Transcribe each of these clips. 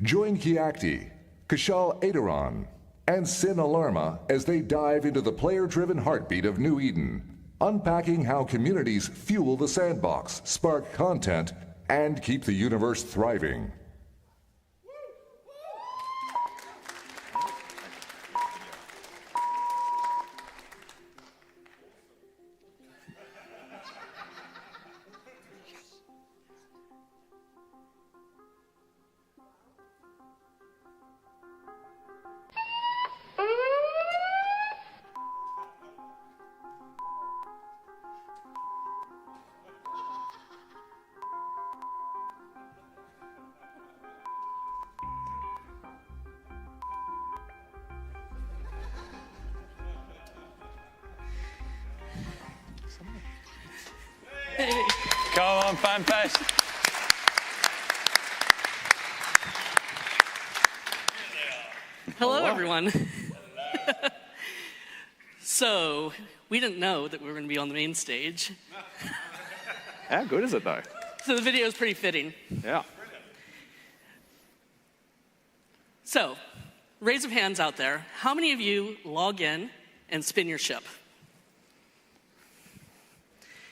Join Kiakti, Kishal Aderon, and Sin Alarma as they dive into the player-driven heartbeat of New Eden, unpacking how communities fuel the sandbox, spark content, and keep the universe thriving. Come on, Fanfest. Hello, everyone. So, we didn't know that we were going to be on the main stage. How good is it, though? So the video is pretty fitting. Yeah. So, raise of hands out there. How many of you log in and spin your ship?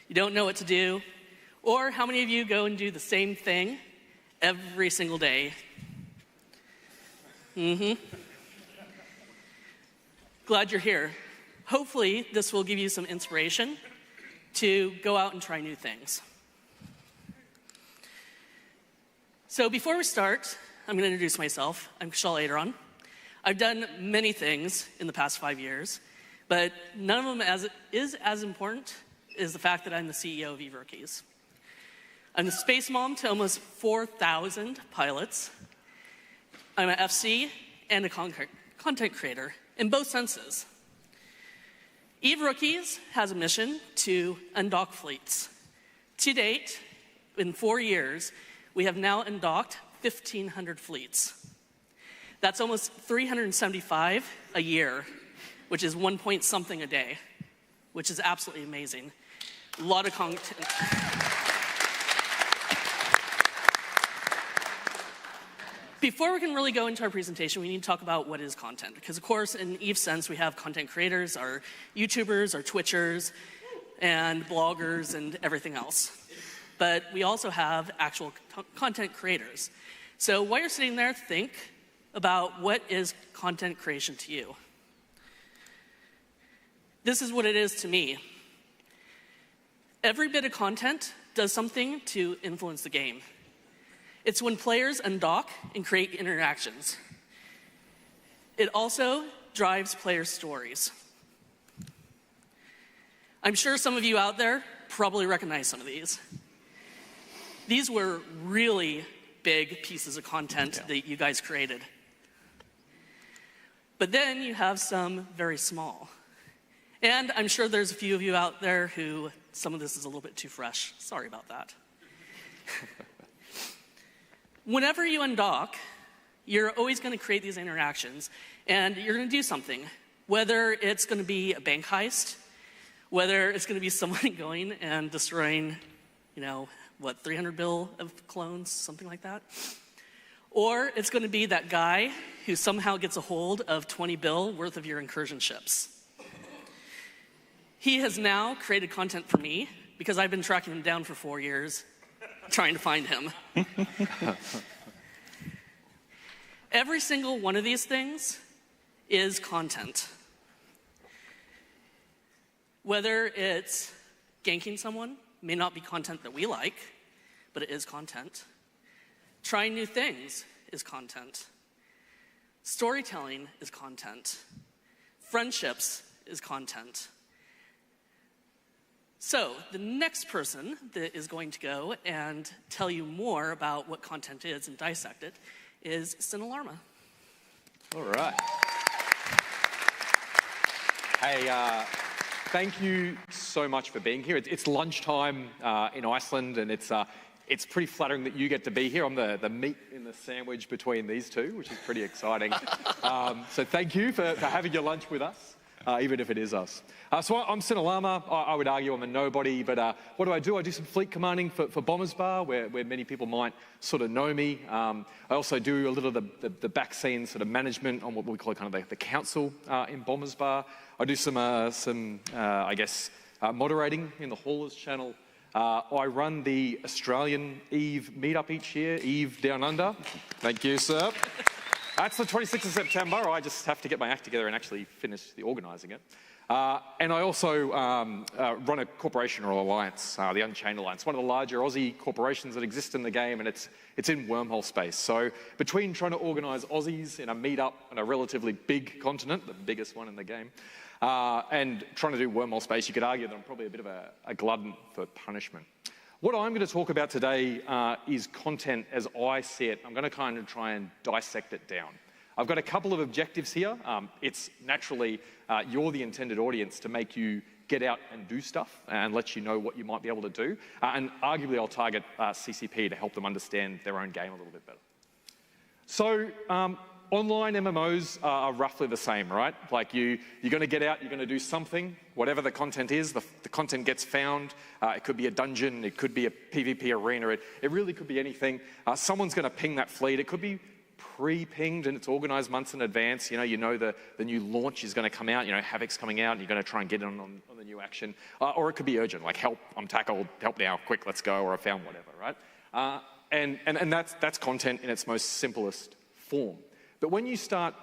You don't know what to do? Or how many of you go and do the same thing every single day? Glad you're here. Hopefully, this will give you some inspiration to go out and try new things. So before we start, I'm going to introduce myself. I'm Kishal Aderon. I've done many things in the past 5 years, but none of them is as important as the fact that I'm the CEO of Eve Rookies. I'm the space mom to almost 4,000 pilots. I'm an FC and a content creator in both senses. Eve Rookies has a mission to undock fleets. To date, in 4 years, we have now undocked 1,500 fleets. That's almost 375 a year, which is 1 point something a day, which is absolutely amazing. A lot of content. Before we can really go into our presentation, we need to talk about what is content. Because of course, in Eve's sense, we have content creators, our YouTubers, our Twitchers, and bloggers, and everything else. But we also have actual content creators. So while you're sitting there, think about what is content creation to you. This is what it is to me. Every bit of content does something to influence the game. It's when players undock and create interactions. It also drives players' stories. I'm sure some of you out there probably recognize some of these. These were really big pieces of content that you guys created. But then you have some very small. And I'm sure there's a few of you out there who some of this is a little bit too fresh. Sorry about that. Whenever you undock, you're always going to create these interactions, and you're going to do something. Whether it's going to be a bank heist, whether it's going to be someone going and destroying, 300 bill of clones, something like that. Or it's going to be that guy who somehow gets a hold of 20 bill worth of your incursion ships. He has now created content for me because I've been tracking him down for 4 years, trying to find him. Every single one of these things is content. Whether it's ganking someone, may not be content that we like, but it is content. Trying new things is content. Storytelling is content. Friendships is content. So the next person that is going to go and tell you more about what content is and dissect it is Sin Alarma. All right. Hey, thank you so much for being here. It's lunchtime in Iceland, and it's pretty flattering that you get to be here. I'm the meat in the sandwich between these two, which is pretty exciting. So thank you for having your lunch with us. even if it is us. So I'm Sinalama. I would argue I'm a nobody, but what do? I do some fleet commanding for Bombers Bar, where many people might sort of know me. I also do a little of the back scene sort of management on what we call kind of the council in Bombers Bar. I do some moderating in the Haulers channel. I run the Australian Eve meetup each year, Eve Down Under. Thank you, sir. That's the 26th of September. I just have to get my act together and actually finish the organising it. And I also run a corporation or alliance, the Unchained Alliance, one of the larger Aussie corporations that exist in the game, and it's in wormhole space. So between trying to organise Aussies in a meetup on a relatively big continent, the biggest one in the game, and trying to do wormhole space, you could argue that I'm probably a bit of a glutton for punishment. What I'm going to talk about today is content as I see it. I'm going to kind of try and dissect it down. I've got a couple of objectives here. It's naturally you're the intended audience to make you get out and do stuff and let you know what you might be able to do. And arguably I'll target CCP to help them understand their own game a little bit better. So online MMOs are roughly the same, right? Like you're going to get out, you're going to do something, whatever the content is, the content gets found. It could be a dungeon, it could be a PvP arena, it really could be anything. Someone's going to ping that fleet. It could be pre-pinged and it's organised months in advance. You know the new launch is going to come out, Havoc's coming out, and you're going to try and get in on the new action. Or it could be urgent, like help, I'm tackled, help now, quick, let's go, or I found whatever, right? And that's content in its most simplest form. But when you start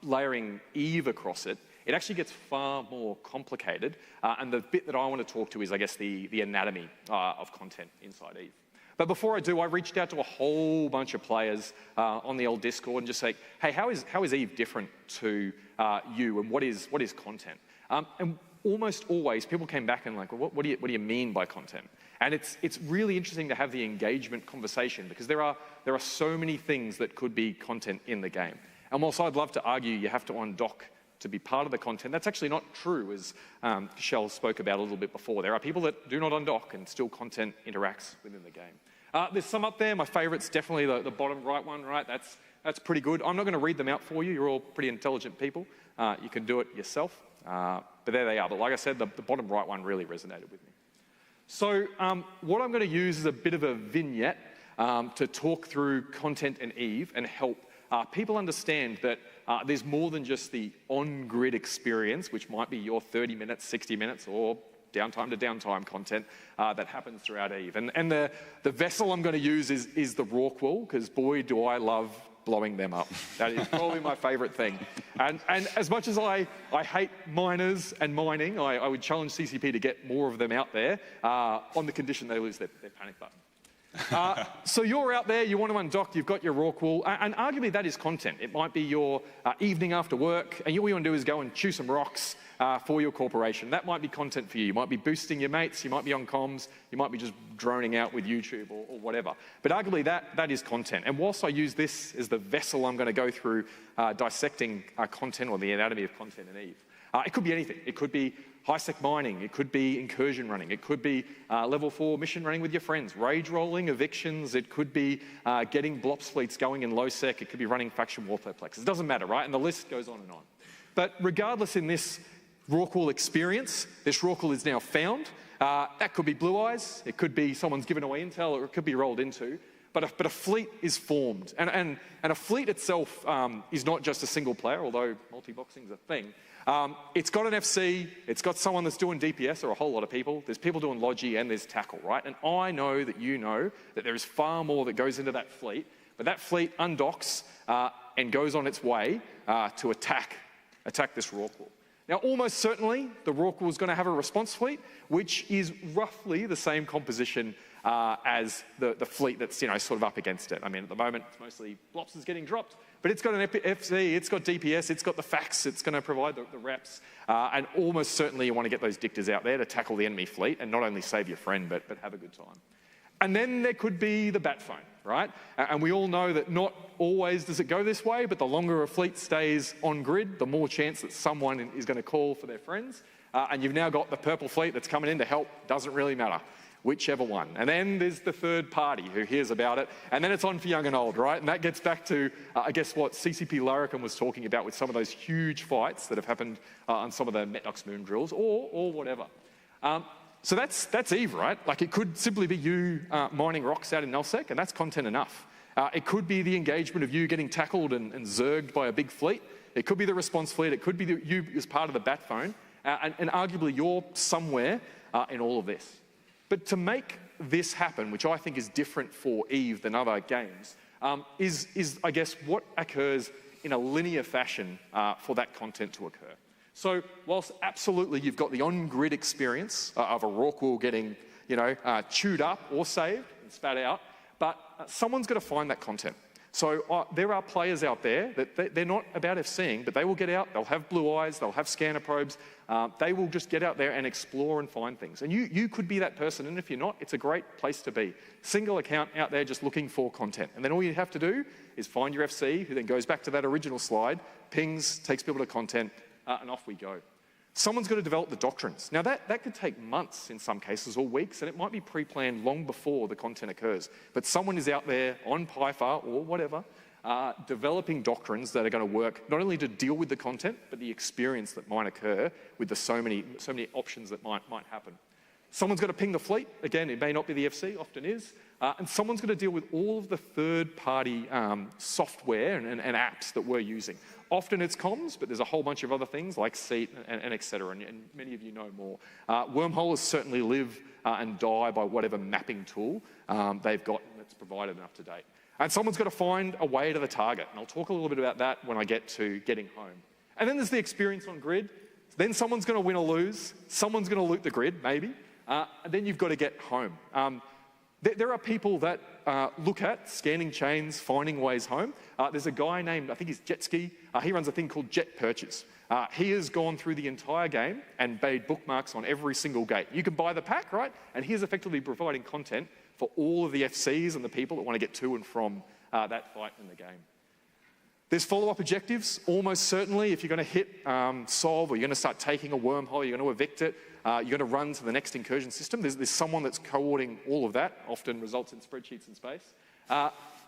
layering Eve across it, it actually gets far more complicated. And the bit that I want to talk to is, I guess, the anatomy of content inside Eve. But before I do, I reached out to a whole bunch of players on the old Discord and just say, hey, how is Eve different to you, and what is content? And almost always, people came back and like, well, what do you mean by content? And it's really interesting to have the engagement conversation, because there are so many things that could be content in the game. And whilst I'd love to argue you have to undock to be part of the content, that's actually not true, as Shell spoke about a little bit before. There are people that do not undock and still content interacts within the game. There's some up there. My favourite's definitely the bottom right one, right? That's pretty good. I'm not going to read them out for you. You're all pretty intelligent people. You can do it yourself. But there they are. But like I said, the bottom right one really resonated with me. So what I'm going to use is a bit of a vignette to talk through content in Eve and help people understand that there's more than just the on-grid experience, which might be your 30 minutes, 60 minutes, or downtime to downtime content that happens throughout Eve. And the vessel I'm going to use is the Rorqual, because boy, do I love blowing them up. That is probably my favourite thing. And as much as I hate miners and mining, I would challenge CCP to get more of them out there on the condition they lose their panic button. So you're out there, you want to undock, you've got your Rorqual, and arguably that is content. It might be your evening after work, and all you want to do is go and chew some rocks for your corporation. That might be content for you. You might be boosting your mates, you might be on comms, you might be just droning out with YouTube or whatever. But arguably that is content. And whilst I use this as the vessel I'm going to go through dissecting content, or the anatomy of content in Eve, it could be anything. It could be high-sec mining, it could be incursion running, it could be level 4 mission running with your friends, rage rolling, evictions, it could be getting blops fleets going in low-sec, it could be running faction warfare plexes. It doesn't matter, right? And the list goes on and on. But regardless, in this Rorqual experience, this Rorqual is now found. That could be Blue Eyes, it could be someone's given away intel, or it could be rolled into. But a fleet is formed. And a fleet itself is not just a single player, although multi-boxing is a thing. It's got an FC, it's got someone that's doing DPS, or a whole lot of people. There's people doing Logi, and there's tackle, right? And I know that you know that there is far more that goes into that fleet, but that fleet undocks and goes on its way to attack this Rorqual. Now, almost certainly, the Rorqual is going to have a response fleet, which is roughly the same composition as the fleet that's sort of up against it. I mean, at the moment, it's mostly Blops is getting dropped, but it's got an FC, it's got DPS, it's got the facts, it's going to provide the reps, and almost certainly you want to get those dictors out there to tackle the enemy fleet and not only save your friend, but have a good time. And then there could be the bat phone, right? And we all know that not always does it go this way, but the longer a fleet stays on grid, the more chance that someone is going to call for their friends. And you've now got the purple fleet that's coming in to help, doesn't really matter. whichever one. And then there's the third party who hears about it, and then it's on for young and old, right? And that gets back to, I guess, what CCP Larrikin was talking about with some of those huge fights that have happened on some of the Metnox moon drills, or whatever. So that's Eve, right? Like, it could simply be you mining rocks out in nullsec, and that's content enough. It could be the engagement of you getting tackled and zerged by a big fleet. It could be the response fleet. It could be you as part of the bat phone. And arguably you're somewhere in all of this. But to make this happen, which I think is different for Eve than other games, is I guess, what occurs in a linear fashion for that content to occur. So whilst absolutely you've got the on-grid experience of a rock wall getting, chewed up or saved and spat out, but someone's got to find that content. So there are players out there that they're not about FCing, but they will get out, they'll have blue eyes, they'll have scanner probes, they will just get out there and explore and find things. And you could be that person, and if you're not, it's a great place to be. Single account out there just looking for content. And then all you have to do is find your FC, who then goes back to that original slide, pings, takes people to content, and off we go. Someone's got to develop the doctrines. Now that could take months in some cases, or weeks, and it might be pre-planned long before the content occurs. But someone is out there on Pythar or whatever, developing doctrines that are going to work not only to deal with the content, but the experience that might occur with the so many options that might happen. Someone's got to ping the fleet. Again, it may not be the FC, often is. And someone's got to deal with all of the third-party software and apps that we're using. Often it's comms, but there's a whole bunch of other things like Seat and et cetera, and many of you know more. Wormholers certainly live and die by whatever mapping tool they've got that's provided and up to date. And someone's got to find a way to the target, and I'll talk a little bit about that when I get to getting home. And then there's the experience on grid. Then someone's going to win or lose. Someone's going to loot the grid, maybe. And then you've got to get home. There are people that look at scanning chains, finding ways home. There's a guy named, I think he's Jetski. He runs a thing called Jet Purchase. He has gone through the entire game and made bookmarks on every single gate. You can buy the pack, right? And he is effectively providing content for all of the FCs and the people that want to get to and from that fight in the game. There's follow-up objectives, almost certainly. If you're going to hit solve, or you're going to start taking a wormhole, you're going to evict it, you're going to run to the next incursion system. There's someone that's coordinating all of that, often results in spreadsheets in space.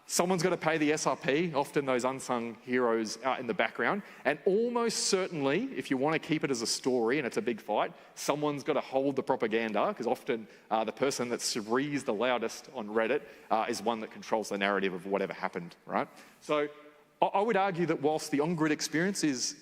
Someone's got to pay the SRP, often those unsung heroes out in the background. And almost certainly, if you want to keep it as a story and it's a big fight, someone's got to hold the propaganda, because often the person that screams the loudest on Reddit is one that controls the narrative of whatever happened, right? So I would argue that whilst the on-grid experience is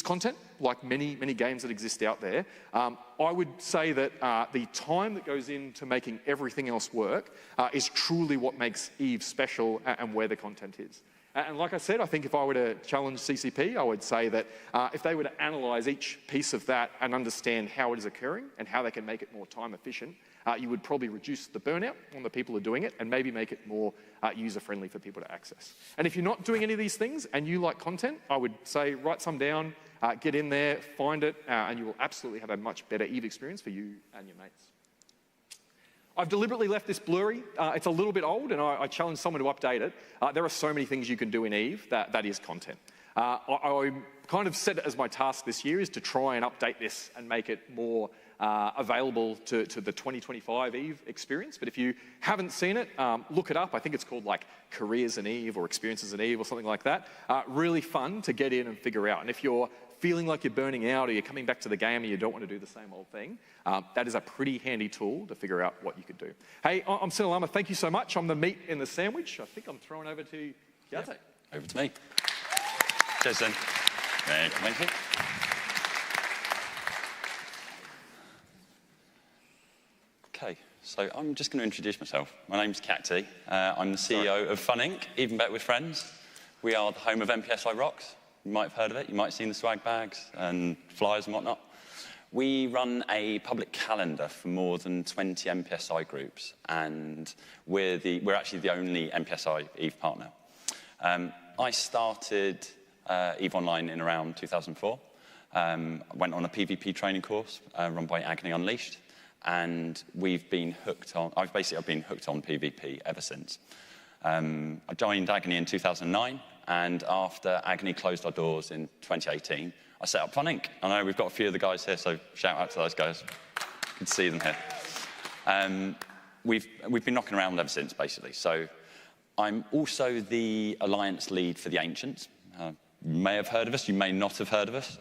content, like many games that exist out there, I would say that the time that goes into making everything else work is truly what makes Eve special and where the content is. And like I said, I think if I were to challenge CCP, I would say that if they were to analyse each piece of that and understand how it is occurring and how they can make it more time efficient, you would probably reduce the burnout on the people who are doing it and maybe make it more user-friendly for people to access. And if you're not doing any of these things and you like content, I would say write some down, get in there, find it, and you will absolutely have a much better Eve experience for you and your mates. I've deliberately left this blurry. It's a little bit old, and I challenge someone to update it. There are so many things you can do in Eve that is content. I kind of set it as my task this year is to try and update this and make it more available to the 2025 Eve experience. But if you haven't seen it, look it up. I think it's called like Careers in Eve or Experiences in Eve or something like that. Really fun to get in and figure out. And if you're feeling like you're burning out or you're coming back to the game and you don't want to do the same old thing, that is a pretty handy tool to figure out what you could do. Hey, I'm Sinalama. Thank you so much. I'm the meat in the sandwich. I think I'm throwing over to Kiate. Yep. Over to me. Cheers, then. Thank you. Okay, so I'm just going to introduce myself. My name's Kiate. I'm the CEO of Fun Inc., Even Better with Friends. We are the home of MPSI Rocks. You might have heard of it. You might have seen the swag bags and flyers and whatnot. We run a public calendar for more than 20 MPSI groups, and we're actually the only MPSI Eve partner. I started Eve Online in around 2004. I went on a PvP training course run by Agony Unleashed, and I've been hooked on PvP ever since. I joined Agony in 2009, and after Agony closed our doors in 2018, I set up Fun Inc. I know we've got a few of the guys here, so shout out to those guys. Good to see them here. we've been knocking around ever since, basically. So I'm also the alliance lead for the Ancients. You may have heard of us, you may not have heard of us,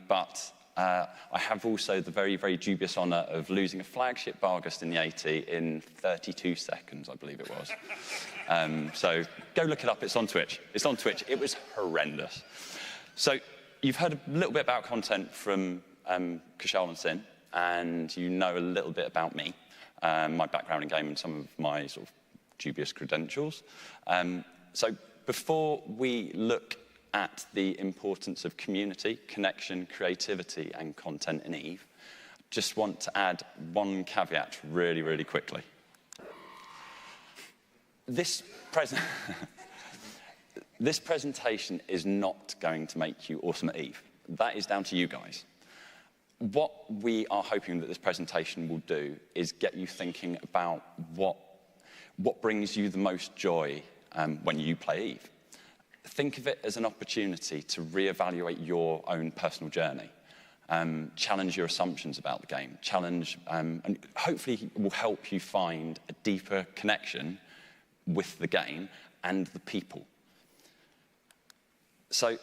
but I have also the very, very dubious honour of losing a flagship Bargast in the AT in 32 seconds, I believe it was. So go look it up, it's on Twitch. It's on Twitch, it was horrendous. So you've heard a little bit about content from Kushal and Sin, and you know a little bit about me, my background in game and some of my sort of dubious credentials. So before we look at the importance of community, connection, creativity, and content in EVE, just want to add one caveat really, really quickly. This presentation is not going to make you awesome at EVE. That is down to you guys. What we are hoping that this presentation will do is get you thinking about what brings you the most joy when you play EVE. Think of it as an opportunity to reevaluate your own personal journey, challenge your assumptions about the game, and hopefully it will help you find a deeper connection with the game and the people. So,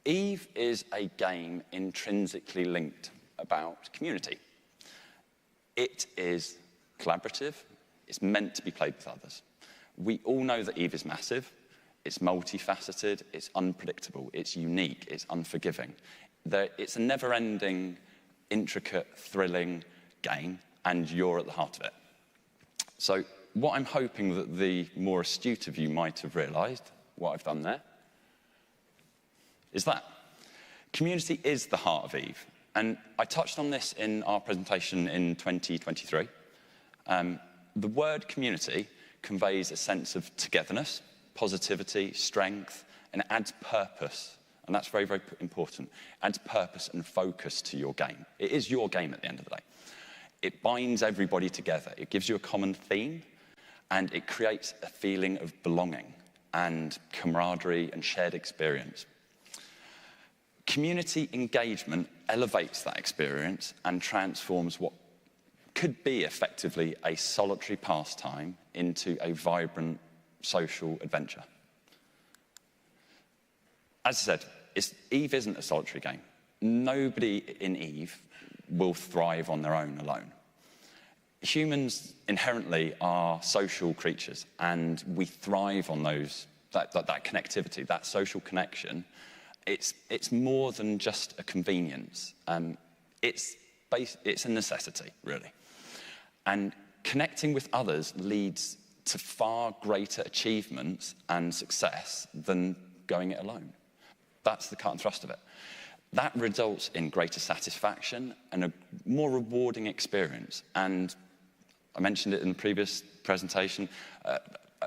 EVE is a game intrinsically linked about community. It is collaborative, it's meant to be played with others. We all know that EVE is massive. It's multifaceted, it's unpredictable, it's unique, it's unforgiving. It's a never-ending, intricate, thrilling game, and you're at the heart of it. So what I'm hoping that the more astute of you might have realised, what I've done there, is that community is the heart of EVE. And I touched on this in our presentation in 2023. The word community conveys a sense of togetherness, positivity, strength, and it adds purpose. And that's very, very important. It adds purpose and focus to your game. It is your game at the end of the day. It binds everybody together. It gives you a common theme, and it creates a feeling of belonging and camaraderie and shared experience. Community engagement elevates that experience and transforms what could be effectively a solitary pastime into a vibrant social adventure. As I said, EVE isn't a solitary game. Nobody in EVE will thrive on their own alone. Humans inherently are social creatures, and we thrive on that connectivity, that social connection. It's more than just a convenience. It's a necessity, really. And connecting with others leads to far greater achievements and success than going it alone. That's the cut and thrust of it. That results in greater satisfaction and a more rewarding experience. And I mentioned it in the previous presentation,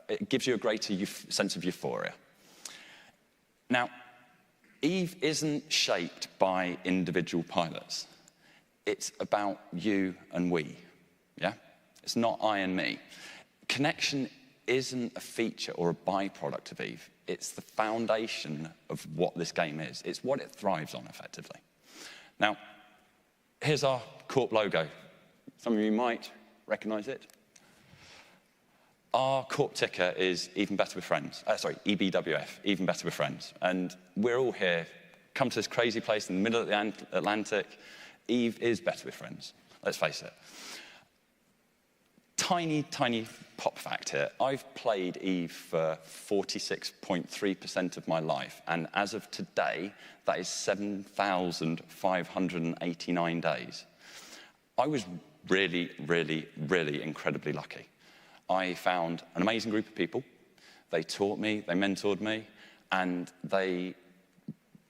it gives you a greater sense of euphoria. Now, EVE isn't shaped by individual pilots. It's about you and we, yeah? It's not I and me. Connection isn't a feature or a byproduct of EVE. It's the foundation of what this game is. It's what it thrives on, effectively. Now, here's our Corp logo. Some of you might recognize it. Our Corp ticker is Even Better with Friends. EBWF, Even Better with Friends. And we're all here, come to this crazy place in the middle of the Atlantic. EVE is better with friends, let's face it. Tiny, tiny pop fact here. I've played EVE for 46.3% of my life, and as of today, that is 7,589 days. I was really, really, really incredibly lucky. I found an amazing group of people. They taught me, they mentored me, and they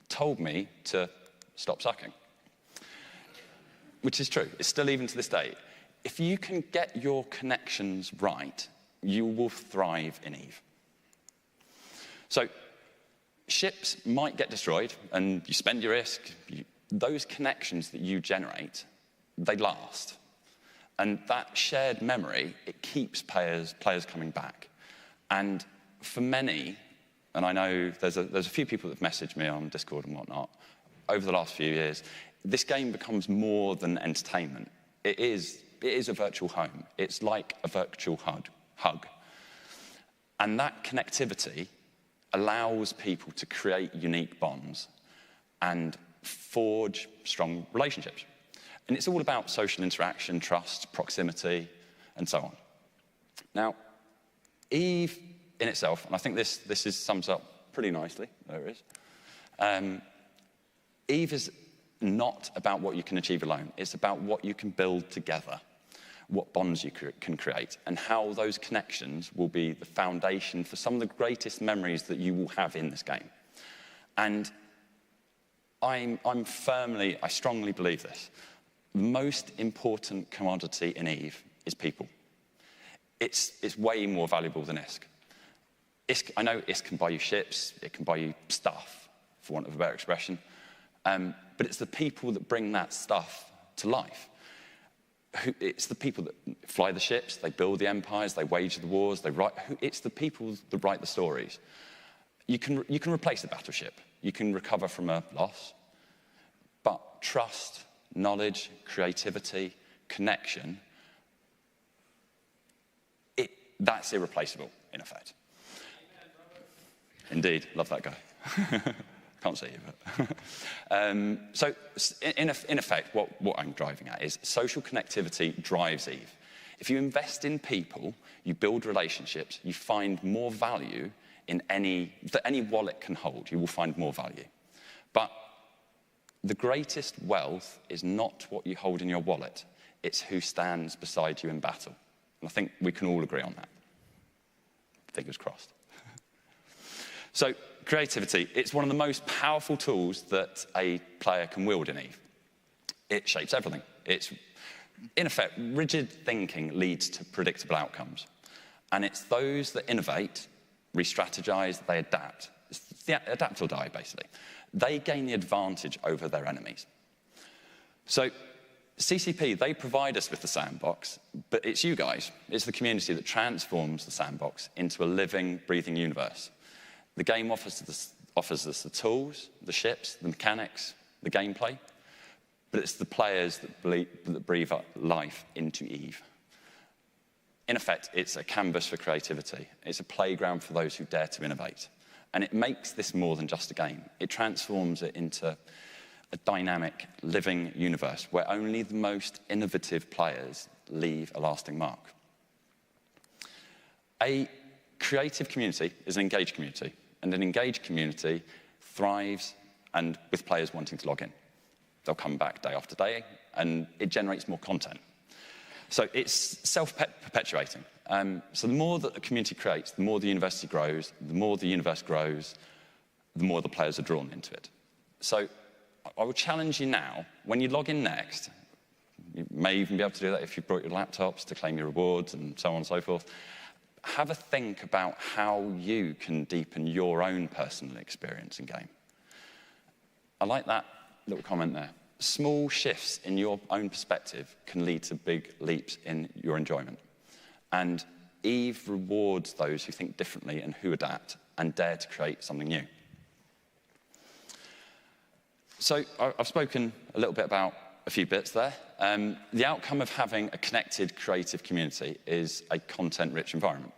told me to stop sucking. Which is true. It's still even to this day. If you can get your connections right, you will thrive in EVE. So, ships might get destroyed, and you spend your risk. Those connections that you generate, they last. And that shared memory, it keeps players coming back. And for many, and I know there's a few people that have messaged me on Discord and whatnot, over the last few years, this game becomes more than entertainment. It It is a virtual home. It's like a virtual hug. And that connectivity allows people to create unique bonds and forge strong relationships. And it's all about social interaction, trust, proximity, and so on. Now, EVE in itself, and I think this sums up pretty nicely, there it is. EVE is not about what you can achieve alone. It's about what you can build together, what bonds you can create, and how those connections will be the foundation for some of the greatest memories that you will have in this game. And I strongly believe this. The most important commodity in EVE is people. It's way more valuable than ISK. I know ISK can buy you ships, it can buy you stuff, for want of a better expression, but it's the people that bring that stuff to life. It's the people that fly the ships, they build the empires, they wage the wars, it's the people that write the stories. You can replace a battleship, you can recover from a loss, but trust, knowledge, creativity, connection, that's irreplaceable, in effect. Indeed, love that guy. Can't see you, but... so, in effect, what I'm driving at is social connectivity drives EVE. If you invest in people, you build relationships, you find more value in that any wallet can hold. You will find more value. But the greatest wealth is not what you hold in your wallet. It's who stands beside you in battle. And I think we can all agree on that. Fingers crossed. So, creativity, it's one of the most powerful tools that a player can wield in EVE. It shapes everything. It's, in effect, rigid thinking leads to predictable outcomes. And it's those that innovate, re-strategize, they adapt. It's the adapt or die, basically. They gain the advantage over their enemies. So, CCP, they provide us with the sandbox, but it's you guys, it's the community that transforms the sandbox into a living, breathing universe. The game offers us the tools, the ships, the mechanics, the gameplay, but it's the players that breathe life into EVE. In effect, it's a canvas for creativity. It's a playground for those who dare to innovate. And it makes this more than just a game. It transforms it into a dynamic, living universe where only the most innovative players leave a lasting mark. A creative community is an engaged community, and an engaged community thrives and with players wanting to log in. They'll come back day after day, and it generates more content. So it's self-perpetuating. So the more that a community creates, the more the university grows, the more the universe grows, the more the players are drawn into it. So I will challenge you now, when you log in next, you may even be able to do that if you've brought your laptops to claim your rewards and so on and so forth, have a think about how you can deepen your own personal experience in game. I like that little comment there. Small shifts in your own perspective can lead to big leaps in your enjoyment. And EVE rewards those who think differently and who adapt and dare to create something new. So I've spoken a little bit about a few bits there. The outcome of having a connected, creative community is a content-rich environment,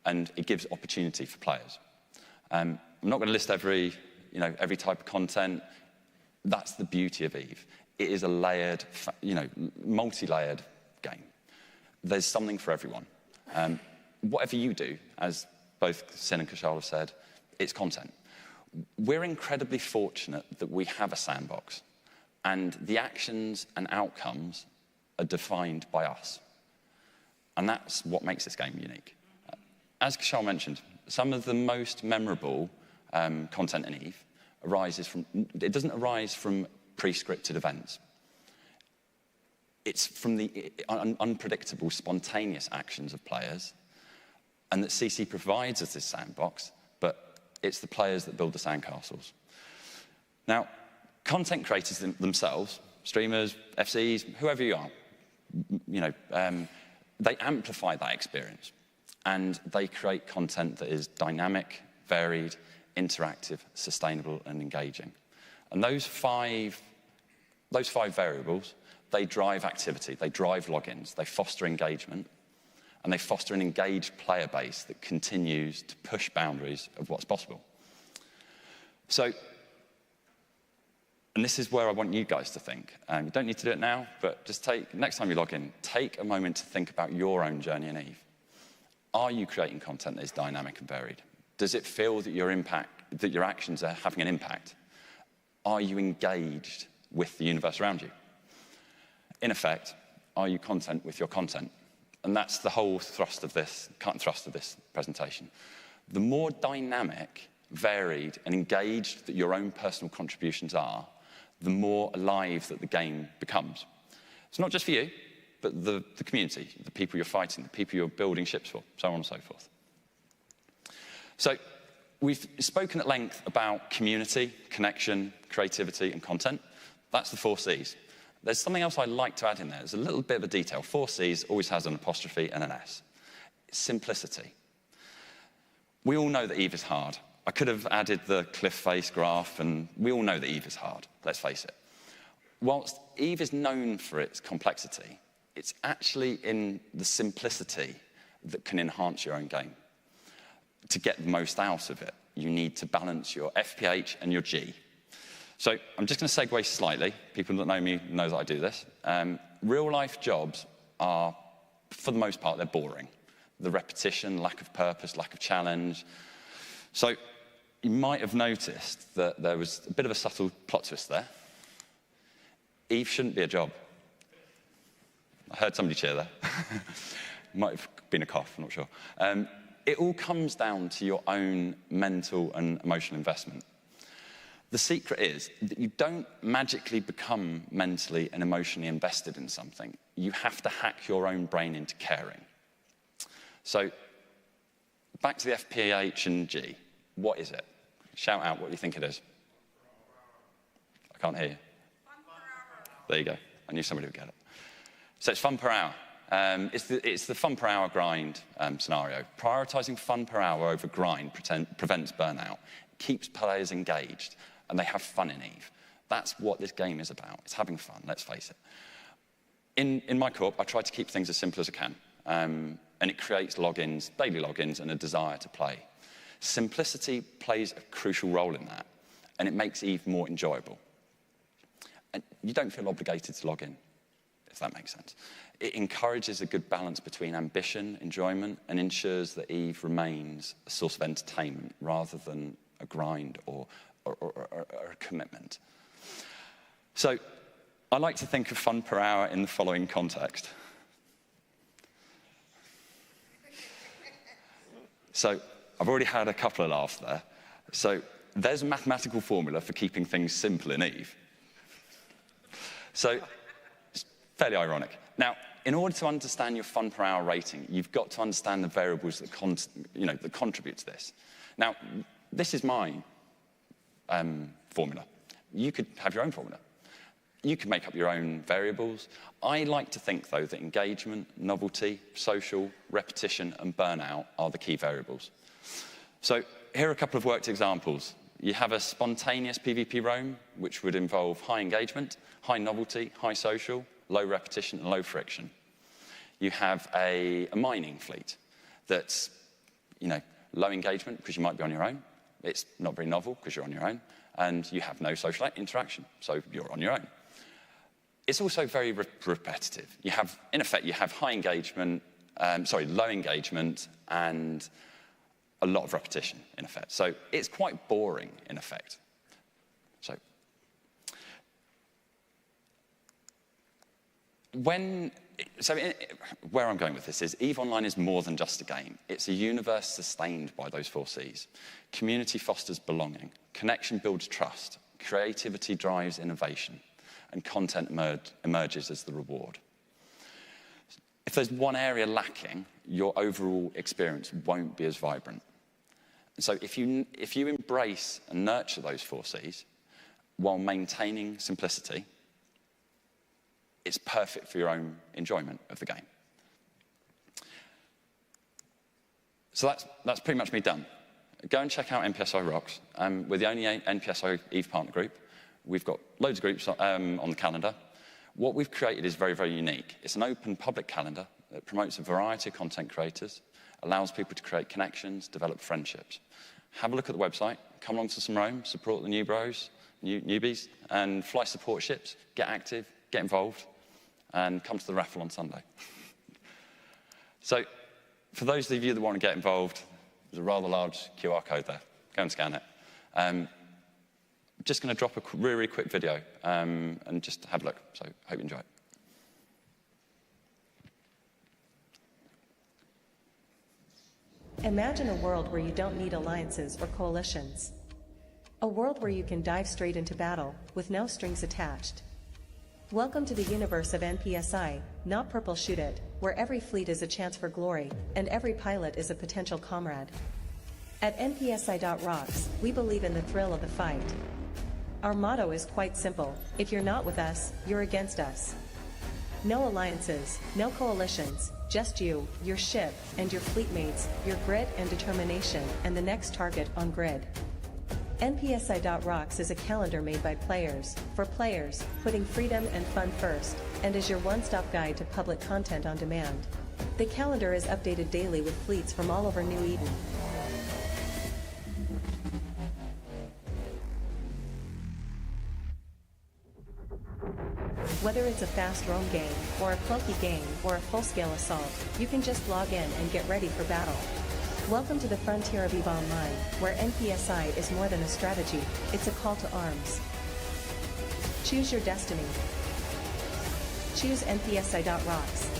and it gives opportunity for players. I'm not going to list every type of content. That's the beauty of EVE. It is a layered, multi-layered game. There's something for everyone. Whatever you do, as both Sin and Kushal have said, it's content. We're incredibly fortunate that we have a sandbox, and the actions and outcomes are defined by us. And that's what makes this game unique. As Kushal mentioned, some of the most memorable content in EVE doesn't arise from pre-scripted events. It's from the unpredictable, spontaneous actions of players, and that CC provides us this sandbox, but it's the players that build the sandcastles. Now, content creators themselves, streamers, FCs, whoever you are, they amplify that experience, and they create content that is dynamic, varied, interactive, sustainable, and engaging. And those five variables, they drive activity, they drive logins, they foster engagement, and they foster an engaged player base that continues to push boundaries of what's possible. So, and this is where I want you guys to think. You don't need to do it now, but just next time you log in, take a moment to think about your own journey in Eve. Are you creating content that is dynamic and varied? Does it feel that your actions are having an impact? Are you engaged with the universe around you? In effect, are you content with your content? And that's the whole cut and thrust of this presentation. The more dynamic, varied, and engaged that your own personal contributions are, the more alive that the game becomes. It's not just for you, but the community, the people you're fighting, the people you're building ships for, so on and so forth. So we've spoken at length about community, connection, creativity, and content. That's the 4 Cs. There's something else I'd like to add in there. There's a little bit of a detail. 4 Cs always has an apostrophe and an S. It's simplicity. We all know that Eve is hard. I could have added the cliff face graph, and we all know that Eve is hard, let's face it. Whilst Eve is known for its complexity, it's actually in the simplicity that can enhance your own game. To get the most out of it, you need to balance your FPH and your G. So I'm just going to segue slightly. People that know me know that I do this. Real-life jobs are, for the most part, they're boring. The repetition, lack of purpose, lack of challenge. So you might have noticed that there was a bit of a subtle plot twist there. Eve shouldn't be a job. I heard somebody cheer there. Might have been a cough, I'm not sure. It all comes down to your own mental and emotional investment. The secret is that you don't magically become mentally and emotionally invested in something. You have to hack your own brain into caring. So back to the FPH and G. What is it? Shout out what you think it is. I can't hear you. Fun per hour. There you go. I knew somebody would get it. So it's fun per hour. It's the fun per hour grind scenario. Prioritizing fun per hour over grind prevents burnout, keeps players engaged, and they have fun in Eve. That's what this game is about. It's having fun, let's face it. In my corp, I try to keep things as simple as I can, and it creates logins, daily logins, and a desire to play. Simplicity plays a crucial role in that, and it makes Eve more enjoyable. And you don't feel obligated to log in, if that makes sense. It encourages a good balance between ambition, enjoyment, and ensures that Eve remains a source of entertainment rather than a grind or a commitment. So I like to think of fun per hour in the following context. So I've already had a couple of laughs there. So there's a mathematical formula for keeping things simple in Eve. So it's fairly ironic. Now, in order to understand your fun per hour rating, you've got to understand the variables that contribute to this. Now, this is my formula. You could have your own formula. You could make up your own variables. I like to think, though, that engagement, novelty, social, repetition, and burnout are the key variables. So here are a couple of worked examples. You have a spontaneous PvP roam, which would involve high engagement, high novelty, high social, low repetition, and low friction. You have a mining fleet that's, low engagement because you might be on your own. It's not very novel because you're on your own. And you have no social interaction, so you're on your own. It's also very repetitive. You have, in effect, you have low engagement and a lot of repetition, in effect. So it's quite boring, in effect. Where I'm going with this is EVE Online is more than just a game. It's a universe sustained by those 4 Cs. Community fosters belonging. Connection builds trust. Creativity drives innovation. And content emerges as the reward. If there's one area lacking, your overall experience won't be as vibrant. So if you embrace and nurture those 4 Cs while maintaining simplicity, it's perfect for your own enjoyment of the game. So that's pretty much me done. Go and check out NPSI Rocks. We're the only NPSI EVE partner group. We've got loads of groups on the calendar. What we've created is very, very unique. It's an open public calendar that promotes a variety of content creators, allows people to create connections, develop friendships. Have a look at the website, come along to some Rome, support the new bros, newbies, and fly support ships, get active, get involved, and come to the raffle on Sunday. So, for those of you that want to get involved, there's a rather large QR code there. Go and scan it. I'm just going to drop a really, really quick video and just have a look. So, hope you enjoy it. Imagine a world where you don't need alliances or coalitions. A world where you can dive straight into battle, with no strings attached. Welcome to the universe of NPSI, not Purple Shoot It, where every fleet is a chance for glory, and every pilot is a potential comrade. At NPSI.rocks, we believe in the thrill of the fight. Our motto is quite simple: if you're not with us, you're against us. No alliances, no coalitions, just you, your ship, and your fleet mates, your grit and determination, and the next target on grid. NPSI.rocks is a calendar made by players, for players, putting freedom and fun first, and is your one-stop guide to public content on demand. The calendar is updated daily with fleets from all over New Eden. Whether it's a fast roam game, or a clunky game, or a full-scale assault, you can just log in and get ready for battle. Welcome to the frontier of EVE Online, where NPSI is more than a strategy, it's a call to arms. Choose your destiny. Choose NPSI.rocks.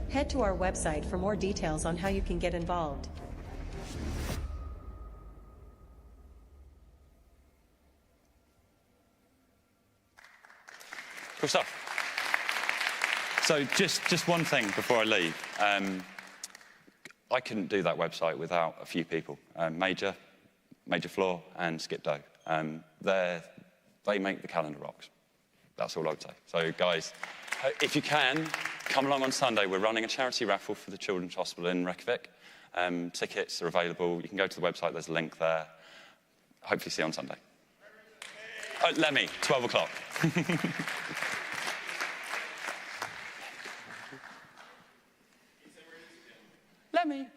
Head to our website for more details on how you can get involved. Cool stuff. So just one thing before I leave. I couldn't do that website without a few people. Major Floor and Skip Doe. They make the calendar rocks. That's all I would say. So guys, if you can, come along on Sunday. We're running a charity raffle for the Children's Hospital in Reykjavik. Tickets are available. You can go to the website. There's a link there. Hopefully see you on Sunday. Lemmy, 12 o'clock. Lemmy.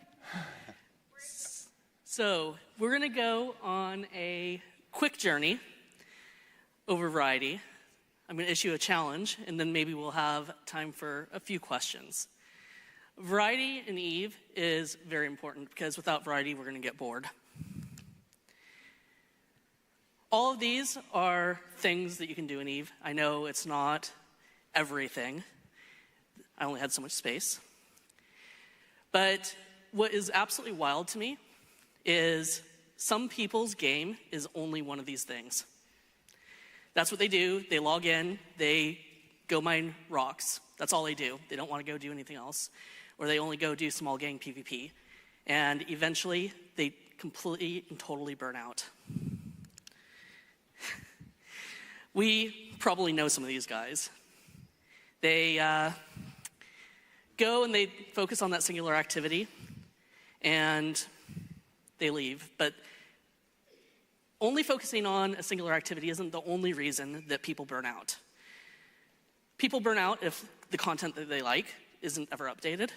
So we're going to go on a quick journey over Variety. I'm going to issue a challenge, and then maybe we'll have time for a few questions. Variety in EVE is very important because without variety, we're going to get bored. All of these are things that you can do in EVE. I know it's not everything. I only had so much space. But what is absolutely wild to me is some people's game is only one of these things. That's what they do. They log in, they go mine rocks. That's all they do. They don't want to go do anything else. Or they only go do small gang PvP. And eventually, they completely and totally burn out. We probably know some of these guys. They go and they focus on that singular activity, and they leave. But only focusing on a singular activity isn't the only reason that people burn out. People burn out if the content that they like isn't ever updated,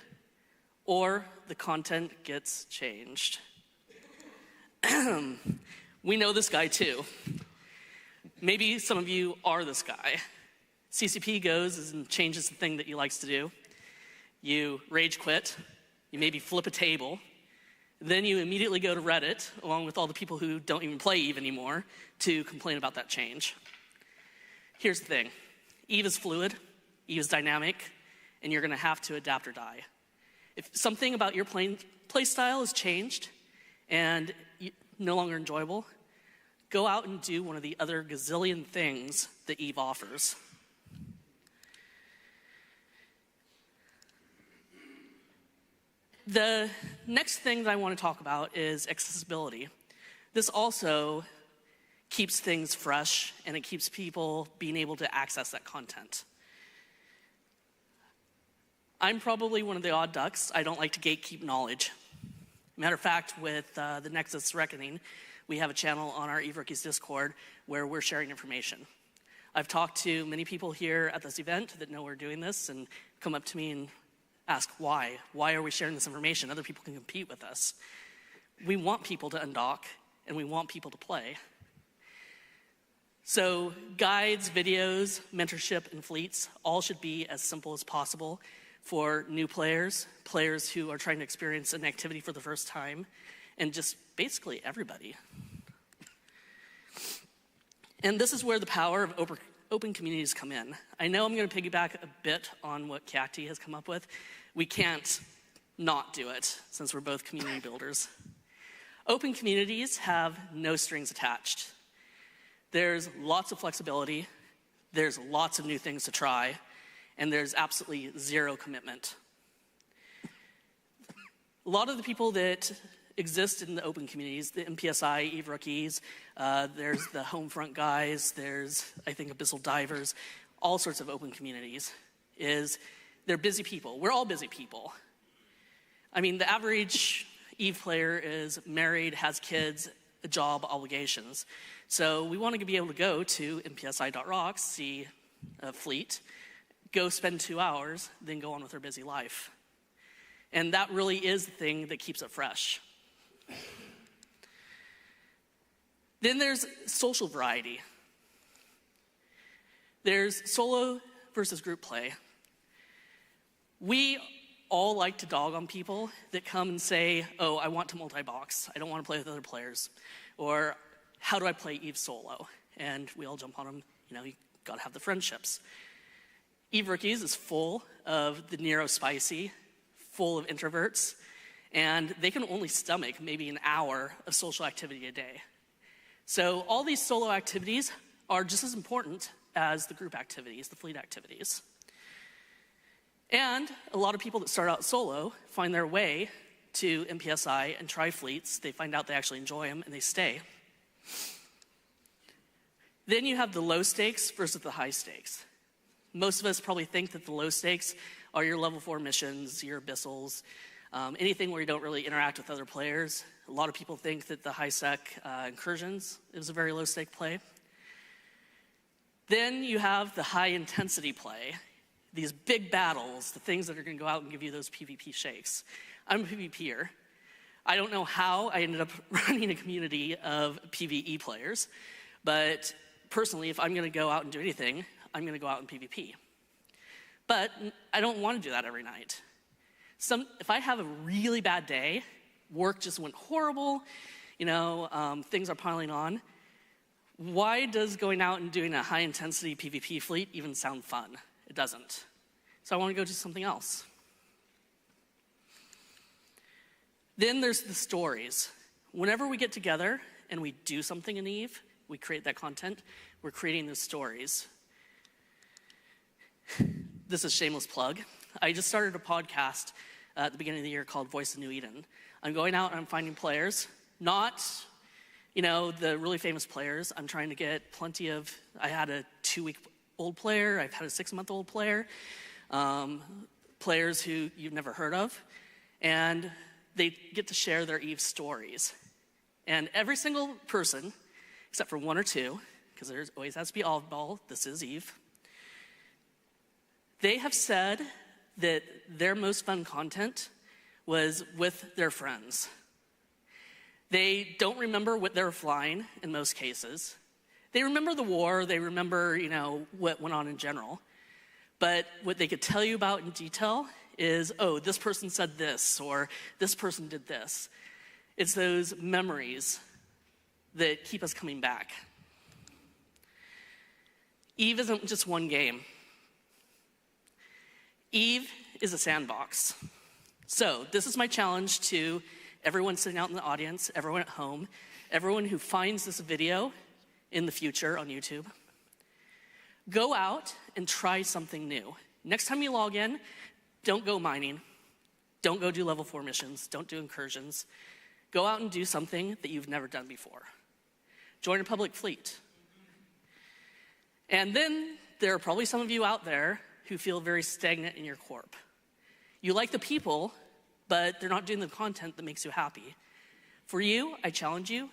or the content gets changed. We know this guy too. Maybe some of you are this guy. CCP goes and changes the thing that he likes to do. You rage quit, you maybe flip a table, then you immediately go to Reddit, along with all the people who don't even play EVE anymore, to complain about that change. Here's the thing. EVE is fluid, EVE is dynamic, and you're gonna have to adapt or die. If something about your play style has changed and no longer enjoyable, go out and do one of the other gazillion things that EVE offers. The next thing that I want to talk about is accessibility. This also keeps things fresh, and it keeps people being able to access that content. I'm probably one of the odd ducks. I don't like to gatekeep knowledge. Matter of fact, with the Nexus Reckoning, we have a channel on our Eve Rookies Discord where we're sharing information. I've talked to many people here at this event that know we're doing this and come up to me and ask why. Why are we sharing this information? Other people can compete with us. We want people to undock, and we want people to play. So guides, videos, mentorship, and fleets all should be as simple as possible for new players, players who are trying to experience an activity for the first time, and just basically everybody. And this is where the power of open communities come in. I know I'm going to piggyback a bit on what Cacti has come up with. We can't not do it, since we're both community builders. Open communities have no strings attached. There's lots of flexibility, there's lots of new things to try, and there's absolutely zero commitment. A lot of the people that exist in the open communities, the MPSI, Eve Rookies, there's the Homefront guys, there's, I think, Abyssal Divers, all sorts of open communities, they're busy people. We're all busy people. I mean, the average Eve player is married, has kids, a job, obligations. So we want to be able to go to mpsi.rocks, see a fleet, go spend 2 hours, then go on with our busy life. And that really is the thing that keeps it fresh. Then there's social variety. There's solo versus group play. We all like to dog on people that come and say, oh, I want to multi-box. I don't want to play with other players. Or, how do I play Eve solo? And we all jump on them. You gotta have the friendships. Eve Rookies is full of the Nero-spicy, full of introverts, and they can only stomach maybe an hour of social activity a day. So all these solo activities are just as important as the group activities, the fleet activities. And a lot of people that start out solo find their way to MPSI and try fleets. They find out they actually enjoy them, and they stay. Then you have the low stakes versus the high stakes. Most of us probably think that the low stakes are your level 4 missions, your abyssals, anything where you don't really interact with other players. A lot of people think that the high-sec incursions is a very low-stake play. Then you have the high-intensity play, these big battles, the things that are going to go out and give you those PvP shakes. I'm a PvPer. I don't know how I ended up running a community of PvE players, but personally, if I'm going to go out and do anything, I'm going to go out in PvP. But I don't want to do that every night. If I have a really bad day, work just went horrible, things are piling on, why does going out and doing a high-intensity PvP fleet even sound fun? It doesn't. So I want to go do something else. Then there's the stories. Whenever we get together and we do something in Eve, we create that content, we're creating those stories. This is a shameless plug. I just started a podcast at the beginning of the year called Voice of New Eden. I'm going out and I'm finding players, not, the really famous players. I'm trying to get I had a 2-week-old player, I've had a 6-month-old player, players who you've never heard of, and they get to share their Eve stories. And every single person, except for 1 or 2, because there always has to be oddball, this is Eve, they have said that their most fun content was with their friends. They don't remember what they were flying in most cases. They remember the war, they remember, what went on in general. But what they could tell you about in detail is, oh, this person said this, or this person did this. It's those memories that keep us coming back. Eve isn't just one game. Eve is a sandbox. So this is my challenge to everyone sitting out in the audience, everyone at home, everyone who finds this video in the future on YouTube. Go out and try something new. Next time you log in, don't go mining. Don't go do level 4 missions. Don't do incursions. Go out and do something that you've never done before. Join a public fleet. And then there are probably some of you out there who feel very stagnant in your corp. You like the people, but they're not doing the content that makes you happy. For you, I challenge you,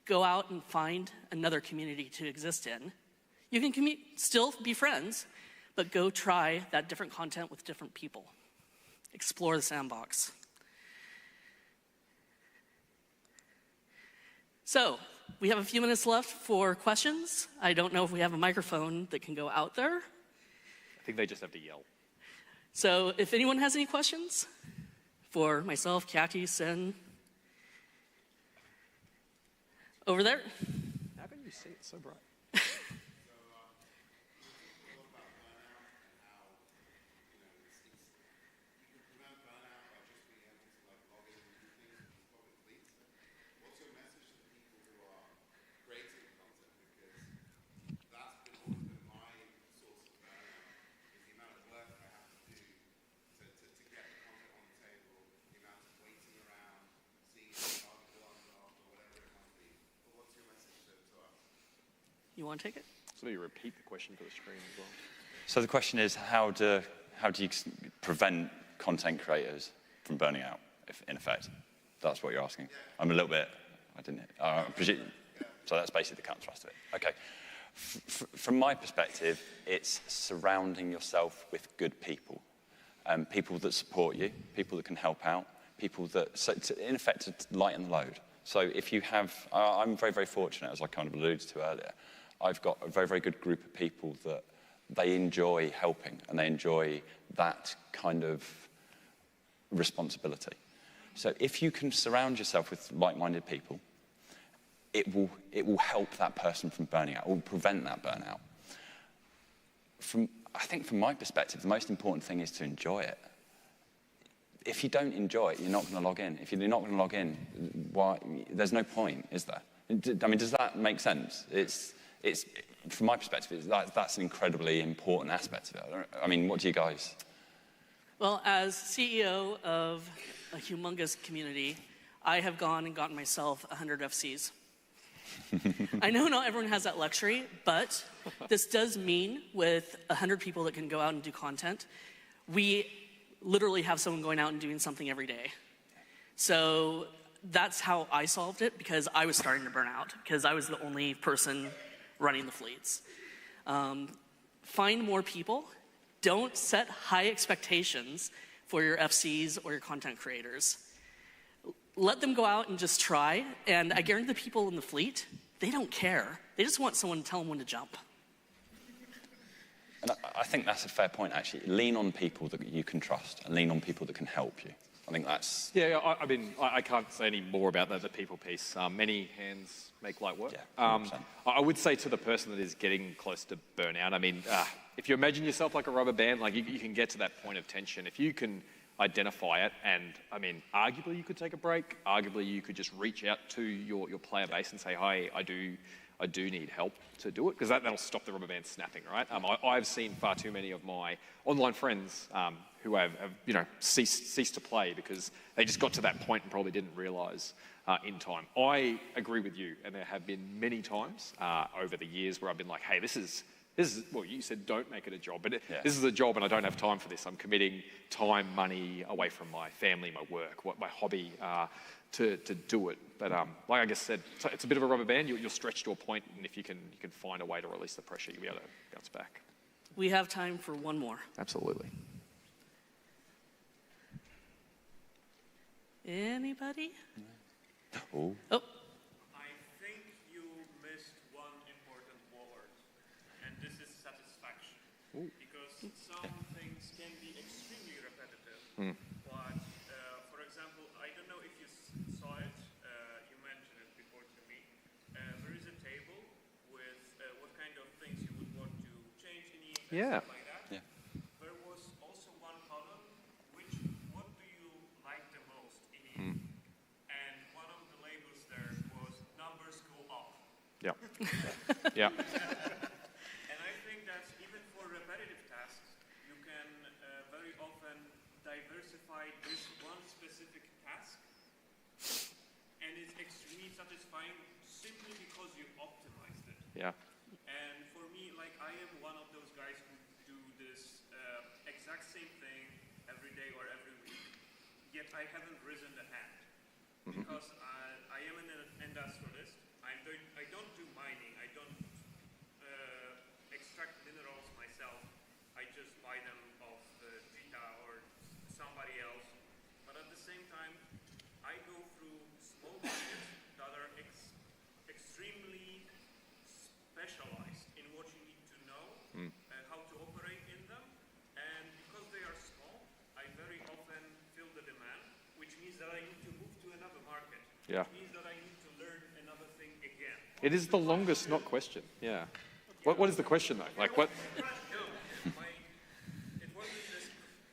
go out and find another community to exist in. You can still be friends, but go try that different content with different people. Explore the sandbox. So, we have a few minutes left for questions. I don't know if we have a microphone that can go out there. I think they just have to yell. So, if anyone has any questions for myself, Kathy, Sin, over there. How can you see it so bright? You want to take it? So you repeat the question for the screen as well. So the question is, how do you prevent content creators from burning out, in effect? That's what you're asking. I'm a little bit, so that's basically the cut and thrust of it. Okay. From my perspective, it's surrounding yourself with good people. People that support you, people that can help out, people that, in effect, to lighten the load. So if you have, I'm very, very fortunate, as I kind of alluded to earlier, I've got a very, very good group of people that they enjoy helping and they enjoy that kind of responsibility. So if you can surround yourself with like-minded people, it will help that person from burning out, it will prevent that burnout. I think from my perspective, the most important thing is to enjoy it. If you don't enjoy it, you're not going to log in. If you're not going to log in, why? There's no point, is there? I mean, does that make sense? It's from my perspective, that's an incredibly important aspect of it. I mean, what do you guys? Well, as CEO of a humongous community, I have gone and gotten myself 100 FCs. I know not everyone has that luxury, but this does mean with 100 people that can go out and do content, we literally have someone going out and doing something every day. So that's how I solved it, because I was starting to burn out, because I was the only person running the fleets. Find more people. Don't set high expectations for your FCs or your content creators. Let them go out and just try, and I guarantee the people in the fleet, they don't care. They just want someone to tell them when to jump. And I think that's a fair point, actually. Lean on people that you can trust and lean on people that can help you. I think that's... Yeah, I mean, I can't say any more about the people piece. Many hands make light work. Yeah, I would say to the person that is getting close to burnout, I mean, if you imagine yourself like a rubber band, like you can get to that point of tension. If you can identify it, and I mean, arguably you could take a break. Arguably you could just reach out to your player base and say, "Hi, I do need help to do it," because that'll stop the rubber band snapping, right? I've seen far too many of my online friends who have ceased to play because they just got to that point and probably didn't realise in time. I agree with you, and there have been many times over the years where I've been like, "Hey, this is well, you said don't make it a job, but this is a job and I don't have time for this. I'm committing time, money away from my family, my work, my hobby to do it." But like I just said, it's a bit of a rubber band. You'll stretch to a point, and if you can find a way to release the pressure, you'll be able to bounce back. We have time for one more. Absolutely. Anybody? Oh. I think you missed one important word, and this is satisfaction. Ooh. Because some things can be extremely repetitive, but for example, I don't know if you saw it, you mentioned it before to me, there is a table with what kind of things you would want to change in the Yeah. like that. Yeah. There was also one column, what do you like the most in it? And one of the labels there was numbers go up. Yeah. Yeah. And I think that even for repetitive tasks, you can very often diversify this one specific task, and it's extremely satisfying simply because you optimized it. Yeah. And for me, like, I am one of those guys who do this exact same thing every day or every week, yet I haven't risen the hand. Because I am an industrialist, I'm Yeah. means that I need to learn another thing again. It is the longest not question. Yeah. What is the question though? Like what? It wasn't this.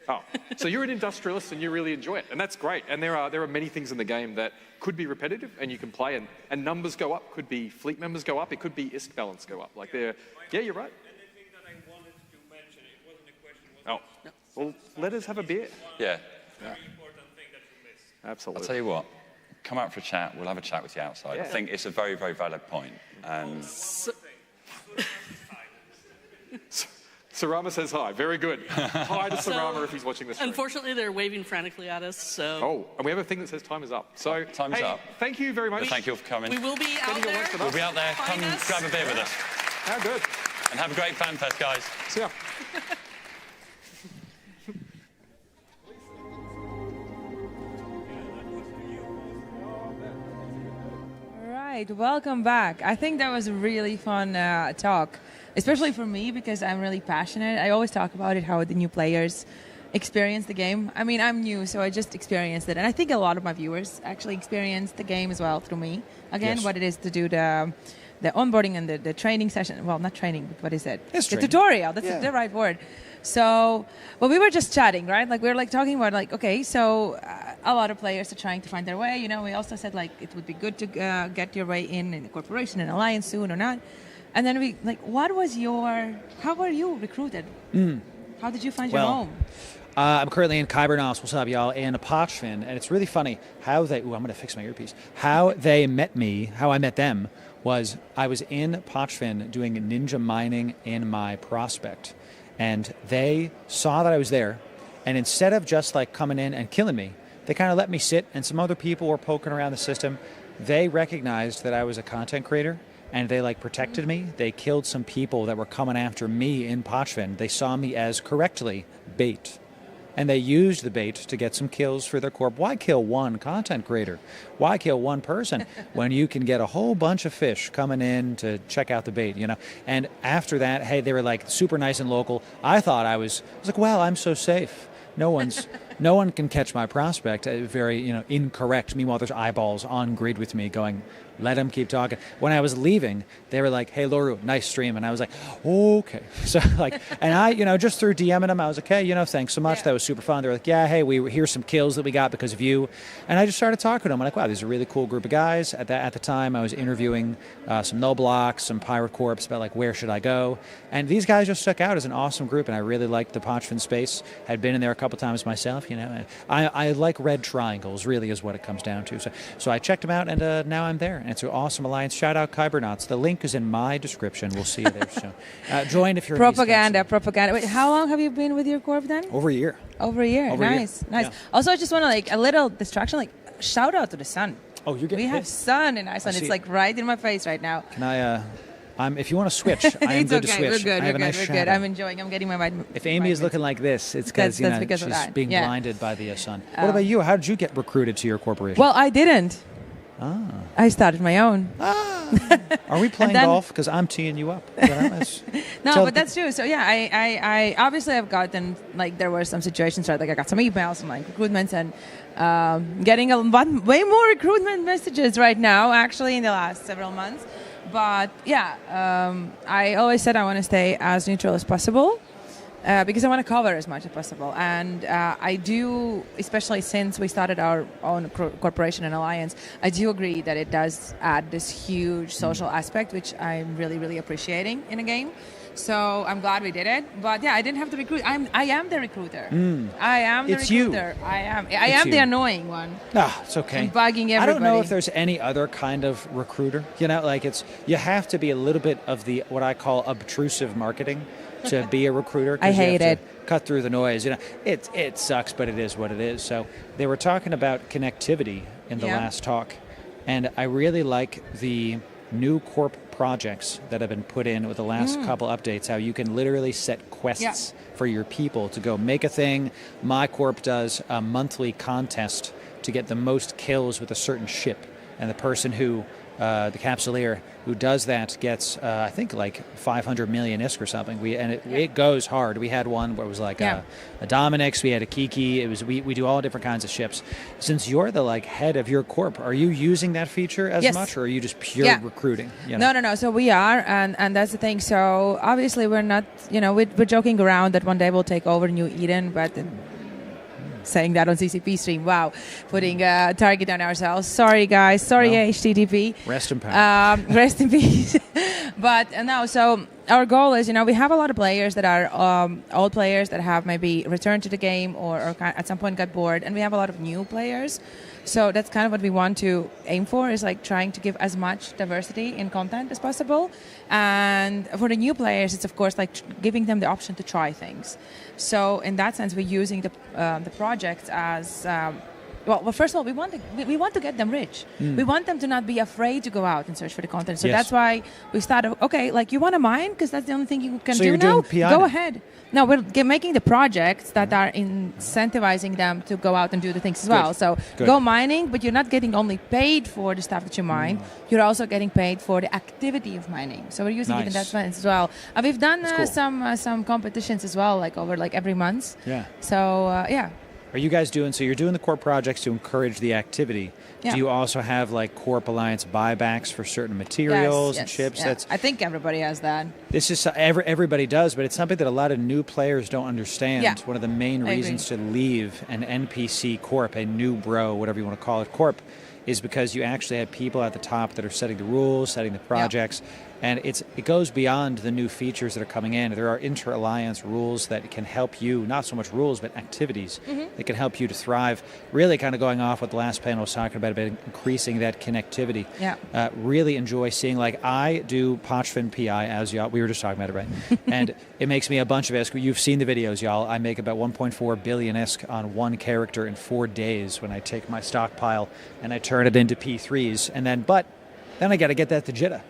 Oh, so you're an industrialist and you really enjoy it, and that's great. And there are many things in the game that could be repetitive, and you can play, and numbers go up. Could be fleet members go up. It could be ISK balance go up. Like yeah, you're right. Anything that I wanted to mention, it wasn't a question. It was Oh, well, let us have a beer. Yeah. a very important thing that you missed. Absolutely. I'll tell you what. Come out for a chat. We'll have a chat with you outside. Yeah. I think it's a very, very valid point. And Sarama says hi. Very good. Hi to Sarama if he's watching this. Stream. Unfortunately, they're waving frantically at us, so Oh, and we have a thing that says time is up. So Time's hey, up. Thank you very much. thank you for coming. we will be out Getting your there. lunch with We'll be out there. Find Come us. grab a beer with us. How good. And have a great Fanfest, guys. See ya. All right, welcome back. I think that was a really fun talk, especially for me because I'm really passionate. I always talk about it, how the new players experience the game. I mean, I'm new, so I just experienced it. And I think a lot of my viewers actually experienced the game as well through me. Again, Yes. what it is to do the onboarding and the training session. Well, not training, but what is it? It's the training. tutorial. That's Yeah. the right word. So, well, we were just chatting, right? Like, we were like talking about like, okay, so a lot of players are trying to find their way. You know, we also said like it would be good to get your way in the corporation and alliance soon or not. And then we like, how were you recruited? How did you find your Well, home? I'm currently in Kybernos, what's up, y'all, and Apochfin, and it's really funny how they, I'm going to fix my earpiece, how they met me, how I met them, was I was in Pochfin doing ninja mining in my prospect, and they saw that I was there, and instead of just like coming in and killing me, they kind of let me sit, and some other people were poking around the system. They recognized that I was a content creator, and they like protected me. They killed some people that were coming after me in Pochfin. They saw me as correctly bait. And they used the bait to get some kills for their corp. Why kill one content creator? Why kill one person when you can get a whole bunch of fish coming in to check out the bait, you know? And after that, hey, they were like super nice and local. I was like, well, I'm so safe. No one can catch my prospect. Very, incorrect. Meanwhile, there's eyeballs on grid with me going, let them keep talking. When I was leaving, they were like, hey, Loru, nice stream. And I was like, okay. So like, and I, just through DMing them, I was like, hey, thanks so much. Yeah. That was super fun. They were like, yeah, hey, here's some kills that we got because of you. And I just started talking to them. I'm like, wow, these are a really cool group of guys. At the time, I was interviewing some Null Blocks, some Pirate Corps about like, where should I go? And these guys just stuck out as an awesome group. And I really liked the Pochfin space. Had been in there a couple times myself, And I like red triangles, really is what it comes down to. So I checked them out, and now I'm there. And it's an awesome alliance. Shout out Kybernauts. The link is in my description. We'll see you there soon. Join if you're in Propaganda. East Wait, how long have you been with your corp then? Texas. Over a year. Over a year. Over a year. Nice. Yeah. Also, I just want to like a little distraction. Like, shout out to the sun. Oh, you're getting We have pissed. sun in Iceland. see It's it. like right in my face right now. Can I? If you want to switch, I am It's good okay. to switch. We're good. I have a We're nice good. shadow. I'm enjoying. I'm getting my vitamin. If Amy is vitamins. looking like this, it's because That's because of she's that. being Yeah. blinded by the sun. What about you? How did you get recruited to your corporation? Well, I didn't. I started my own. Are we playing then- golf? Because I'm teeing you up. No, Tell but that's true. So yeah, I obviously have gotten like there were some situations right, like I got some emails and like recruitments and getting way more recruitment messages right now actually in the last several months. But yeah, I always said I want to stay as neutral as possible. Because I want to cover as much as possible. And I do, especially since we started our own corporation and alliance, I do agree that it does add this huge social aspect, which I'm really, really appreciating in a game. So I'm glad we did it. But yeah, I didn't have to recruit. I am the recruiter. I am the It's you. recruiter. I am you. the annoying one. It's okay. I'm bugging I don't know everybody. if there's any other kind of recruiter. You have to be a little bit of the what I call obtrusive marketing to be a recruiter. 'cause I you have hate to it. Cut through the noise. It sucks, but it is what it is. So they were talking about connectivity in the Yeah. last talk, and I really like the new corp projects that have been put in with the last couple updates. How you can literally set quests for your people to go make a thing. My corp does a monthly contest to get the most kills with a certain ship, and the person who the Capsuleer, who does that, gets I think like 500 million ISK or something. It goes hard. We had one where it was like a Dominix, we had a Kiki. It was we do all different kinds of ships. Since you're the like head of your corp, are you using that feature as much, or are you just pure recruiting? You know? No. So we are, and that's the thing. So obviously we're not, we're joking around that one day we'll take over New Eden, but. Saying that on CCP stream, wow, putting a target on ourselves. Sorry, guys. Sorry, HTTP. Rest in power. Rest in peace. But no, so our goal is, we have a lot of players that are old players that have maybe returned to the game or at some point got bored, and we have a lot of new players. So that's kind of what we want to aim for, is like trying to give as much diversity in content as possible. And for the new players, it's of course like giving them the option to try things. So in that sense, we're using the projects as well. First of all, we want to get them rich. We want them to not be afraid to go out and search for the content. So that's why we started. Okay, like you want to mine because that's the only thing you can do now. Go ahead. No, we're making the projects that are incentivizing them to go out and do the things as well. So go mining, but you're not getting only paid for the stuff that you mine. You're also getting paid for the activity of mining. So we're using it in that sense as well. And we've done some competitions as well, like over like every month. Yeah. So Are you guys doing, so you're doing the corp projects to encourage the activity. Yeah. Do you also have like Corp Alliance buybacks for certain materials and chips? Yeah. I think everybody has that. This is everybody does, but it's something that a lot of new players don't understand. Yeah. One of the main reasons to leave an NPC corp, a new bro, whatever you want to call it, corp, is because you actually have people at the top that are setting the rules, setting the projects. Yeah. And it goes beyond the new features that are coming in. There are inter-alliance rules that can help you, not so much rules, but activities that can help you to thrive. Really kind of going off what the last panel was talking about increasing that connectivity. Yeah. Really enjoy seeing, like, I do Pochfin PI, as y'all, we were just talking about it, right? And it makes me a bunch of ISK. You've seen the videos, y'all. I make about 1.4 billion ISK on one character in 4 days when I take my stockpile and I turn it into P3s. And then I got to get that to Jitta.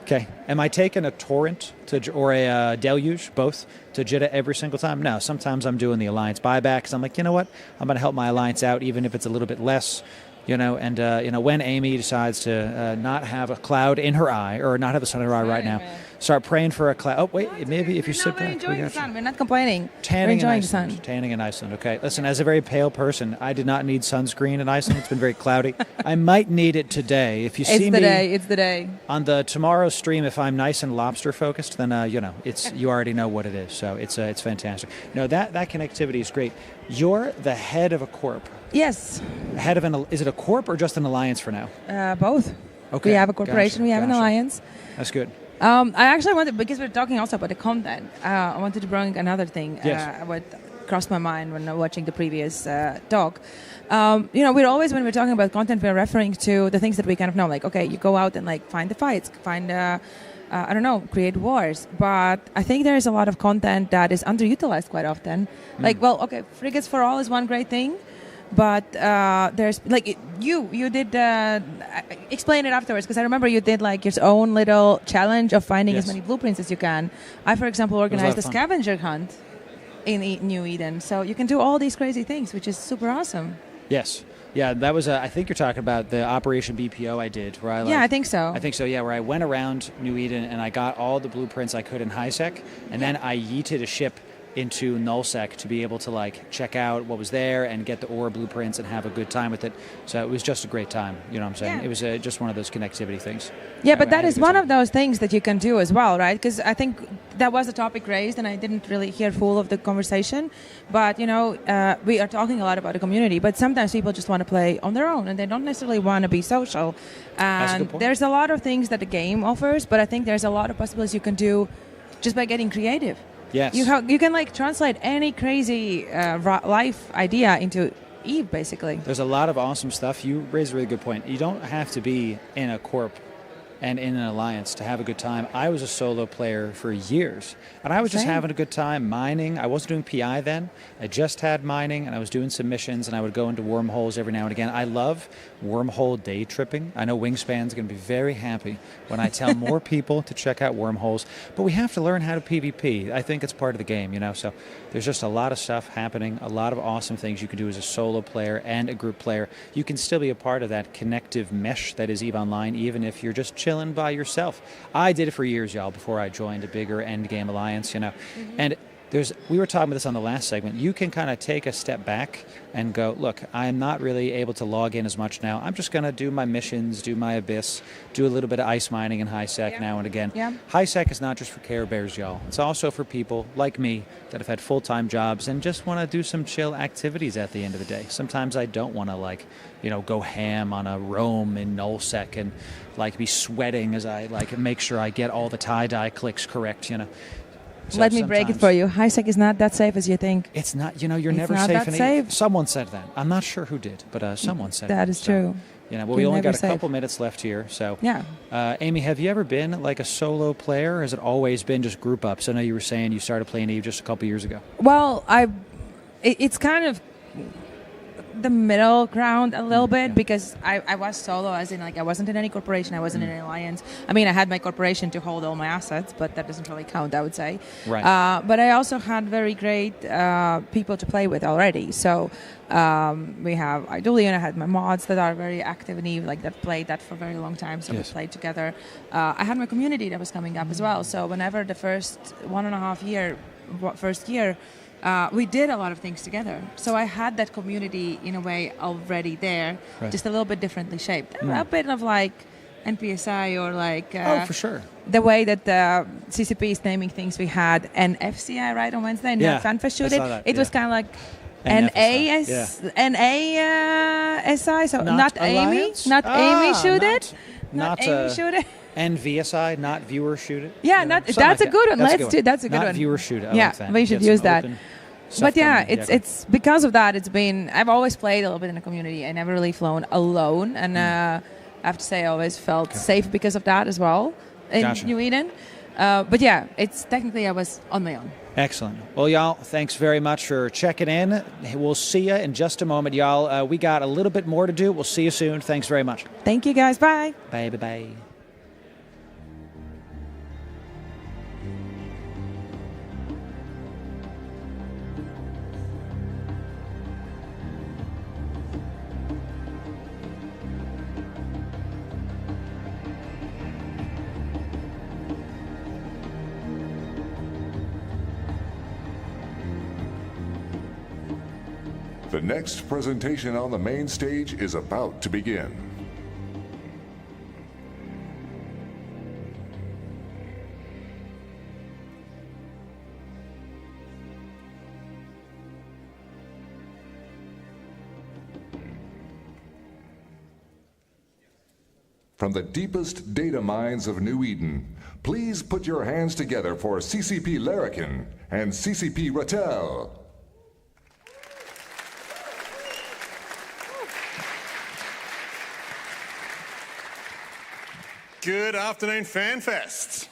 Okay. Am I taking a torrent or a deluge, both, to Jitta every single time? No. Sometimes I'm doing the alliance buyback because I'm like, you know what? I'm going to help my alliance out even if it's a little bit less, and when Amy decides to not have a cloud in her eye or not have the sun in her eye right now, start praying for a cloud. Oh, wait, maybe if you sit back. We're enjoying the sun. We're not complaining. Tanning in Iceland. Tanning in Iceland. Okay. Listen, as a very pale person, I did not need sunscreen in Iceland. It's been very cloudy. I might need it today. If you see me. It's the day. On the tomorrow's stream, if I'm nice and lobster focused, then, you already know what it is. So it's fantastic. No, that connectivity is great. You're the head of a corp. Yes. Head of is it a corp or just an alliance for now? Both. Okay. We have a corporation. We have an alliance. That's good. I actually wanted, because we're talking also about the content, I wanted to bring another thing what crossed my mind when watching the previous talk. We're always, when we're talking about content, we're referring to the things that we kind of know, like, okay, you go out and like find the fights, find create wars. But I think there is a lot of content that is underutilized quite often. Like, Frigates for All is one great thing. But there's like you did explain it afterwards, because I remember you did like your own little challenge of finding as many blueprints as you can. I, for example, organized a scavenger hunt in New Eden, so you can do all these crazy things, which is super awesome. Yes. Yeah, that was, I think you're talking about the Operation BPO I did. Where I I think so. I think so, yeah, where I went around New Eden and I got all the blueprints I could in HiSec, and then I yeeted a ship into nullsec to be able to like check out what was there and get the ore blueprints and have a good time with it. So it was just a great time, you know what I'm saying? Yeah. It was just one of those connectivity things. Yeah, but that is one of those things that you can do as well, right? Because I think that was a topic raised and I didn't really hear full of the conversation. But, we are talking a lot about the community, but sometimes people just want to play on their own and they don't necessarily want to be social. And there's a lot of things that the game offers, but I think there's a lot of possibilities you can do just by getting creative. Yes. You can like translate any crazy life idea into Eve, basically. There's a lot of awesome stuff. You raised a really good point. You don't have to be in a corp and in an alliance to have a good time. I was a solo player for years, and I was just having a good time mining. I wasn't doing PI then. I just had mining, and I was doing some missions, and I would go into wormholes every now and again. I love wormhole day tripping. I know Wingspan's going to be very happy when I tell more people to check out wormholes, but we have to learn how to PvP. I think it's part of the game, you know, so there's just a lot of stuff happening, a lot of awesome things you can do as a solo player and a group player. You can still be a part of that connective mesh that is EVE Online, even if you're just chilling by yourself. I did it for years, y'all, before I joined a bigger endgame alliance, you know. And we were talking about this on the last segment. You can kind of take a step back and go, look, I'm not really able to log in as much now. I'm just going to do my missions, do my Abyss, do a little bit of ice mining and high-sec now and again. High-sec is not just for Care Bears, y'all. It's also for people like me that have had full-time jobs and just want to do some chill activities at the end of the day. Sometimes I don't want to, like, you know, go ham on a roam in nullsec and, like, be sweating as I, like, make sure I get all the tie-dye clicks correct, you know. So let me break it for you. High-sec is not that safe as you think. It's not. You know, you're never not safe. That safe. Someone said that. I'm not sure who did, but someone said that is true. You know, well, we only got a couple minutes left here, so yeah. Amy, have you ever been like a solo player, or has it always been just group ups? I know you were saying you started playing EVE just a couple years ago. Well, it's kind of the middle ground a little bit because I was solo, as in, like, I wasn't in any corporation, I wasn't in an alliance. I mean, I had my corporation to hold all my assets, but that doesn't really count, I would say. Right. But I also had very great people to play with already. So we have Julian, I had my mods that are very active in EVE, like that played that for a very long time, so we played together. I had my community that was coming up as well. So whenever the first 1.5 year, we did a lot of things together. So I had that community in a way already there, just a little bit differently shaped. A bit of like NPSI or like... oh, for sure. The way that the CCP is naming things we had, and FCI, right, on Wednesday, and Fanfest shoot it was kind of like NASI, so not Amy, Amy shoot it. Not Amy shoot it. NVSI, not viewer shoot it. Yeah, that's a good one. Let's do. That's a good one. Not viewer shoot it. I like that. We should use that. But yeah, it's because of that. I've always played a little bit in the community. I never really flown alone, and I have to say I always felt safe because of that as well in New Eden. But yeah, it's technically I was on my own. Excellent. Well, y'all, thanks very much for checking in. We'll see you in just a moment, y'all. We got a little bit more to do. We'll see you soon. Thanks very much. Thank you, guys. Bye. Bye, bye, bye. The next presentation on the main stage is about to begin. From the deepest data mines of New Eden, please put your hands together for CCP Larrikin and CCP Rattel. Good afternoon, Fanfest.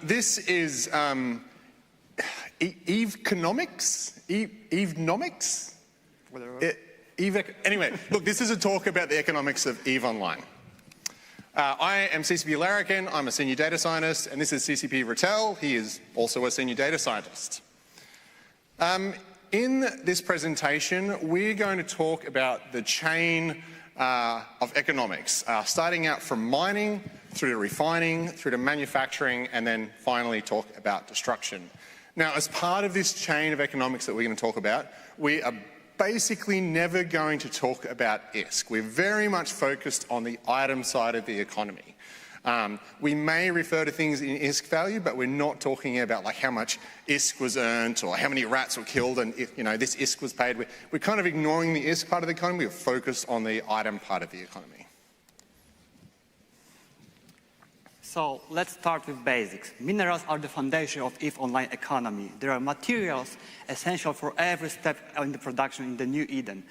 This is EVE-conomics? EVE-nomics? Anyway, look, this is a talk about the economics of EVE Online. I am CCP Larrikin, I'm a senior data scientist, and this is CCP Rattel, he is also a senior data scientist. In this presentation, we're going to talk about the chain of economics, starting out from mining, through to refining, through to manufacturing, and then finally talk about destruction. Now, as part of this chain of economics that we're going to talk about, we are basically never going to talk about ISK. We're very much focused on the item side of the economy. We may refer to things in ISK value, but we're not talking about like how much ISK was earned or how many rats were killed and this ISK was paid. We're kind of ignoring the ISK part of the economy. We're focused on the item part of the economy. So let's start with basics. Minerals are the foundation of EVE Online economy. There are materials essential for every step in the production in the New Eden.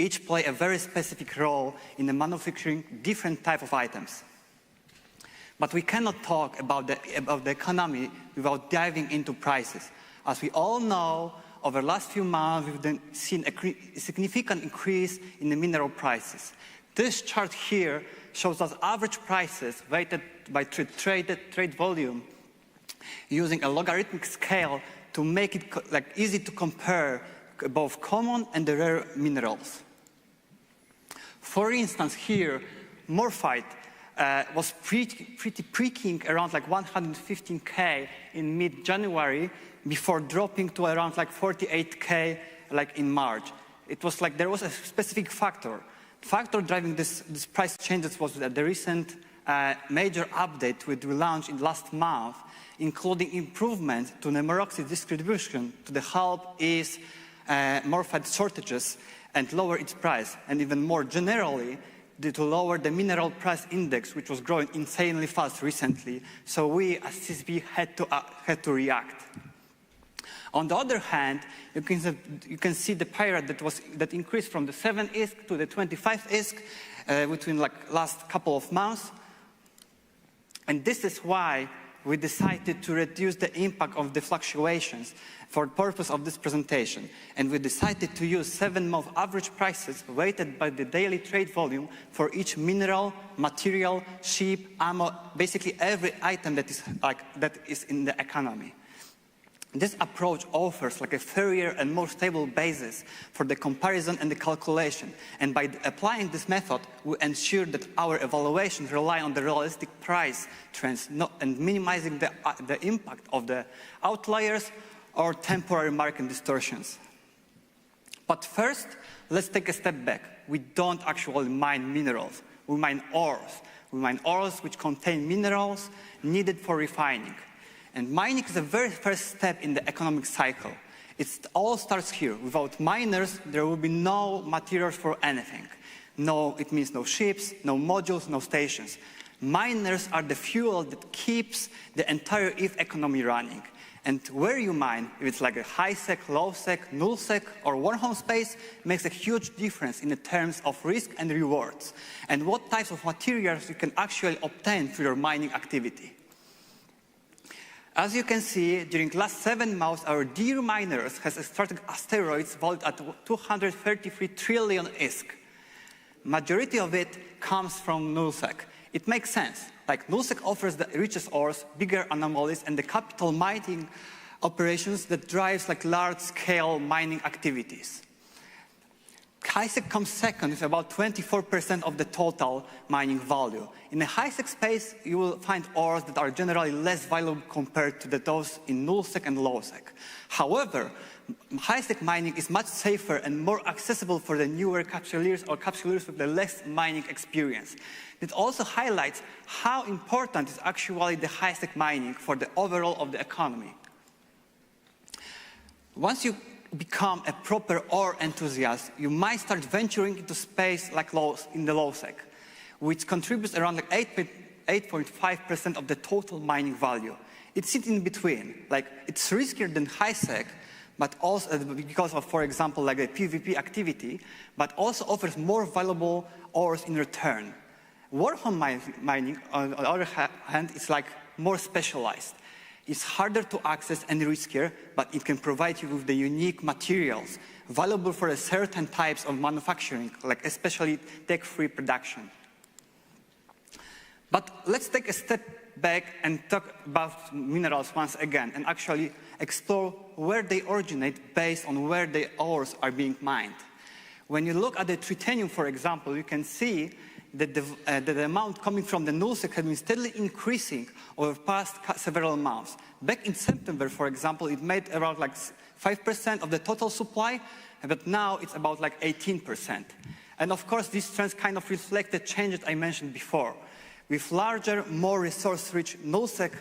each play a very specific role in the manufacturing different type of items. But we cannot talk about the economy without diving into prices. As we all know, over the last few months, we've then seen a significant increase in the mineral prices. This chart here shows us average prices weighted by trade volume using a logarithmic scale to make it easy to compare both common and the rare minerals. For instance, here, morphite was pretty peaking around 115K in mid-January before dropping to around 48K in March. It was there was a specific factor. The factor driving this price changes was the recent major update we launched in last month, including improvements to the peroxide distribution to the help ease morphite shortages and lower its price, and even more generally, to lower the mineral price index, which was growing insanely fast recently. So we, as CSB, had to react. On the other hand, you can see the pyrite that increased from the 7 ISK to the 25 ISK between last couple of months. And this is why we decided to reduce the impact of the fluctuations for the purpose of this presentation. And we decided to use 7-month average prices weighted by the daily trade volume for each mineral, material, ship, ammo, basically every item that is in the economy. This approach offers a fairer and more stable basis for the comparison and the calculation. And by applying this method, we ensure that our evaluations rely on the realistic price trends and minimizing the impact of the outliers or temporary market distortions. But first, let's take a step back. We don't actually mine minerals. We mine ores. We mine ores which contain minerals needed for refining. And mining is the very first step in the economic cycle. It all starts here. Without miners, there will be no materials for anything. It means no ships, no modules, no stations. Miners are the fuel that keeps the entire EVE economy running. And where you mine, if it's a high-sec, low-sec, null-sec, or one-home space, makes a huge difference in the terms of risk and rewards, and what types of materials you can actually obtain through your mining activity. As you can see, during the last 7 months, our dear miners has extracted asteroids valued at 233 trillion ISK. Majority of it comes from nullsec. It makes sense. Nullsec offers the richest ores, bigger anomalies, and the capital mining operations that drives large-scale mining activities. High-sec comes second with about 24% of the total mining value. In the high-sec space, you will find ores that are generally less valuable compared to those in null-sec and low-sec. However, high-sec mining is much safer and more accessible for the newer capsuleers or capsuleers with the less mining experience. It also highlights how important is actually the high-sec mining for the overall of the economy. Once you become a proper ore enthusiast, you might start venturing into space in the low-sec, which contributes around 8.5% of the total mining value. It sits in between. It's riskier than high-sec, but also because of, for example, a PvP activity, but also offers more valuable ores in return. Warhol mining, on the other hand, is more specialized. It's harder to access and riskier, but it can provide you with the unique materials valuable for certain types of manufacturing, especially tech-free production. But let's take a step back and talk about minerals once again and actually explore where they originate based on where the ores are being mined. When you look at the tritanium, for example, you can see that the amount coming from the nullsec has been steadily increasing over the past several months. Back in September, for example, it made around 5% of the total supply, but now it's about 18%. And of course, these trends kind of reflect the changes I mentioned before. With larger, more resource-rich nullsec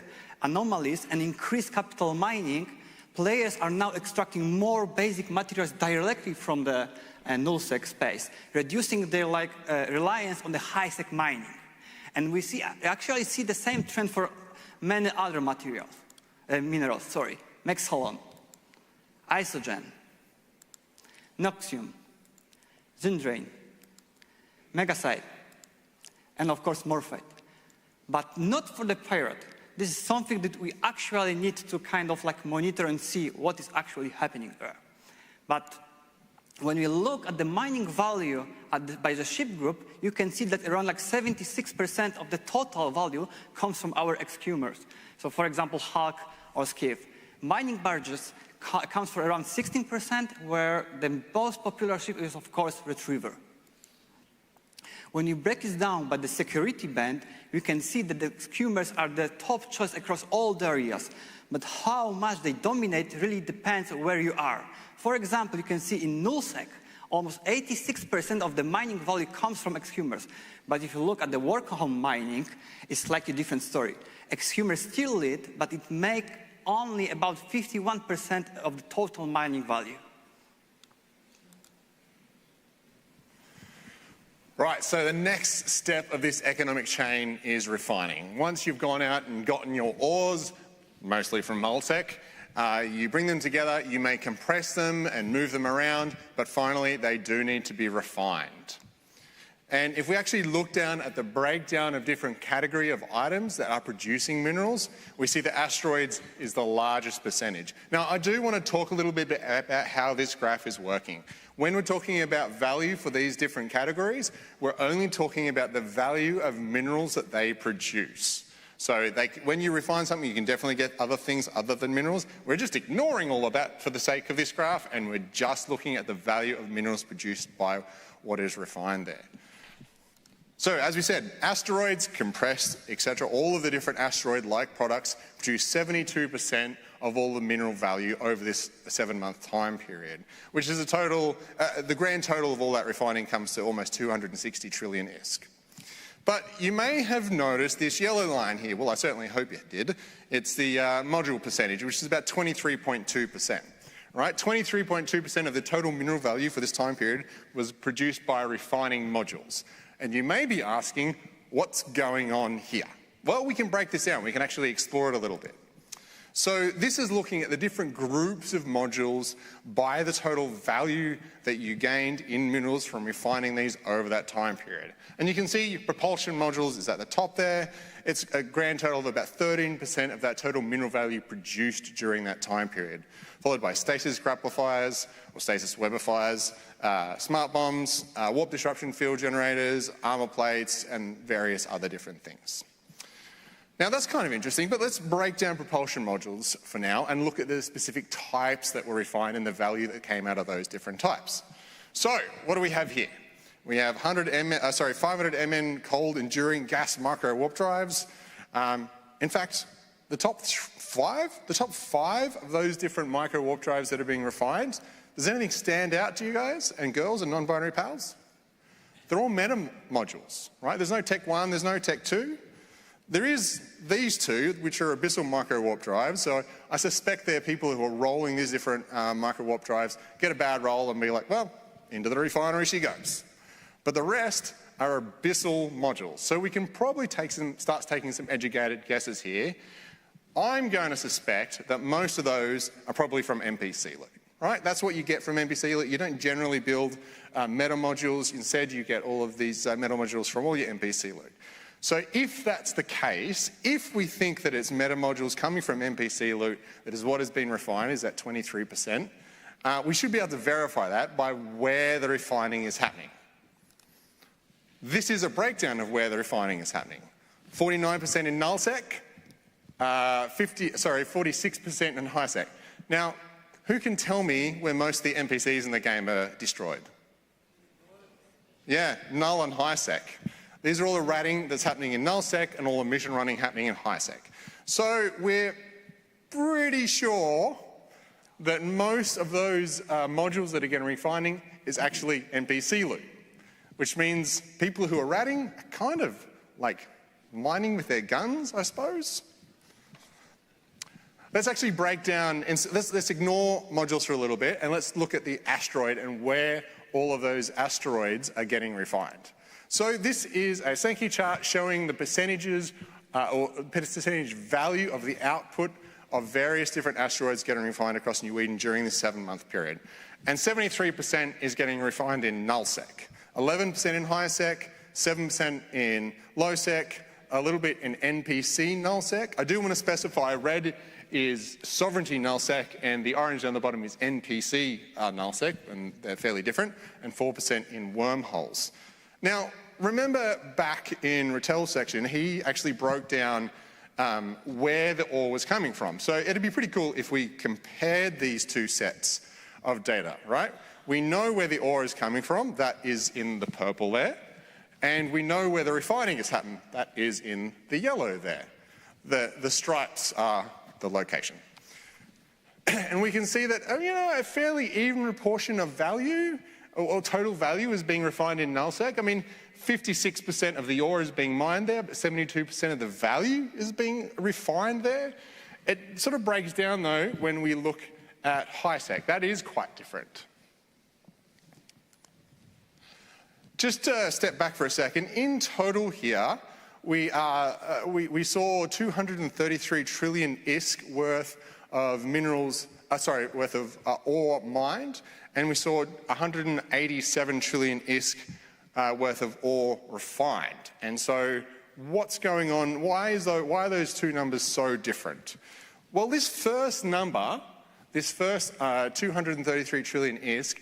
anomalies and increased capital mining, players are now extracting more basic materials directly from the nullsec space, reducing their reliance on the high-sec mining. And we actually see the same trend for many other minerals, Mexolon, isogen, noxium, zindrane, megasite, and of course morphite. But not for the pyrite. This is something that we actually need to kind of like monitor and see what is actually happening there. But when we look at the mining value by the ship group, you can see that around like 76% of the total value comes from our exhumers. So for example, Hulk or Skiff. Mining barges accounts for around 16%, where the most popular ship is of course Retriever. When you break this down by the security band, you can see that the exhumers are the top choice across all the areas. But how much they dominate really depends on where you are. For example, you can see in nullsec, almost 86% of the mining value comes from exhumers. But if you look at the workhorse mining, it's slightly different story. Exhumers still lead, but it makes only about 51% of the total mining value. Right, so the next step of this economic chain is refining. Once you've gone out and gotten your ores, mostly from Multec, you bring them together, you may compress them and move them around, but finally they do need to be refined. And if we actually look down at the breakdown of different category of items that are producing minerals, we see that asteroids is the largest percentage. Now, I do want to talk a little bit about how this graph is working. When we're talking about value for these different categories, we're only talking about the value of minerals that they produce. So when you refine something, you can definitely get other things other than minerals. We're just ignoring all of that for the sake of this graph, and we're just looking at the value of minerals produced by what is refined there. So as we said, asteroids, compressed, etc., all of the different asteroid-like products produce 72% of all the mineral value over this 7-month time period, which is a total, the grand total of all that refining comes to almost 260 trillion ISK. But you may have noticed this yellow line here. Well, I certainly hope you did. It's the module percentage, which is about 23.2%. Right? 23.2% of the total mineral value for this time period was produced by refining modules. And you may be asking, what's going on here? Well, we can break this down. We can actually explore it a little bit. So this is looking at the different groups of modules by the total value that you gained in minerals from refining these over that time period. And you can see propulsion modules is at the top there. It's a grand total of about 13% of that total mineral value produced during that time period, followed by stasis grapplifiers or stasis webifiers, smart bombs, warp disruption field generators, armor plates, and various other different things. Now that's kind of interesting, but let's break down propulsion modules for now and look at the specific types that were refined and the value that came out of those different types. So what do we have here? We have 500 MN cold enduring gas micro warp drives. In fact, the top five of those different micro warp drives that are being refined, does anything stand out to you guys and girls and non-binary pals? They're all meta modules, right? There's no Tech 1, there's no Tech 2. There is these two, which are abyssal micro warp drives. So I suspect there are people who are rolling these different micro warp drives, get a bad roll and be like, well, into the refinery she goes. But the rest are abyssal modules. So we can probably start taking some educated guesses here. I'm going to suspect that most of those are probably from NPC loot, right? That's what you get from NPC loot. You don't generally build meta modules. Instead, you get all of these meta modules from all your NPC loot. So if that's the case, if we think that it's meta modules coming from NPC loot, that is what has been refined, is that 23%, we should be able to verify that by where the refining is happening. This is a breakdown of where the refining is happening. 49% in nullsec, 46% in highsec. Now, who can tell me where most of the NPCs in the game are destroyed? Yeah, null and highsec. These are all the ratting that's happening in nullsec and all the mission running happening in highsec. So we're pretty sure that most of those modules that are getting refining is actually NPC loot, which means people who are ratting are kind of like mining with their guns, I suppose. Let's actually break down, and let's ignore modules for a little bit, and let's look at the asteroid and where all of those asteroids are getting refined. So this is a Sankey chart showing the percentages or percentage value of the output of various different asteroids getting refined across New Eden during this 7-month period. And 73% is getting refined in nullsec, 11% in highsec, 7% in lowsec, a little bit in NPC nullsec. I do want to specify red is sovereignty nullsec and the orange down the bottom is NPC nullsec, and they're fairly different, and 4% in wormholes. Now, remember back in Rattel's section, he actually broke down where the ore was coming from. So it'd be pretty cool if we compared these two sets of data, right? We know where the ore is coming from, that is in the purple there, and we know where the refining is happening, that is in the yellow there. The stripes are the location. And we can see that, a fairly even proportion of value, or total value, is being refined in nullsec. I mean, 56% of the ore is being mined there, but 72% of the value is being refined there. It sort of breaks down, though, when we look at highsec. That is quite different. Just to step back for a second, in total here, we saw 233 trillion ISK worth of minerals, worth of ore mined, and we saw 187 trillion ISK worth of ore refined. And so what's going on? Why are those two numbers so different? Well, this first number, this first 233 trillion ISK,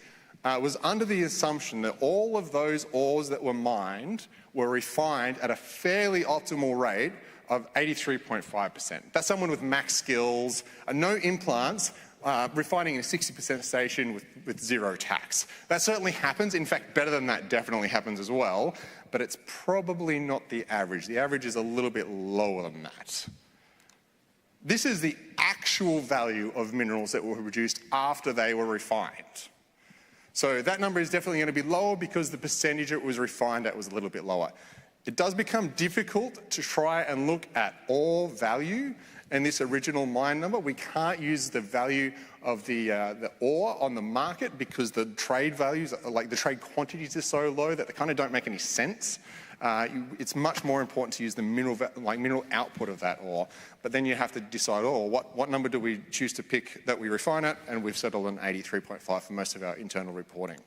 was under the assumption that all of those ores that were mined were refined at a fairly optimal rate of 83.5%. That's someone with max skills, no implants, refining in a 60% station with zero tax. That certainly happens. In fact, better than that definitely happens as well, but it's probably not the average. The average is a little bit lower than that. This is the actual value of minerals that were produced after they were refined. So that number is definitely going to be lower because the percentage it was refined at was a little bit lower. It does become difficult to try and look at ore value and this original mine number. We can't use the value of the ore on the market because the trade values, like the trade quantities, are so low that they kind of don't make any sense. It's much more important to use the mineral output of that ore. But then you have to decide, what number do we choose to pick that we refine at? And we've settled on 83.5 for most of our internal reporting.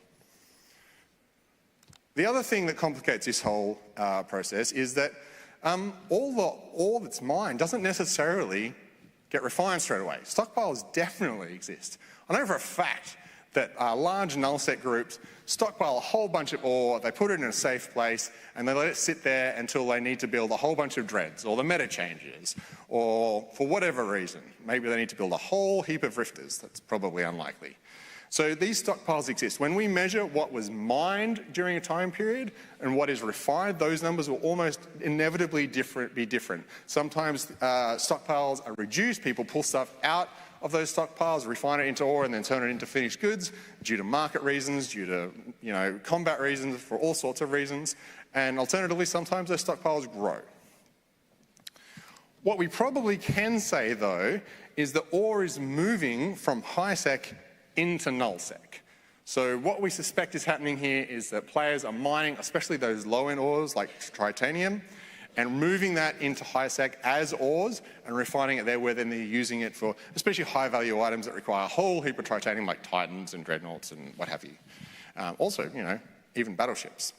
The other thing that complicates this whole process is that all the ore that's mined doesn't necessarily get refined straight away. Stockpiles definitely exist. I know for a fact that large nullsec groups stockpile a whole bunch of ore, they put it in a safe place, and they let it sit there until they need to build a whole bunch of dreads, or the meta changes, or for whatever reason. Maybe they need to build a whole heap of rifters. That's probably unlikely. So these stockpiles exist. When we measure what was mined during a time period and what is refined, those numbers will almost inevitably be different. Sometimes stockpiles are reduced, people pull stuff out of those stockpiles, refine it into ore and then turn it into finished goods due to market reasons, due to combat reasons, for all sorts of reasons. And alternatively, sometimes those stockpiles grow. What we probably can say, though, is that ore is moving from highsec into nullsec. So what we suspect is happening here is that players are mining, especially those low-end ores like titanium, and moving that into highsec as ores and refining it there, where then they're using it for especially high-value items that require a whole heap of titanium, like Titans and Dreadnoughts and what have you. Also, even battleships.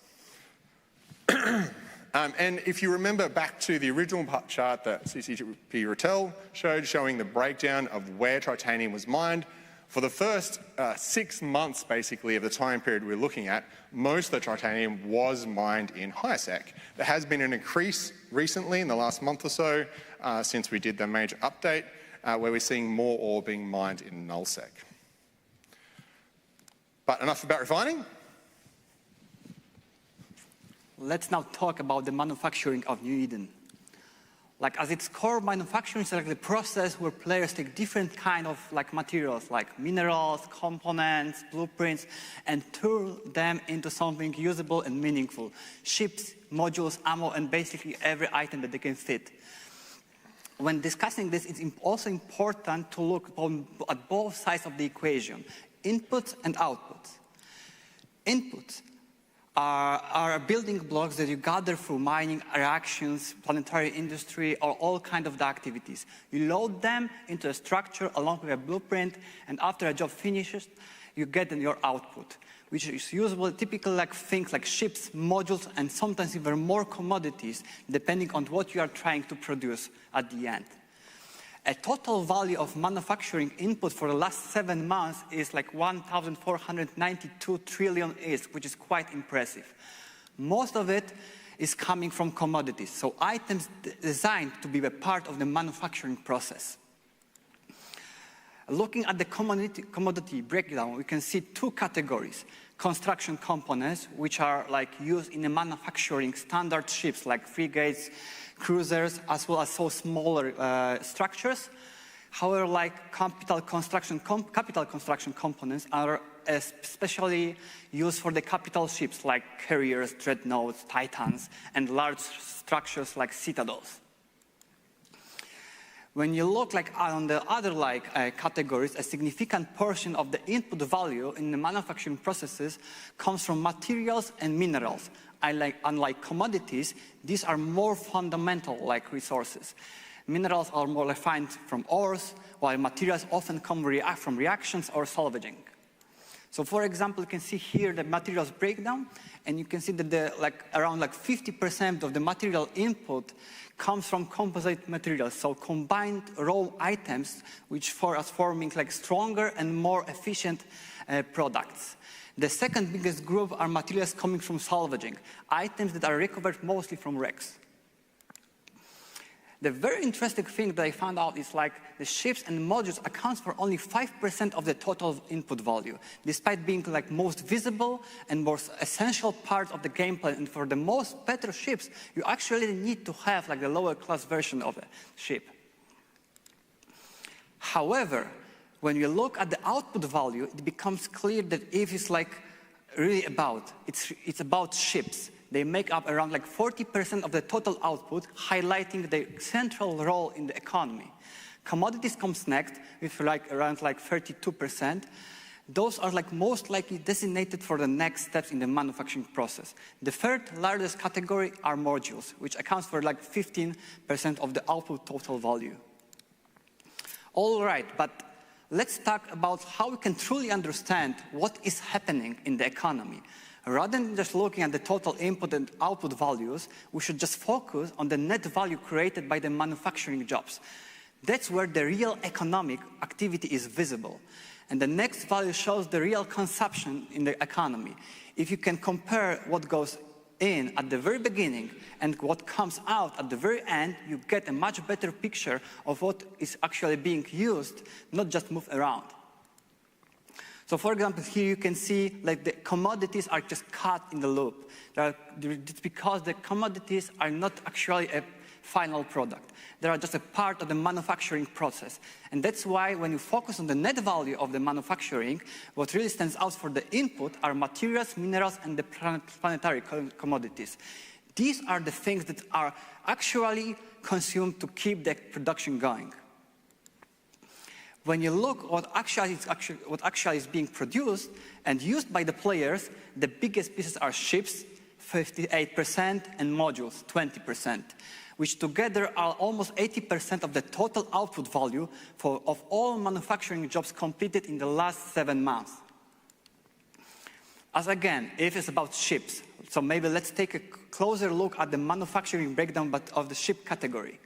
And if you remember back to the original chart that CCP Rattel showed, showing the breakdown of where titanium was mined, for the first 6 months, basically, of the time period we're looking at, most of the titanium was mined in highsec. There has been an increase recently in the last month or so since we did the major update, where we're seeing more ore being mined in nullsec. But enough about refining. Let's now talk about the manufacturing of New Eden. Like, as its core, manufacturing is like the process where players take different kind of materials, like minerals, components, blueprints, and turn them into something usable and meaningful. Ships, modules, ammo, and basically every item that they can fit. When discussing this, it's also important to look at both sides of the equation, inputs and outputs. Inputs are building blocks that you gather through mining, reactions, planetary industry, or all kinds of the activities. You load them into a structure along with a blueprint, and after a job finishes, you get your output, which is usable typically like things like ships, modules, and sometimes even more commodities, depending on what you are trying to produce at the end. A total value of manufacturing input for the last 7 months is like 1,492 trillion ETH, which is quite impressive. Most of it is coming from commodities, so items designed to be a part of the manufacturing process. Looking at the commodity breakdown, we can see 2 categories. Construction components, which are like used in the manufacturing standard ships like frigates, cruisers, as well as so smaller structures. However, like capital construction components are especially used for the capital ships like carriers, dreadnoughts, titans, and large structures like citadels. When you look like on the other categories, a significant portion of the input value in the manufacturing processes comes from materials and minerals. Unlike commodities, these are more fundamental like resources. Minerals are more refined from ores, while materials often come from reactions or salvaging. So for example, you can see here the materials breakdown, and you can see that around 50% of the material input comes from composite materials, so combined raw items which forming like stronger and more efficient products. The second biggest group are materials coming from salvaging, items that are recovered mostly from wrecks. The very interesting thing that I found out is like the ships and modules accounts for only 5% of the total input value, despite being like most visible and most essential part of the gameplay. And for the most better ships, you actually need to have like the lower class version of the ship. However, when you look at the output value, it becomes clear that if it's like really it's about ships. They make up around like 40% of the total output, highlighting their central role in the economy. Commodities comes next with around 32%. Those are like most likely designated for the next steps in the manufacturing process. The third largest category are modules, which accounts for like 15% of the output total value. All right, but let's talk about how we can truly understand what is happening in the economy. Rather than just looking at the total input and output values, we should just focus on the net value created by the manufacturing jobs. That's where the real economic activity is visible. And the next value shows the real consumption in the economy. If you can compare what goes in at the very beginning and what comes out at the very end, you get a much better picture of what is actually being used, not just move around. So for example, here you can see like the commodities are just cut in the loop. It's because the commodities are not actually a final product. They are just a part of the manufacturing process. And that's why when you focus on the net value of the manufacturing, what really stands out for the input are materials, minerals, and the planetary commodities. These are the things that are actually consumed to keep the production going. When you look what actually is being produced and used by the players, the biggest pieces are ships, 58%, and modules, 20%, which together are almost 80% of the total output value of all manufacturing jobs completed in the last 7 months. As again, if it's about ships, so maybe let's take a closer look at the manufacturing breakdown of the ship category.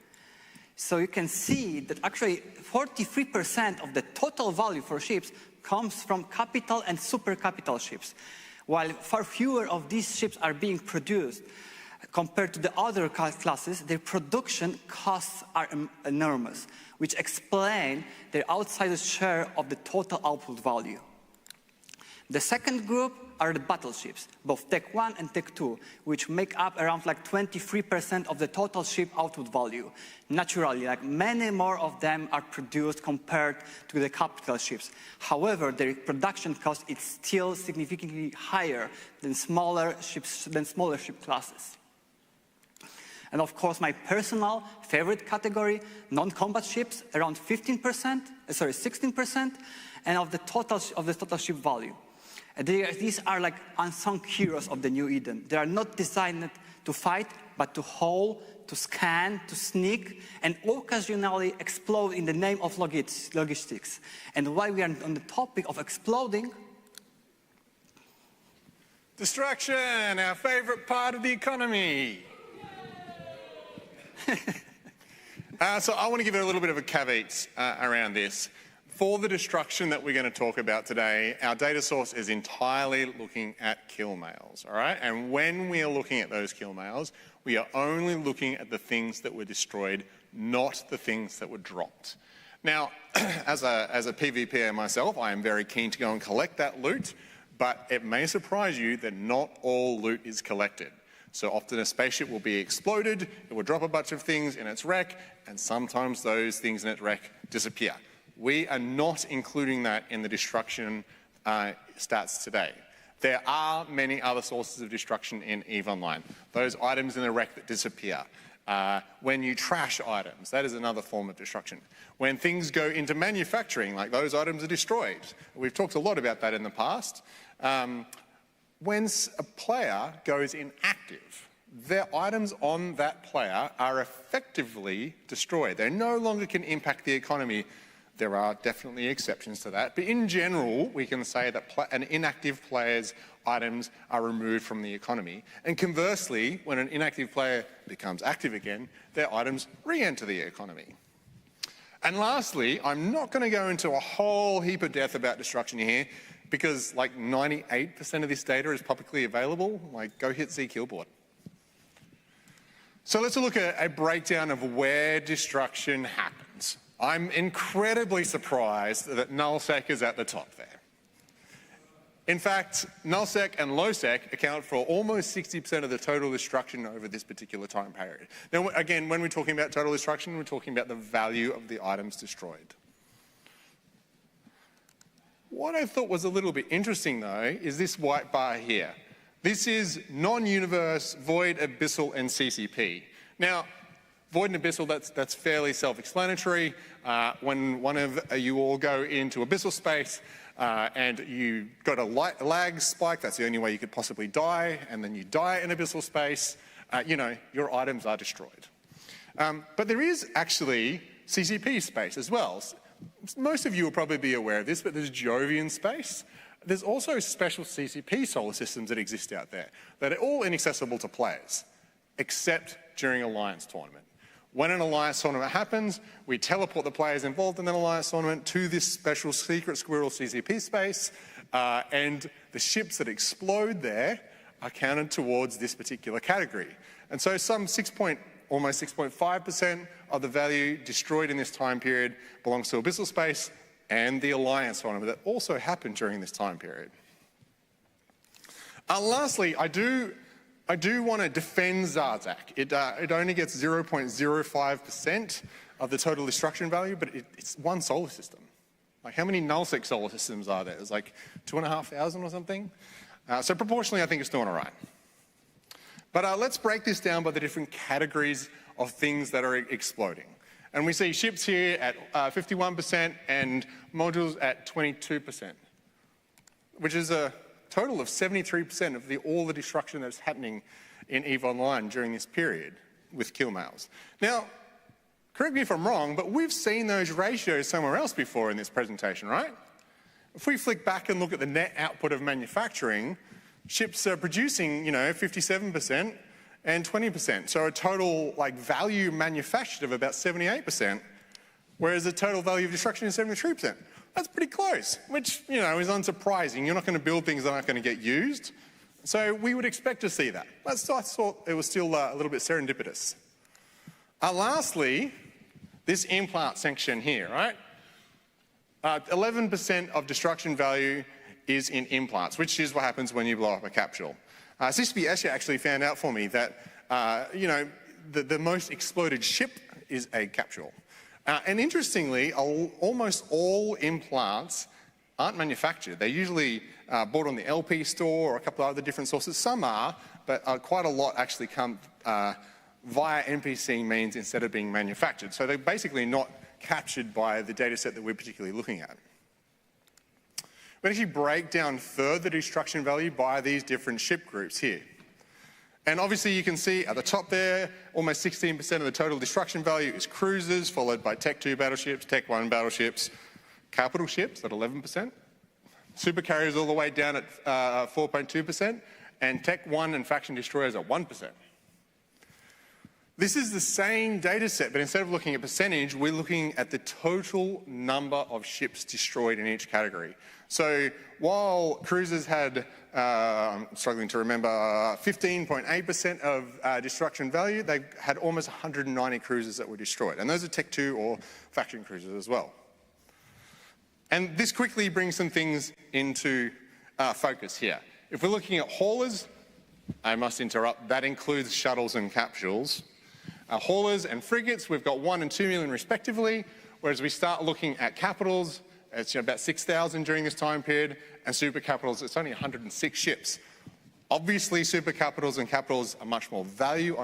So you can see that actually 43% of the total value for ships comes from capital and super capital ships. While far fewer of these ships are being produced compared to the other classes, their production costs are enormous, which explain their outsized share of the total output value. The second group are the battleships, both Tech 1 and Tech 2, which make up around 23% of the total ship output value. Naturally, many more of them are produced compared to the capital ships. However, their production cost is still significantly higher than smaller ship classes. And of course, my personal favorite category, non-combat ships, around 16%, and of the total ship value. These are like unsung heroes of the New Eden. They are not designed to fight, but to hold, to scan, to sneak, and occasionally explode in the name of logistics. And while we are on the topic of exploding, distraction, our favorite part of the economy. So I want to give it a little bit of a caveat around this. For the destruction that we're going to talk about today, our data source is entirely looking at kill mails, all right? And when we are looking at those kill mails, we are only looking at the things that were destroyed, not the things that were dropped. Now, as a PvPer myself, I am very keen to go and collect that loot, but it may surprise you that not all loot is collected. So often a spaceship will be exploded, it will drop a bunch of things in its wreck, and sometimes those things in its wreck disappear. We are not including that in the destruction stats today. There are many other sources of destruction in EVE Online. Those items in the wreck that disappear. When you trash items, that is another form of destruction. When things go into manufacturing, like those items are destroyed. We've talked a lot about that in the past. When a player goes inactive, their items on that player are effectively destroyed. They no longer can impact the economy. There are definitely exceptions to that, but in general, we can say that an inactive player's items are removed from the economy. And conversely, when an inactive player becomes active again, their items re-enter the economy. And lastly, I'm not going to go into a whole heap of depth about destruction here, because like 98% of this data is publicly available. Like, go hit Z Killboard. So let's look at a breakdown of where destruction happens. I'm incredibly surprised that nullsec is at the top there. In fact, nullsec and lowsec account for almost 60% of the total destruction over this particular time period. Now, again, when we're talking about total destruction, we're talking about the value of the items destroyed. What I thought was a little bit interesting, though, is this white bar here. This is non-universe, void, abyssal, and CCP. Now, void and abyssal, that's fairly self-explanatory. When one of you all go into abyssal space and you got a lag spike, that's the only way you could possibly die, and then you die in abyssal space, you know, your items are destroyed. But there is actually CCP space as well. Most of you will probably be aware of this, but there's Jovian space. There's also special CCP solar systems that exist out there that are all inaccessible to players, except during Alliance tournament. When an Alliance tournament happens, we teleport the players involved in that Alliance tournament to this special secret squirrel CCP space, and the ships that explode there are counted towards this particular category. And so some almost 6.5% of the value destroyed in this time period belongs to abyssal space and the Alliance tournament that also happened during this time period. Lastly, I do want to defend Zarzak. It only gets 0.05% of the total destruction value, but it's one solar system. Like, how many nullsec solar systems are there? There's like 2,500 or something. So proportionally, I think it's doing all right. But let's break this down by the different categories of things that are exploding. And we see ships here at 51% and modules at 22%, which is a total of 73% of all the destruction that's happening in EVE Online during this period with kill mails. Now, correct me if I'm wrong, but we've seen those ratios somewhere else before in this presentation, right? If we flick back and look at the net output of manufacturing, ships are producing, 57% and 20%. So a total value manufactured of about 78%, whereas the total value of destruction is 73%. That's pretty close, which, is unsurprising. You're not going to build things that aren't going to get used. So we would expect to see that. But I thought it was still a little bit serendipitous. Lastly, this implant section here, right? 11% of destruction value is in implants, which is what happens when you blow up a capsule. CCP Escher actually found out for me that, the most exploded ship is a capsule. And interestingly, almost all implants aren't manufactured. They're usually bought on the LP store or a couple of other different sources. Some are, but quite a lot actually come via NPC means instead of being manufactured. So they're basically not captured by the data set that we're particularly looking at. we actually break down further destruction value by these different ship groups here. And obviously you can see at the top there, almost 16% of the total destruction value is cruisers, followed by Tech 2 battleships, Tech 1 battleships, capital ships at 11%, supercarriers all the way down at 4.2%, and Tech 1 and faction destroyers at 1%. This is the same data set, but instead of looking at percentage, we're looking at the total number of ships destroyed in each category. So while cruisers had, I'm struggling to remember, 15.8% of destruction value, they had almost 190 cruisers that were destroyed. And those are Tech 2 or faction cruisers as well. And this quickly brings some things into focus here. If we're looking at haulers, I must interrupt, that includes shuttles and capsules. Haulers and frigates, we've got 1 and 2 million respectively, whereas we start looking at capitals, it's about 6,000 during this time period, and super capitals, it's only 106 ships. Obviously, super capitals and capitals are much more valuable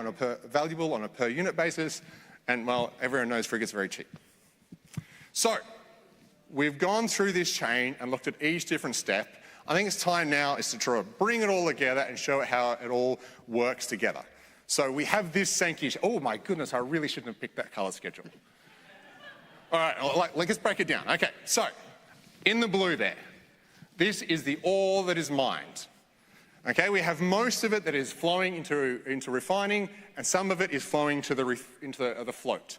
on a per unit basis, and well, everyone knows frigates are very cheap. So, we've gone through this chain and looked at each different step. I think it's time now is to try to bring it all together and show how it all works together. So we have this Sankey. Oh my goodness, I really shouldn't have picked that colour schedule. All right, let's break it down. Okay, so in the blue there, this is the ore that is mined. Okay, we have most of it that is flowing into refining, and some of it is flowing to the float.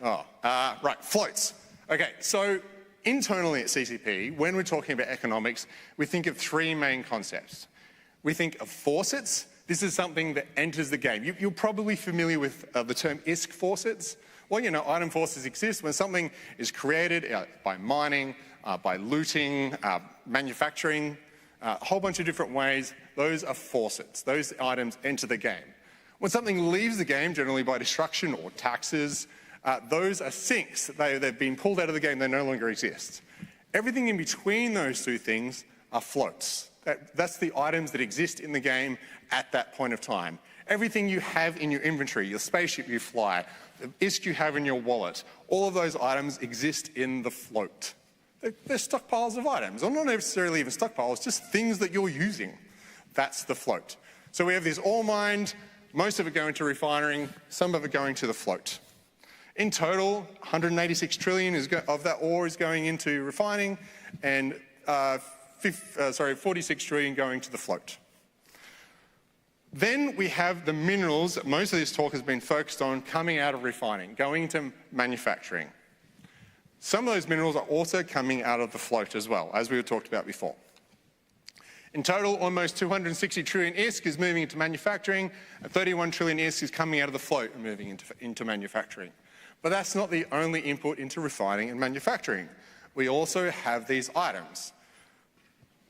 Right, floats. Okay, so internally at CCP, when we're talking about economics, we think of 3 main concepts. We think of faucets. This is something that enters the game. You're probably familiar with the term ISK faucets. Well, you know, item forces exist when something is created by mining, by looting, manufacturing, a whole bunch of different ways. Those are faucets. Those items enter the game. When something leaves the game, generally by destruction or taxes, those are sinks. They've been pulled out of the game. They no longer exist. Everything in between those 2 things are floats. That's the items that exist in the game at that point of time. Everything you have in your inventory, your spaceship you fly, the ISK you have in your wallet, all of those items exist in the float. They're stockpiles of items, or not necessarily even stockpiles, just things that you're using. That's the float. So we have this ore mined, most of it going to refining, some of it going to the float. In total, 186 trillion of that ore is going into refining, and 46 trillion going to the float. Then we have the minerals that most of this talk has been focused on coming out of refining, going into manufacturing. Some of those minerals are also coming out of the float as well, as we talked about before. In total, almost 260 trillion ISK is moving into manufacturing, and 31 trillion ISK is coming out of the float and moving into manufacturing. But that's not the only input into refining and manufacturing. We also have these items.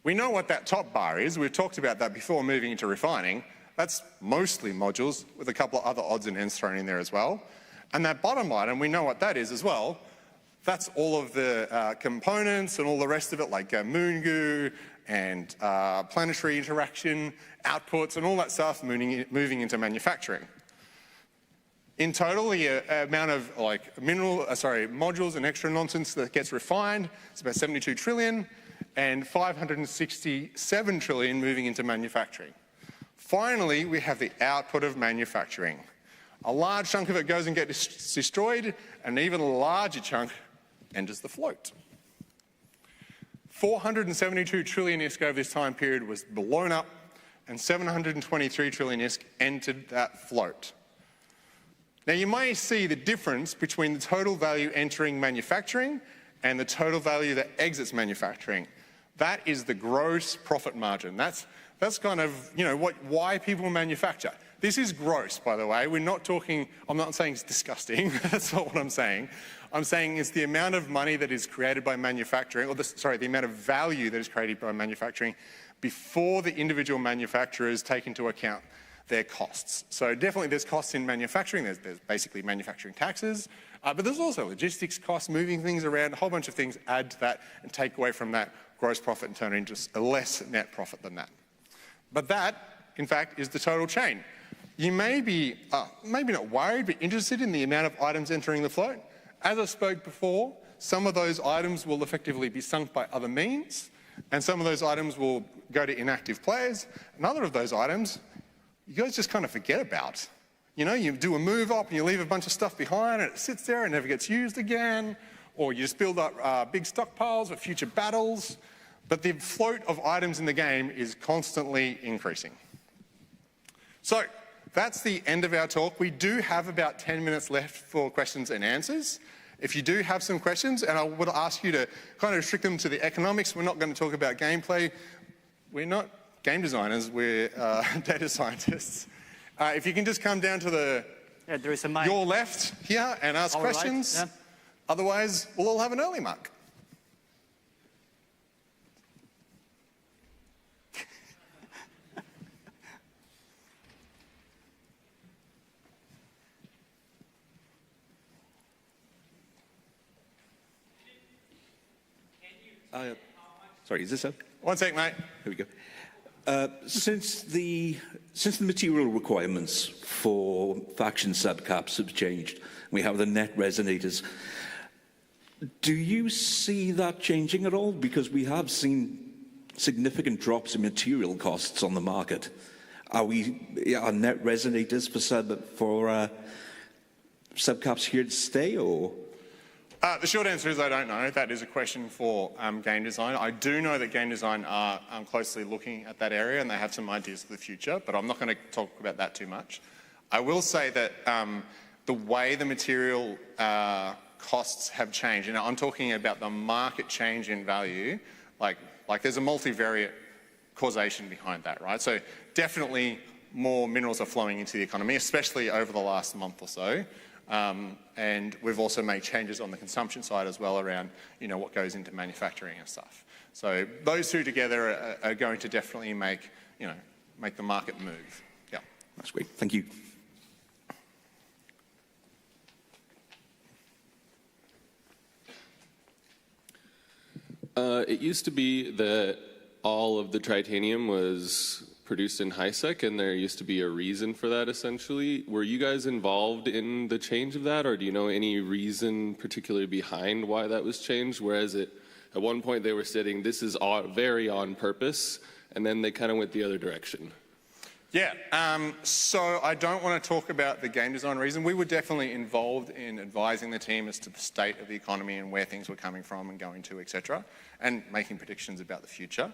We know what that top bar is. We've talked about that before moving into refining. That's mostly modules with a couple of other odds and ends thrown in there as well. And that bottom item, we know what that is as well. That's all of the components and all the rest of it, like moon goo and planetary interaction, outputs, and all that stuff moving into manufacturing. In total, the amount of modules and extra nonsense that gets refined is about 72 trillion. And 567 trillion moving into manufacturing. Finally, we have the output of manufacturing. A large chunk of it goes and gets destroyed, and an even larger chunk enters the float. 472 trillion ISK over this time period was blown up, and 723 trillion ISK entered that float. Now, you may see the difference between the total value entering manufacturing and the total value that exits manufacturing. That is the gross profit margin. That's kind of, why people manufacture. This is gross, by the way. We're not talking, I'm not saying it's disgusting. That's not what I'm saying. I'm saying it's the amount of money that is created by manufacturing, the amount of value that is created by manufacturing before the individual manufacturers take into account their costs. So definitely there's costs in manufacturing. There's basically manufacturing taxes, but there's also logistics costs, moving things around, a whole bunch of things add to that and take away from that gross profit and turn it into a less net profit than that. But that, in fact, is the total chain. You may be, maybe not worried, but interested in the amount of items entering the float. As I spoke before, some of those items will effectively be sunk by other means. And some of those items will go to inactive players, and other of those items you guys just kind of forget about. You know, you do a move up and you leave a bunch of stuff behind and it sits there and never gets used again, or you just build up big stockpiles for future battles. But the float of items in the game is constantly increasing. So that's the end of our talk. We do have about 10 minutes left for questions and answers. If you do have some questions, and I would ask you to kind of restrict them to the economics, we're not going to talk about gameplay. We're not game designers, we're data scientists. If you can just come down to there is a mic. your left here and ask Our questions. right, yeah. Otherwise, we'll all have an early mark. Sorry, is this up? 1 sec, mate. Here we go. Since the material requirements for faction subcaps have changed, we have the net resonators. Do you see that changing at all? Because we have seen significant drops in material costs on the market. Are net resonators for subcaps here to stay, or? The short answer is I don't know. That is a question for game design. I do know that game design are closely looking at that area and they have some ideas for the future, but I'm not going to talk about that too much. I will say that the way the material costs have changed, and I'm talking about the market change in value, like there's a multivariate causation behind that, right? So definitely more minerals are flowing into the economy, especially over the last month or so. And we've also made changes on the consumption side as well around, you know, what goes into manufacturing and stuff. So those two together are going to definitely make the market move. Yeah. That's great. Thank you. It used to be that all of the titanium was produced in HiSec, and there used to be a reason for that, essentially. Were you guys involved in the change of that, or do you know any reason particularly behind why that was changed? Whereas at one point they were stating this is very on purpose, and then they kind of went the other direction. Yeah, so I don't want to talk about the game design reason. We were definitely involved in advising the team as to the state of the economy and where things were coming from and going to, etc., and making predictions about the future.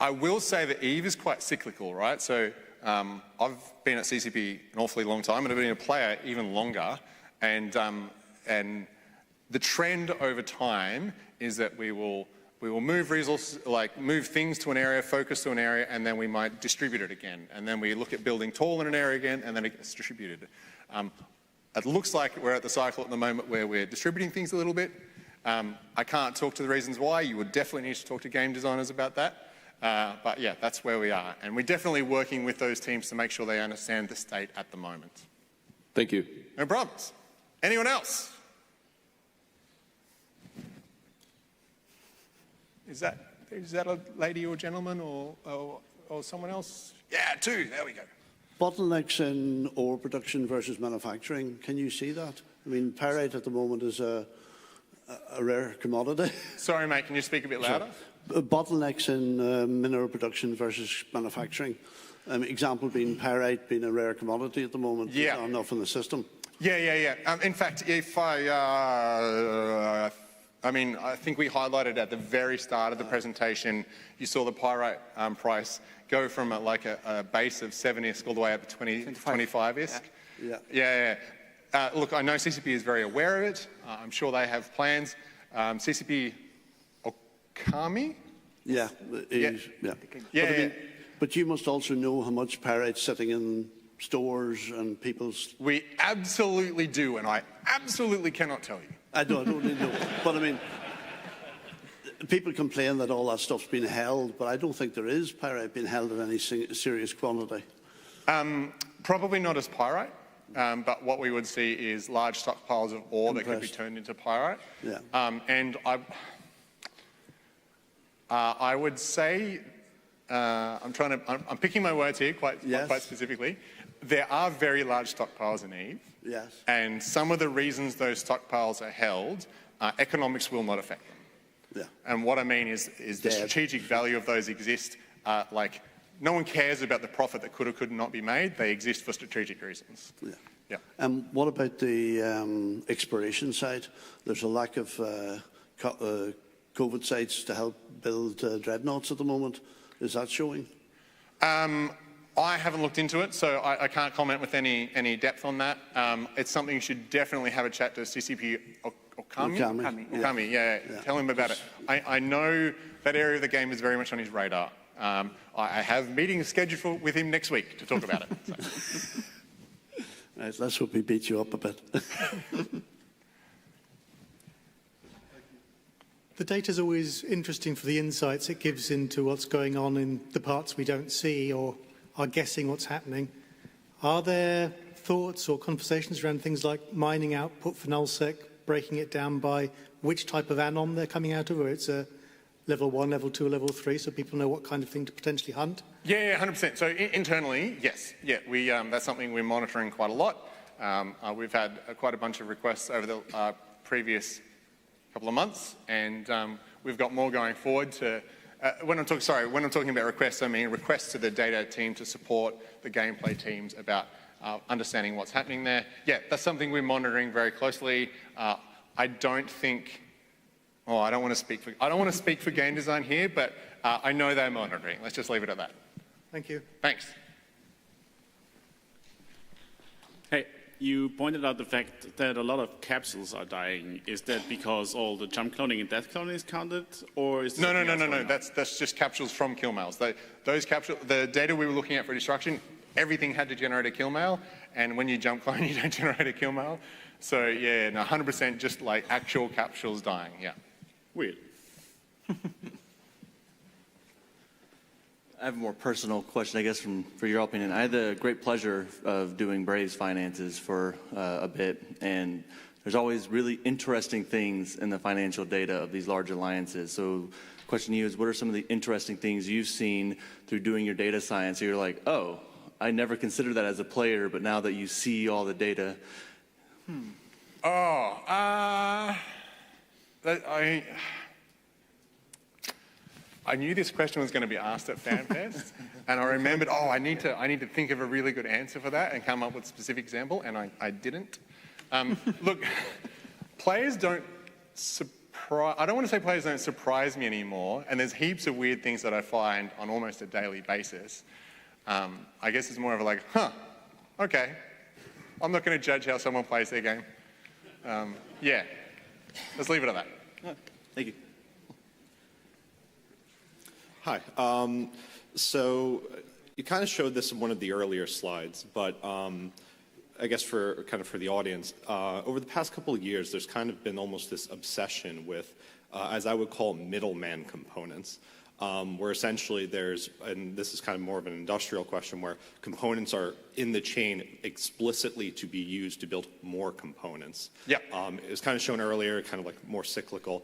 I will say that EVE is quite cyclical, right? So I've been at CCP an awfully long time, and I've been a player even longer. And the trend over time is that we will move resources, like move things to an area, focus to an area, and then we might distribute it again. And then we look at building tall in an area again, and then it gets distributed. It looks like we're at the cycle at the moment where we're distributing things a little bit. I can't talk to the reasons why. You would definitely need to talk to game designers about that. But yeah, that's where we are. And we're definitely working with those teams to make sure they understand the state at the moment. Thank you. No problems. Anyone else? Is that a lady or gentleman or someone else? Yeah, two. There we go. Bottlenecks in ore production versus manufacturing. Can you see that? I mean, pyrite at the moment is a rare commodity. Sorry, mate. Can you speak a bit louder? Bottlenecks in mineral production versus manufacturing. Example being pyrite being a rare commodity at the moment. Yeah. Not enough in the system. Yeah. In fact, if I think we highlighted at the very start of the presentation, you saw the pyrite price go from a base of 7 ISK all the way up to 25 ISK. Yeah. Look, I know CCP is very aware of it. I'm sure they have plans. CCP Okami? Yeah. But you must also know how much pyrite's sitting in stores and people's... We absolutely do, and I absolutely cannot tell you. I don't really know. But I mean, people complain that all that stuff's been held, but I don't think there is pyrite being held in any serious quantity. Probably not as pyrite, but what we would see is large stockpiles of ore that could be turned into pyrite. Yeah. And I would say, I'm picking my words here quite specifically. There are very large stockpiles in EVE. Yes. And some of the reasons those stockpiles are held, economics will not affect them. Yeah. And what I mean is the strategic value of those exist. Like, no one cares about the profit that could or could not be made. They exist for strategic reasons. Yeah. Yeah. What about the exploration side? There's a lack of COVID sites to help build dreadnoughts at the moment. Is that showing? I haven't looked into it, so I can't comment with any depth on that. It's something you should definitely have a chat to CCP Okami. Yeah. Tell him about it. I know that area of the game is very much on his radar. I have meetings scheduled with him next week to talk about it. So. Right, let's hope he beats you up a bit. The data is always interesting for the insights it gives into what's going on in the parts we don't see or are guessing what's happening. Are there thoughts or conversations around things like mining output for nullsec, breaking it down by which type of anon they're coming out of, whether it's a level 1, level 2, level 3, so people know what kind of thing to potentially hunt? Yeah, 100%. So internally, yes. Yeah, that's something we're monitoring quite a lot. We've had quite a bunch of requests over the previous couple of months, and we've got more going forward to... when I'm talking about requests, I mean requests to the data team to support the gameplay teams about understanding what's happening there. Yeah, that's something we're monitoring very closely. I don't think... Oh, I don't want to speak for game design here, but I know they're monitoring. Let's just leave it at that. Thank you. Thanks. Hey, you pointed out the fact that a lot of capsules are dying. Is that because all the jump cloning and death cloning is counted, or is No. That's just capsules from kill mails. Those capsules, the data we were looking at for destruction, everything had to generate a kill mail, and when you jump clone, you don't generate a kill mail. So yeah, 100% just like actual capsules dying. Yeah. Weird. I have a more personal question, I guess, for your opinion. I had the great pleasure of doing Brave's finances for a bit, and there's always really interesting things in the financial data of these large alliances. So the question to you is, what are some of the interesting things you've seen through doing your data science? So you're like, oh, I never considered that as a player, but now that you see all the data. I knew this question was going to be asked at Fanfest, and I remembered, I need to think of a really good answer for that and come up with a specific example, and I didn't. Look, players don't surprise... I don't want to say players don't surprise me anymore, and there's heaps of weird things that I find on almost a daily basis. I guess it's more of a like, okay. I'm not going to judge how someone plays their game. Yeah, let's leave it at that. Thank you. Hi. So you kind of showed this in one of the earlier slides, but I guess for the audience, over the past couple of years, there's kind of been almost this obsession with, as I would call, middleman components, where essentially there's, and this is kind of more of an industrial question, where components are in the chain explicitly to be used to build more components. Yeah. It was kind of shown earlier, kind of like more cyclical.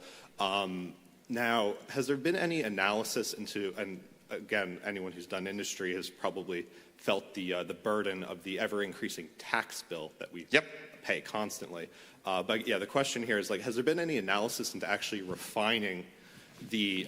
Now, has there been any analysis into, and again, anyone who's done industry has probably felt the burden of the ever-increasing tax bill that we pay constantly. But yeah, the question here is like, has there been any analysis into actually refining the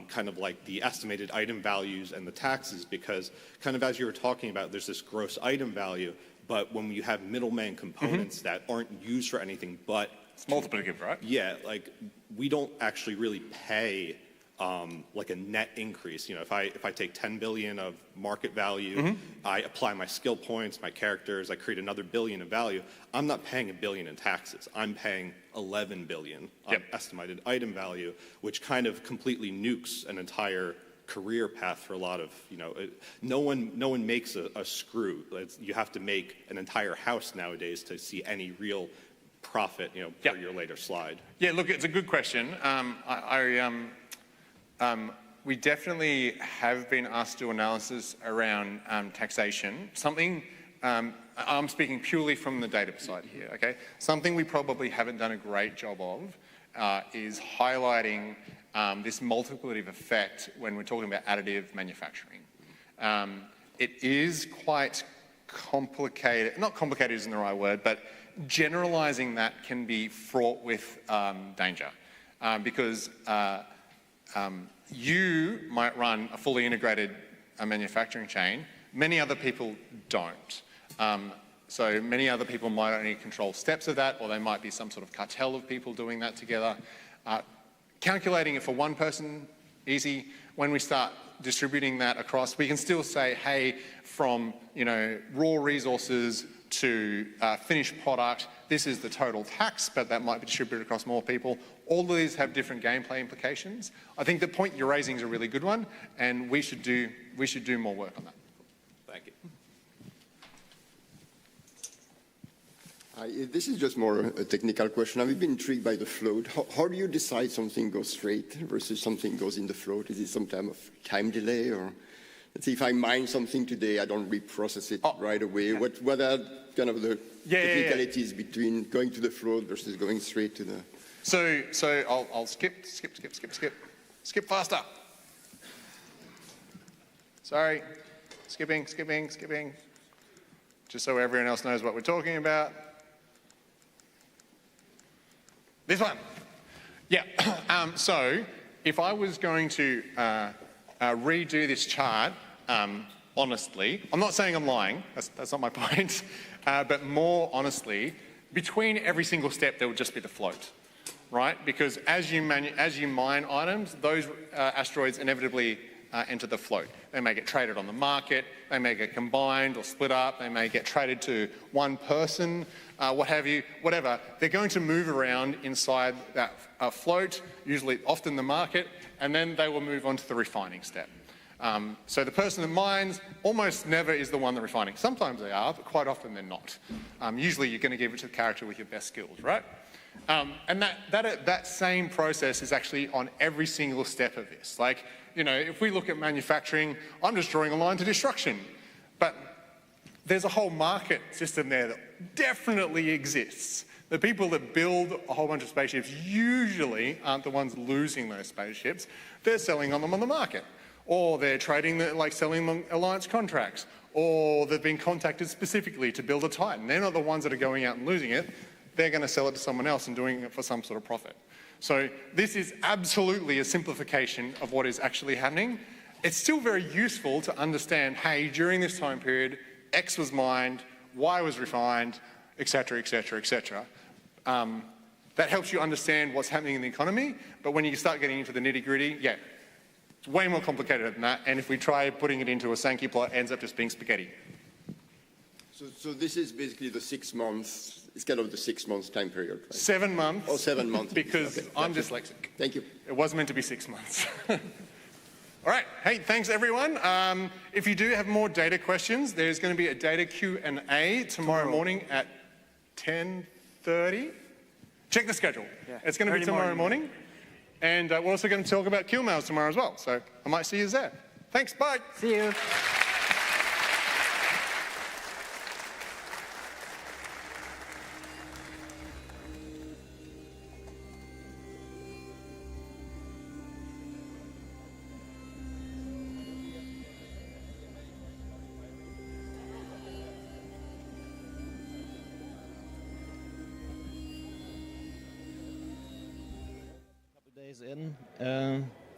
kind of like the estimated item values and the taxes? Because kind of as you were talking about, there's this gross item value, but when you have middleman components that aren't used for anything but... It's multiplicative, right? Yeah, like we don't actually really pay like a net increase. You know, if I take 10 billion of market value, I apply my skill points, my characters, I create another billion of value, I'm not paying $1 billion in taxes. I'm paying 11 billion on estimated item value, which kind of completely nukes an entire career path for a lot of, you know, no one makes a screw. You have to make an entire house nowadays to see any real profit, you know, per your later slide. Yeah, look, it's a good question. We definitely have been asked to do analysis around taxation. Something, I'm speaking purely from the data side here, okay? Something we probably haven't done a great job of is highlighting this multiplicative effect when we're talking about additive manufacturing. It is quite complicated, not complicated isn't the right word, but generalizing that can be fraught with danger. because you might run a fully integrated manufacturing chain. Many other people don't. So many other people might only control steps of that, or there might be some sort of cartel of people doing that together. Calculating it for one person, easy. When we start distributing that across, we can still say, hey, from raw resources to finished product, this is the total tax, but that might be distributed across more people. All of these have different gameplay implications. I think the point you're raising is a really good one, and we should do more work on that. Thank you. This is just more a technical question. I've been intrigued by the float. How do you decide something goes straight versus something goes in the float? Is it some type of time delay? Or let's say if I mine something today, I don't reprocess it right away. Yeah. What are kind of the technicalities between going to the float versus going straight to the... So I'll skip faster. Sorry, skipping. Just so everyone else knows what we're talking about. This one. Yeah, so if I was going to redo this chart, honestly, I'm not saying I'm lying, that's not my point, but more honestly, between every single step there would just be the float, right? Because as you mine items, those asteroids inevitably enter the float. They may get traded on the market, they may get combined or split up, they may get traded to one person, what have you, whatever. They're going to move around inside that float, usually often the market, and then they will move on to the refining step. So the person that mines almost never is the one that refining. Sometimes they are, but quite often they're not. Usually you're going to give it to the character with your best skills, right? And that same process is actually on every single step of this. Like, if we look at manufacturing, I'm just drawing a line to destruction. But there's a whole market system there that definitely exists. The people that build a whole bunch of spaceships usually aren't the ones losing those spaceships. They're selling them on the market. Or they're trading, selling them alliance contracts. Or they've been contacted specifically to build a Titan. They're not the ones that are going out and losing it. They're going to sell it to someone else and doing it for some sort of profit. So this is absolutely a simplification of what is actually happening. It's still very useful to understand, hey, during this time period, X was mined, Y was refined, etc., etc., etc. That helps you understand what's happening in the economy, but when you start getting into the nitty-gritty, yeah, it's way more complicated than that, and if we try putting it into a Sankey plot, it ends up just being spaghetti. So this is basically the 6 months, it's kind of the 6 months time period, right? 7 months. Oh, 7 months. Because okay, I'm dyslexic. Thank you. It was meant to be 6 months. All right, hey, thanks everyone. If you do have more data questions, there's going to be a data Q&A tomorrow morning at 10:30. Check the schedule. Yeah. It's going to be tomorrow morning. And we're also going to talk about kill mails tomorrow as well. So I might see you there. Thanks, bye. See you.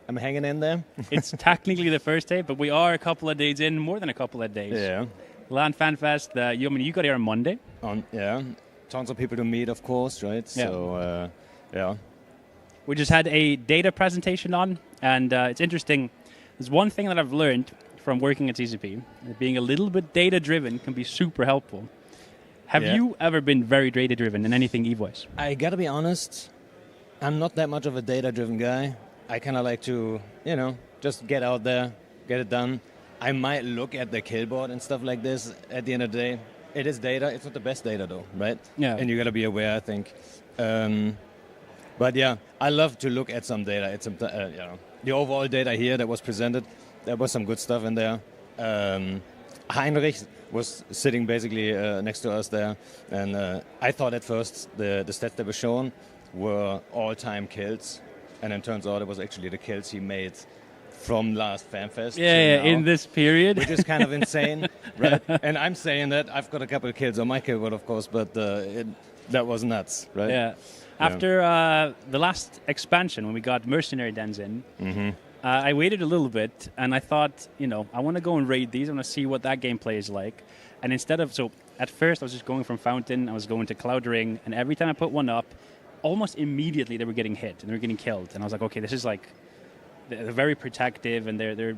I'm hanging in there. It's technically the first day, but we are a couple of days in, more than a couple of days. Yeah. LAN FanFest, you got here on Monday. Yeah. Tons of people to meet, of course, right? Yeah. So, yeah. We just had a data presentation on, and it's interesting. There's one thing that I've learned from working at CCP, being a little bit data-driven can be super helpful. Have you ever been very data-driven in anything Eve-wise? I gotta be honest, I'm not that much of a data-driven guy. I kind of like to, just get out there, get it done. I might look at the kill board and stuff like this. At the end of the day, it is data. It's not the best data, though, right? Yeah. And you got to be aware, I think. But yeah, I love to look at some data. It's the overall data here that was presented. There was some good stuff in there. Heinrich was sitting basically next to us there, and I thought at first the stats that were shown were all-time kills. And it turns out it was actually the kills he made from last Fanfest. Yeah, in this period. Which is kind of insane, right? And I'm saying that I've got a couple of kills on my killboard, of course, but That was nuts, right? Yeah. After the last expansion, when we got Mercenary Dens in, I waited a little bit, and I thought, I want to go and raid these. I want to see what that gameplay is like. And so at first I was just going from Fountain, I was going to Cloud Ring, and every time I put one up, almost immediately they were getting hit and they were getting killed. And I was like, okay, this is like, they're very protective, and they're.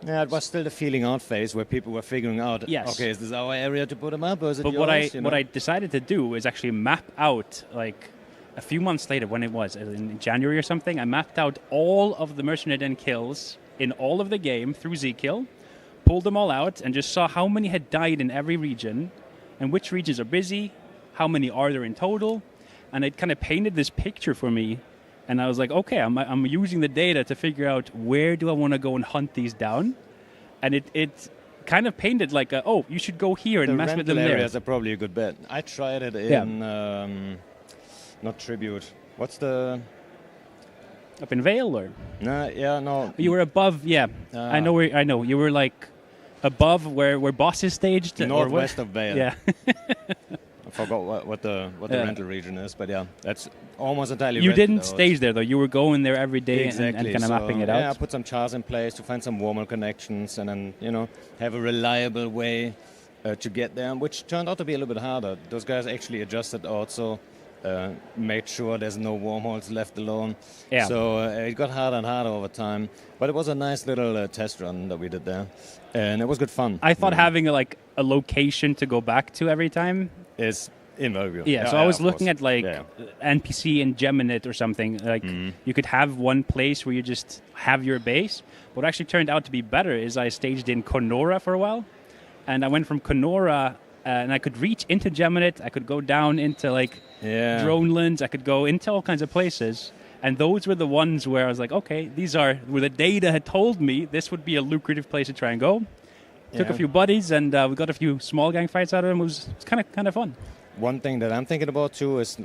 Yeah, it was still the feeling out phase where people were figuring out, Yes. okay, is this our area to put them up, or is it But yours? what I decided to do is actually map out, like, a few months later, when it was, in January or something, I mapped out all of the Mercenary Den kills in all of the game through Zkill, pulled them all out, and just saw how many had died in every region, and which regions are busy, how many are there in total, and it kind of painted this picture for me. And I was like, okay, I'm using the data to figure out where do I want to go and hunt these down. And it kind of painted like, you should go here and mess with them rental there. areas are probably a good bet. I tried it in, not Tribute. What's the... Up in Vale, or? No. You were above, I know. You were like above where Boss is staged. Northwest of Vale. Yeah. I forgot what the rental region is, but yeah, that's almost entirely You rented didn't out. stage there, though. You were going there every day and kind of mapping it out. Yeah, I put some chars in place to find some warmer connections and then, have a reliable way to get there, which turned out to be a little bit harder. Those guys actually adjusted also, made sure there's no wormholes left alone. Yeah. So it got harder and harder over time, but it was a nice little test run that we did there, and it was good fun. I thought having a location to go back to every time is invaluable. Yeah, so I was looking at NPC in Geminate or something. Like you could have one place where you just have your base. What actually turned out to be better is I staged in Conora for a while, and I went from Conora and I could reach into Geminate. I could go down into Dronelands. I could go into all kinds of places. And those were the ones where I was like, okay, these are where the data had told me this would be a lucrative place to try and go. Took a few buddies, and we got a few small gang fights out of them. It was kind of fun. One thing that I'm thinking about too is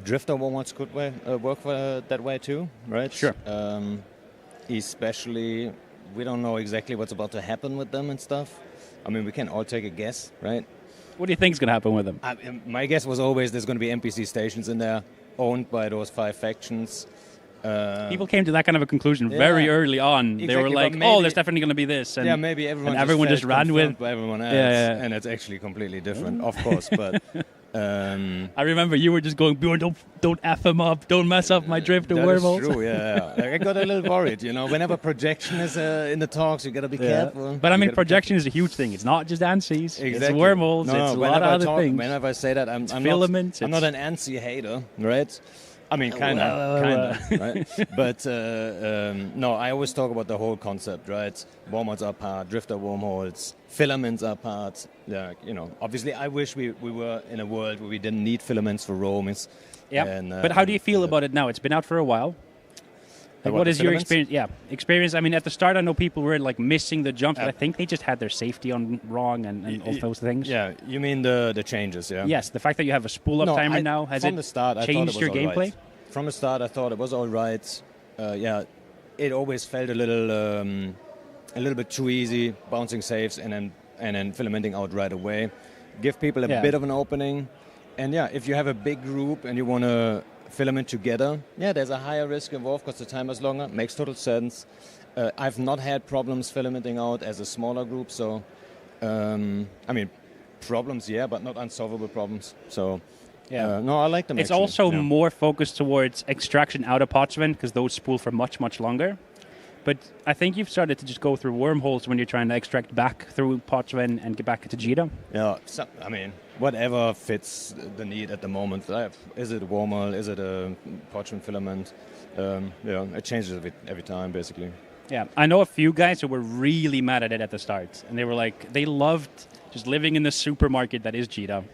Drifter wormholes could work that way too, right? Sure. Especially, we don't know exactly what's about to happen with them and stuff. I mean, we can all take a guess, right? What do you think is going to happen with them? My guess was always there's going to be NPC stations in there owned by those 5 factions. People came to that kind of a conclusion very early on. Exactly, they were like, there's definitely going to be this. And, maybe everyone just ran with by everyone else. And it's actually completely different, of course. But I remember you were just going, Bjorn, don't F him up. Don't mess up my Drifter wormholes. That's true, yeah. I got a little worried, Whenever projection is in the talks, you got to be careful. But I mean, projection is a huge thing. It's not just ANSYs. Exactly. It's wormholes. It's a lot of other things. Whenever I say that, I'm not an ANSY hater, right? I mean, kind of, right? But no, I always talk about the whole concept, right? Wormholes are part, Drifter wormholes, filaments are part. Yeah, obviously, I wish we were in a world where we didn't need filaments for roams. Yeah. But how do you feel about it now? It's been out for a while. What is your experience? Yeah, experience. I mean, at the start, I know people were missing the jumps, but I think they just had their safety on wrong and all those things. Yeah, you mean the changes? Yeah. Yes, the fact that you have a spool up timer now has from the start, changed your gameplay? Right. From the start, I thought it was all right. It always felt a little bit too easy, bouncing saves and then filamenting out right away. Give people a bit of an opening, and if you have a big group and you want to filament together, there's a higher risk involved because the time is longer. Makes total sense. I've not had problems filamenting out as a smaller group, so I mean, problems, but not unsolvable problems. So. No, I like them. It's also more focused towards extraction out of Potsven because those spool for much, much longer. But I think you've started to just go through wormholes when you're trying to extract back through Potsven and get back to Jita. Yeah, I mean, whatever fits the need at the moment. Is it a wormhole? Is it a Potsven filament? It changes every time, basically. Yeah, I know a few guys who were really mad at it at the start. And they were like, they loved just living in the supermarket that is Jita.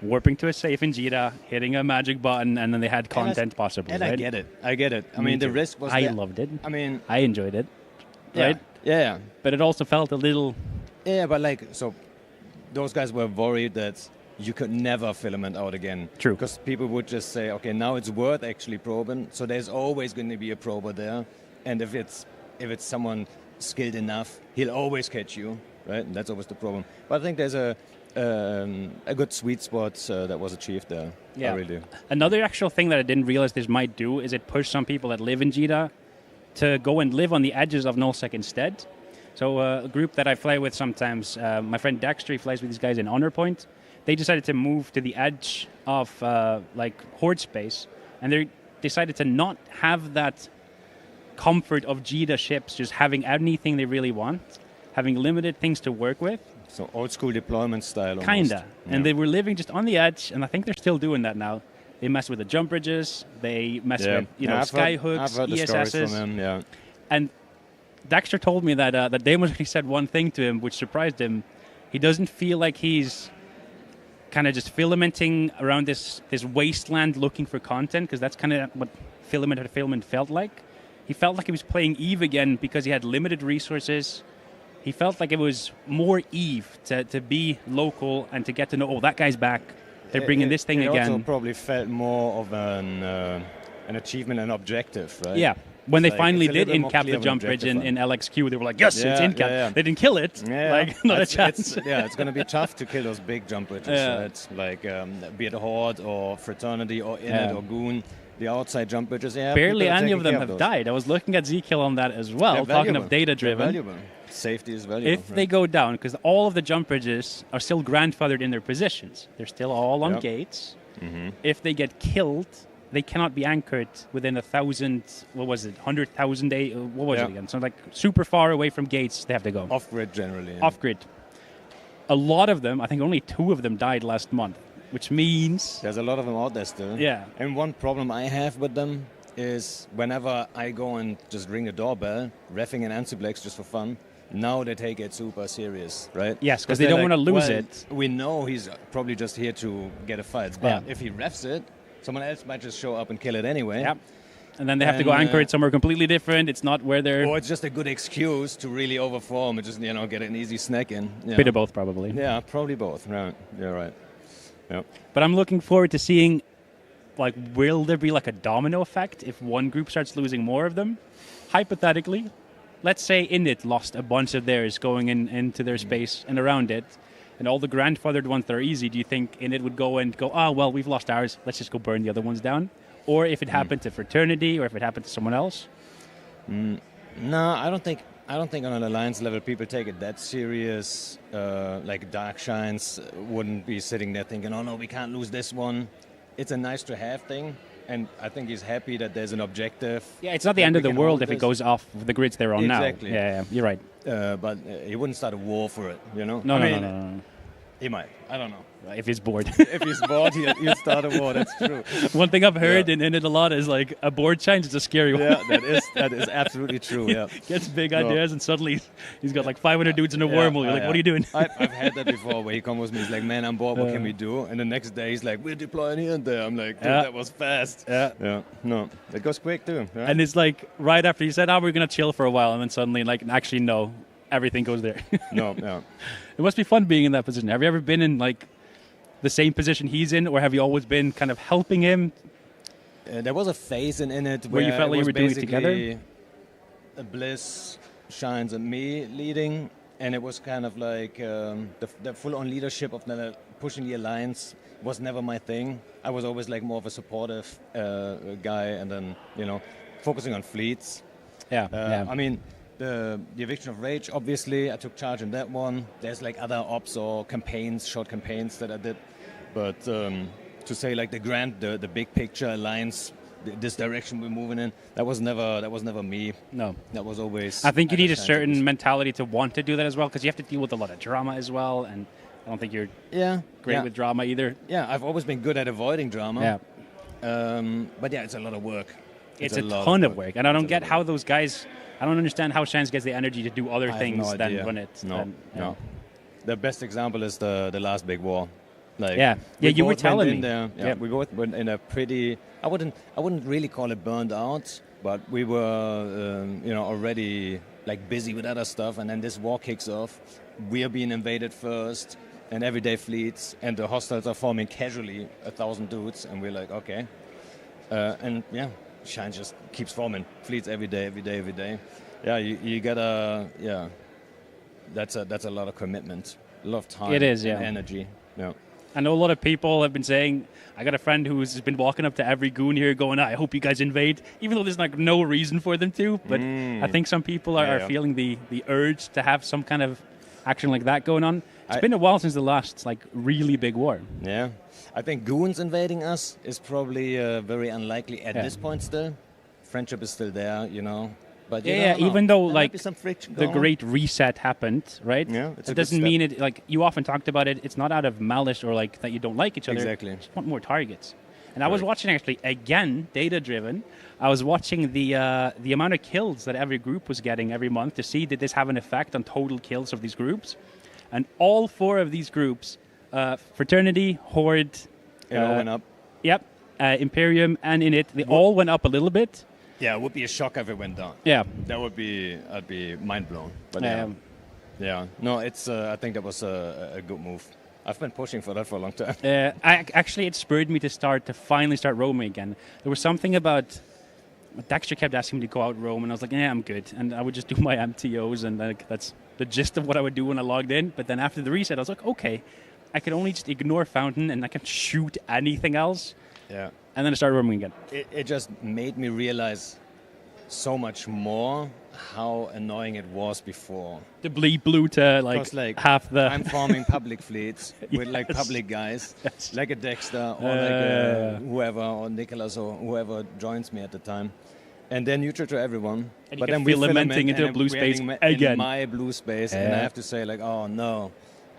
Warping to a safe in Jita, hitting a magic button, and then they had content possible. And right? I get it. I mean, the risk was I loved it. I mean, I enjoyed it. Right? Yeah. But it also felt a little... Yeah, but so those guys were worried that you could never filament out again. True. Because people would just say, okay, now it's worth actually probing, so there's always going to be a prober there. And if it's someone skilled enough, he'll always catch you, right? And that's always the problem. But I think there's a a good sweet spot that was achieved there. Yeah. I really do. Another actual thing that I didn't realize this might do is it pushed some people that live in Jeddah to go and live on the edges of nullsec instead. So a group that I fly with sometimes, my friend Dexter, he flies with these guys in Honor Point. They decided to move to the edge of like horde space, and they decided to not have that comfort of Jeddah ships just having anything they really want, having limited things to work with. So old school deployment style almost. Kinda. Yeah. And they were living just on the edge, and I think they're still doing that now. They mess with the jump bridges, they mess with sky hooks, I've heard the stories ESSs. from him, yeah. And Dexter told me that Damon actually said one thing to him which surprised him. He doesn't feel like he's kind of just filamenting around this wasteland looking for content, because that's kind of what filament felt like. He felt like he was playing EVE again because he had limited resources. He felt like it was more EVE to be local and to get to know, oh, that guy's back. They're bringing this thing again. He also probably felt more of an achievement and objective, right? Yeah. When It's they like, finally it's a did little bit more in-cap clear the of an jump bridge objective in LXQ, they were like, yes, it's Yeah, in-cap. yeah, yeah. They didn't kill it. Yeah. Like, not a chance. It's going to be tough to kill those big jump bridges, Yeah. right? Like, be it Horde or Fraternity or Init or Goon, the outside jump bridges, Barely people are any taking of them care have those. died. I was looking at Zkill on that as well, They're talking valuable. of data-driven. They're valuable. Safety is valuable. If they go down, because all of the jump bridges are still grandfathered in their positions. They're still all on Yep. gates. Mm-hmm. If they get killed, they cannot be anchored within 1,000, 100,000 what was Yeah. it again? So like super far away from gates, they have to go. Off-grid generally. Yeah. Off-grid. A lot of them, I think only 2 of them died last month, which means... There's a lot of them out there still. Yeah. And one problem I have with them is whenever I go and just ring a doorbell, reffing an Ansiplex just for fun, now they take it super serious, right? Yes, 'cause they don't they're wanna lose well, it. We know he's probably just here to get a fight, but Yeah. if he refs it, someone else might just show up and kill it anyway. Yep. And then they have to go anchor it somewhere completely different. It's not where they're... Or it's just a good excuse to really overform and just, get an easy snack in. Yeah. Bit of both, probably. Yeah, probably both. Right. You're right. Yeah. But I'm looking forward to seeing, like, will there be like a domino effect if one group starts losing more of them? Hypothetically, let's say Init lost a bunch of theirs going into their space and around it, and all the grandfathered ones that are easy, do you think Init would go, well, we've lost ours, let's just go burn the other ones down? Or if it happened to Fraternity, or if it happened to someone else? No, I don't think on an alliance level people take it that serious. Like Dark Shines wouldn't be sitting there thinking, oh no, we can't lose this one. It's a nice to have thing, and I think he's happy that there's an objective. Yeah, it's not the that end we of the can world hold if it this. goes off the grids they're on Exactly. now. Yeah, you're right. But he wouldn't start a war for it, No, I mean, no. He might. I don't know. If he's bored. If he's bored, he'll start a war. That's true. One thing I've heard in it a lot is like a board change is a scary one. Yeah, that is absolutely true. Yeah, Gets big No. ideas and suddenly he's got like 500 dudes in a wormhole. You're like, what are you doing? I've had that before where he comes with me. He's like, man, I'm bored. What can we do? And the next day he's like, we're deploying here and there. I'm like, dude, that was fast. Yeah. No, it goes quick too. Right? And it's like right after you said, we're going to chill for a while. And then suddenly like, actually, no, everything goes there. No, yeah. It must be fun being in that position. Have you ever been in like the same position he's in, or have you always been kind of helping him? There was a phase in it Where you felt like you was were doing it together? basically Bliss, Shines, and me leading, and it was kind of like the full-on leadership of pushing the alliance was never my thing. I was always like more of a supportive guy, and then focusing on fleets. Yeah. I mean, the Eviction of Rage, obviously, I took charge in that one. There's like other ops or campaigns, short campaigns that I did. But to say like the big picture alliance, this direction we're moving in, that was never me. No. That was always... I think you need a Shines. certain mentality to want to do that as well, because you have to deal with a lot of drama as well, and I don't think you're great with drama either. Yeah, I've always been good at avoiding drama. Yeah. But yeah, it's a lot of work. It's a lot ton of work, and I don't get how those guys... I don't understand how Shines gets the energy to do other I have things no than idea. run it. No. The best example is the last big war. Like, Yeah, you were both telling went in me. there. Yeah. We both went in a pretty. I wouldn't really call it burned out, but we were already like busy with other stuff, and then this war kicks off. We are being invaded first, and everyday fleets, and the hostiles are forming casually 1,000 dudes, and we're like, okay, and yeah. Shine just keeps forming fleets every day. Yeah, you gotta. Yeah, that's a lot of commitment. a lot of time. It is, yeah. And energy. Yeah. I know a lot of people have been saying, I got a friend who's been walking up to every goon here going, I hope you guys invade, even though there's like no reason for them to. But I think some people are feeling the urge to have some kind of action like that going on. It's been a while since the last like really big war. Yeah. I think goons invading us is probably very unlikely at this point still. Friendship is still there, you know. But even though there like might be some friction the going on. Great Reset happened, right? Yeah, it's a it good doesn't step. mean it like you often talked about it. It's not out of malice or like that you don't like each other. Exactly. You just want more targets. And I was watching actually again, data driven. I was watching the amount of kills that every group was getting every month to see did this have an effect on total kills of these groups, and all 4 of these groups, Fraternity, Horde, It all went up. Yep, Imperium, and Init, they all went up a little bit. Yeah, it would be a shock if it went down. Yeah. That would be, I'd be mind blown. But Yeah. no, it's. I think that was a good move. I've been pushing for that for a long time. Actually, it spurred me to finally start roaming again. There was something about Dexter kept asking me to go out roam, and I was like, yeah, I'm good. And I would just do my MTOs, and like that's the gist of what I would do when I logged in. But then after the reset, I was like, okay, I can only just ignore Fountain, and I can shoot anything else. Yeah. And then I started roaming again. It just made me realize so much more how annoying it was before. The bleed blue to like half the... I'm forming public fleets with like Yes. public guys, Yes. like a Dexter or like whoever, or Nicholas or whoever joins me at the time. And they're neutral to everyone. And you but can then we feel lamenting into a blue space again. In my blue space, and I have to say like, oh no.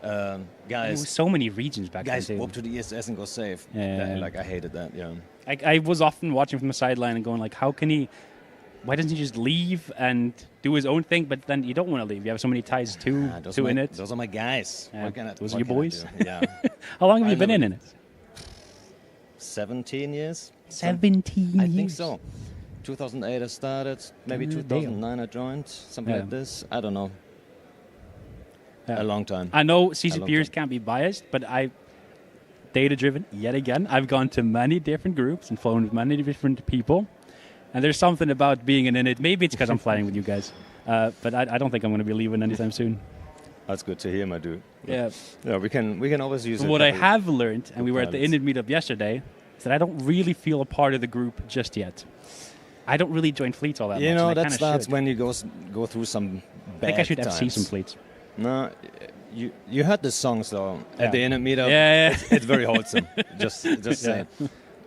There Guys, was so many regions back guys, then. walk to the ESS and go safe. Yeah. Like I hated that. Yeah. I was often watching from the sideline and going like, why doesn't he just leave and do his own thing? But then you don't want to leave. You have so many ties to Init. Those are my guys. Yeah. What can I, Those what are your can I boys? do? Yeah. How long have you been in it? 17 years. 17 I think years. so. 2008 I started. Maybe Damn. 2009 I joined. Something like this. I don't know. Yeah. A long time. I know A long CCPers can't be biased, but data-driven, yet again. I've gone to many different groups and flown with many different people. And there's something about being in it. Maybe it's because I'm flying with you guys. But I don't think I'm going to be leaving anytime soon. That's good to hear, my dude. Yeah. Yeah, we can always use it. What I have learned, and we were at the Init meetup yesterday, is that I don't really feel a part of the group just yet. I don't really join fleets all that much. You know, and I that kinda starts should. when you go through some bad I think I should times. FC some fleets. No, you heard the songs though Yeah. at the Init meetup. Yeah. It's very wholesome. just saying.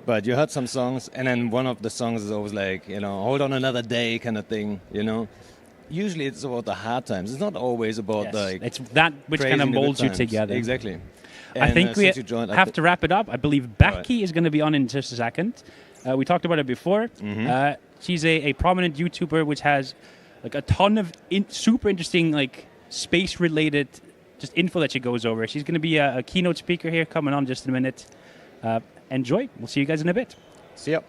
But you heard some songs, and then one of the songs is always like, you know, hold on another day kind of thing, you know. Usually it's about the hard times. It's not always about like it's that which kind of praising the good molds you times. together. Exactly. I And, think we since you joined, I have thi- to wrap it up. I believe Becky is going to be on in just a second. We talked about it before. Mhm. She's a prominent YouTuber which has like a ton of super interesting like space-related just info that she goes over. She's going to be a keynote speaker here coming on just in a minute. Enjoy. We'll see you guys in a bit. See ya.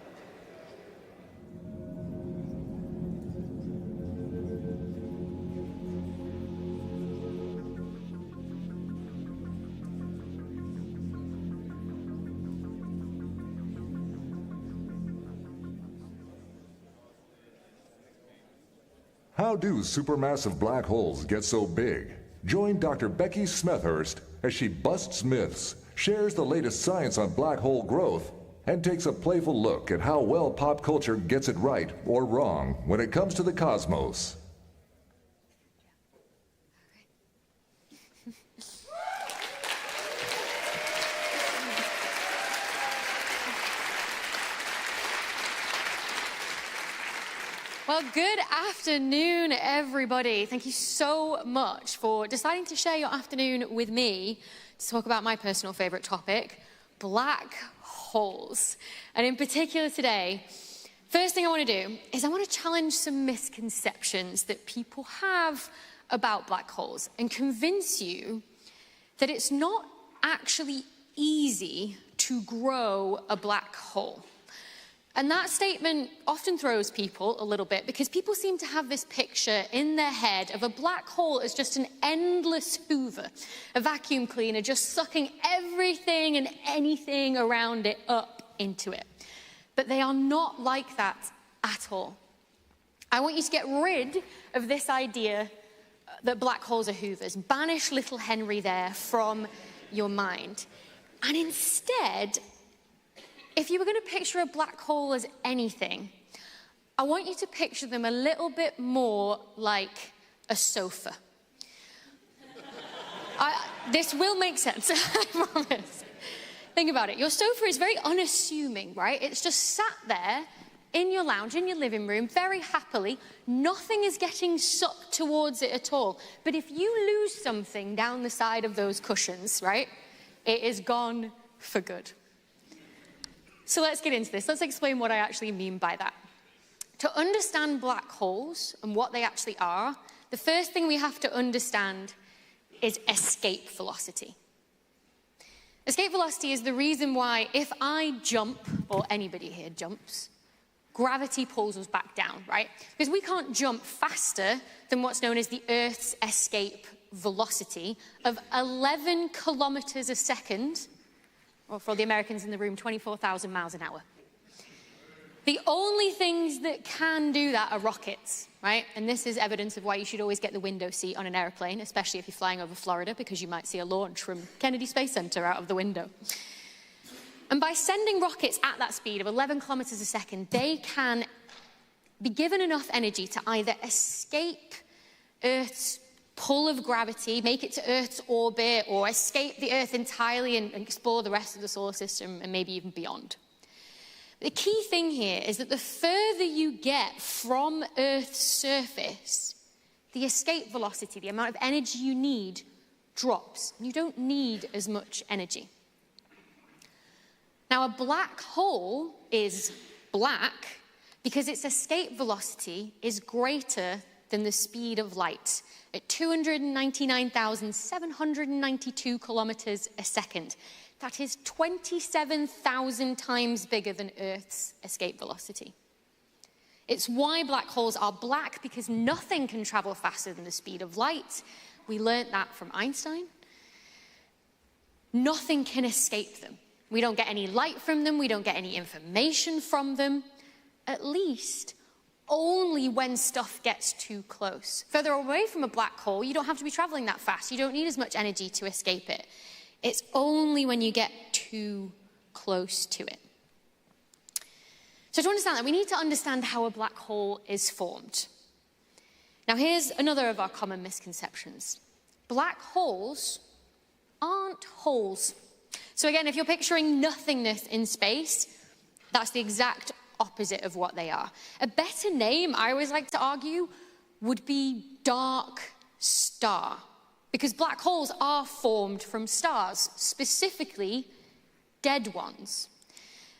How do supermassive black holes get so big? Join Dr. Becky Smethurst as she busts myths, shares the latest science on black hole growth, and takes a playful look at how well pop culture gets it right or wrong when it comes to the cosmos. Well, good afternoon, everybody. Thank you so much for deciding to share your afternoon with me to talk about my personal favorite topic, black holes. And in particular today, first thing I want to do is I want to challenge some misconceptions that people have about black holes and convince you that it's not actually easy to grow a black hole. And that statement often throws people a little bit because people seem to have this picture in their head of a black hole as just an endless hoover, a vacuum cleaner just sucking everything and anything around it up into it. But they are not like that at all. I want you to get rid of this idea that black holes are hoovers. Banish little Henry there from your mind. And instead, if you were going to picture a black hole as anything, I want you to picture them a little bit more like a sofa. This will make sense, I promise. Think about it. Your sofa is very unassuming, right? It's just sat there in your lounge, in your living room, very happily. Nothing is getting sucked towards it at all. But if you lose something down the side of those cushions, right, it is gone for good. So let's get into this. Let's explain what I actually mean by that. To understand black holes and what they actually are, the first thing we have to understand is escape velocity. Escape velocity is the reason why if I jump, or anybody here jumps, gravity pulls us back down, right? Because we can't jump faster than what's known as the Earth's escape velocity of 11 kilometers a second, or for the Americans in the room, 24,000 miles an hour. The only things that can do that are rockets, right? And this is evidence of why you should always get the window seat on an airplane, especially if you're flying over Florida, because you might see a launch from Kennedy Space Center out of the window. And by sending rockets at that speed of 11 kilometers a second, they can be given enough energy to either escape Earth's pull of gravity, make it to Earth's orbit, or escape the Earth entirely and explore the rest of the solar system and maybe even beyond. The key thing here is that the further you get from Earth's surface, the escape velocity, the amount of energy you need, drops. You don't need as much energy. Now, a black hole is black because its escape velocity is greater than the speed of light at 299,792 kilometers a second. That is 27,000 times bigger than Earth's escape velocity. It's why black holes are black, because nothing can travel faster than the speed of light. We learned that from Einstein. Nothing can escape them. We don't get any light from them. We don't get any information from them. At least only when stuff gets too close. Further away from a black hole, you don't have to be traveling that fast. You don't need as much energy to escape it. It's only when you get too close to it. So to understand that, we need to understand how a black hole is formed. Now here's another of our common misconceptions. Black holes aren't holes. So again, if you're picturing nothingness in space, that's the exact opposite of what they are. A better name, I always like to argue, would be dark star. Because black holes are formed from stars, specifically dead ones.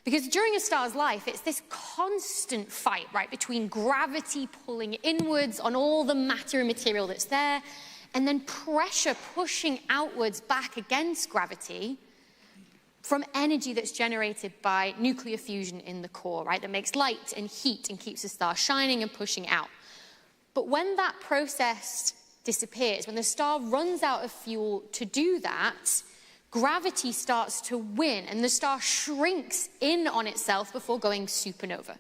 Because during a star's life, it's this constant fight, right, between gravity pulling inwards on all the matter and material that's there, and then pressure pushing outwards back against gravity from energy that's generated by nuclear fusion in the core, right, that makes light and heat and keeps the star shining and pushing out. But when that process disappears, when the star runs out of fuel to do that, gravity starts to win and the star shrinks in on itself before going supernova.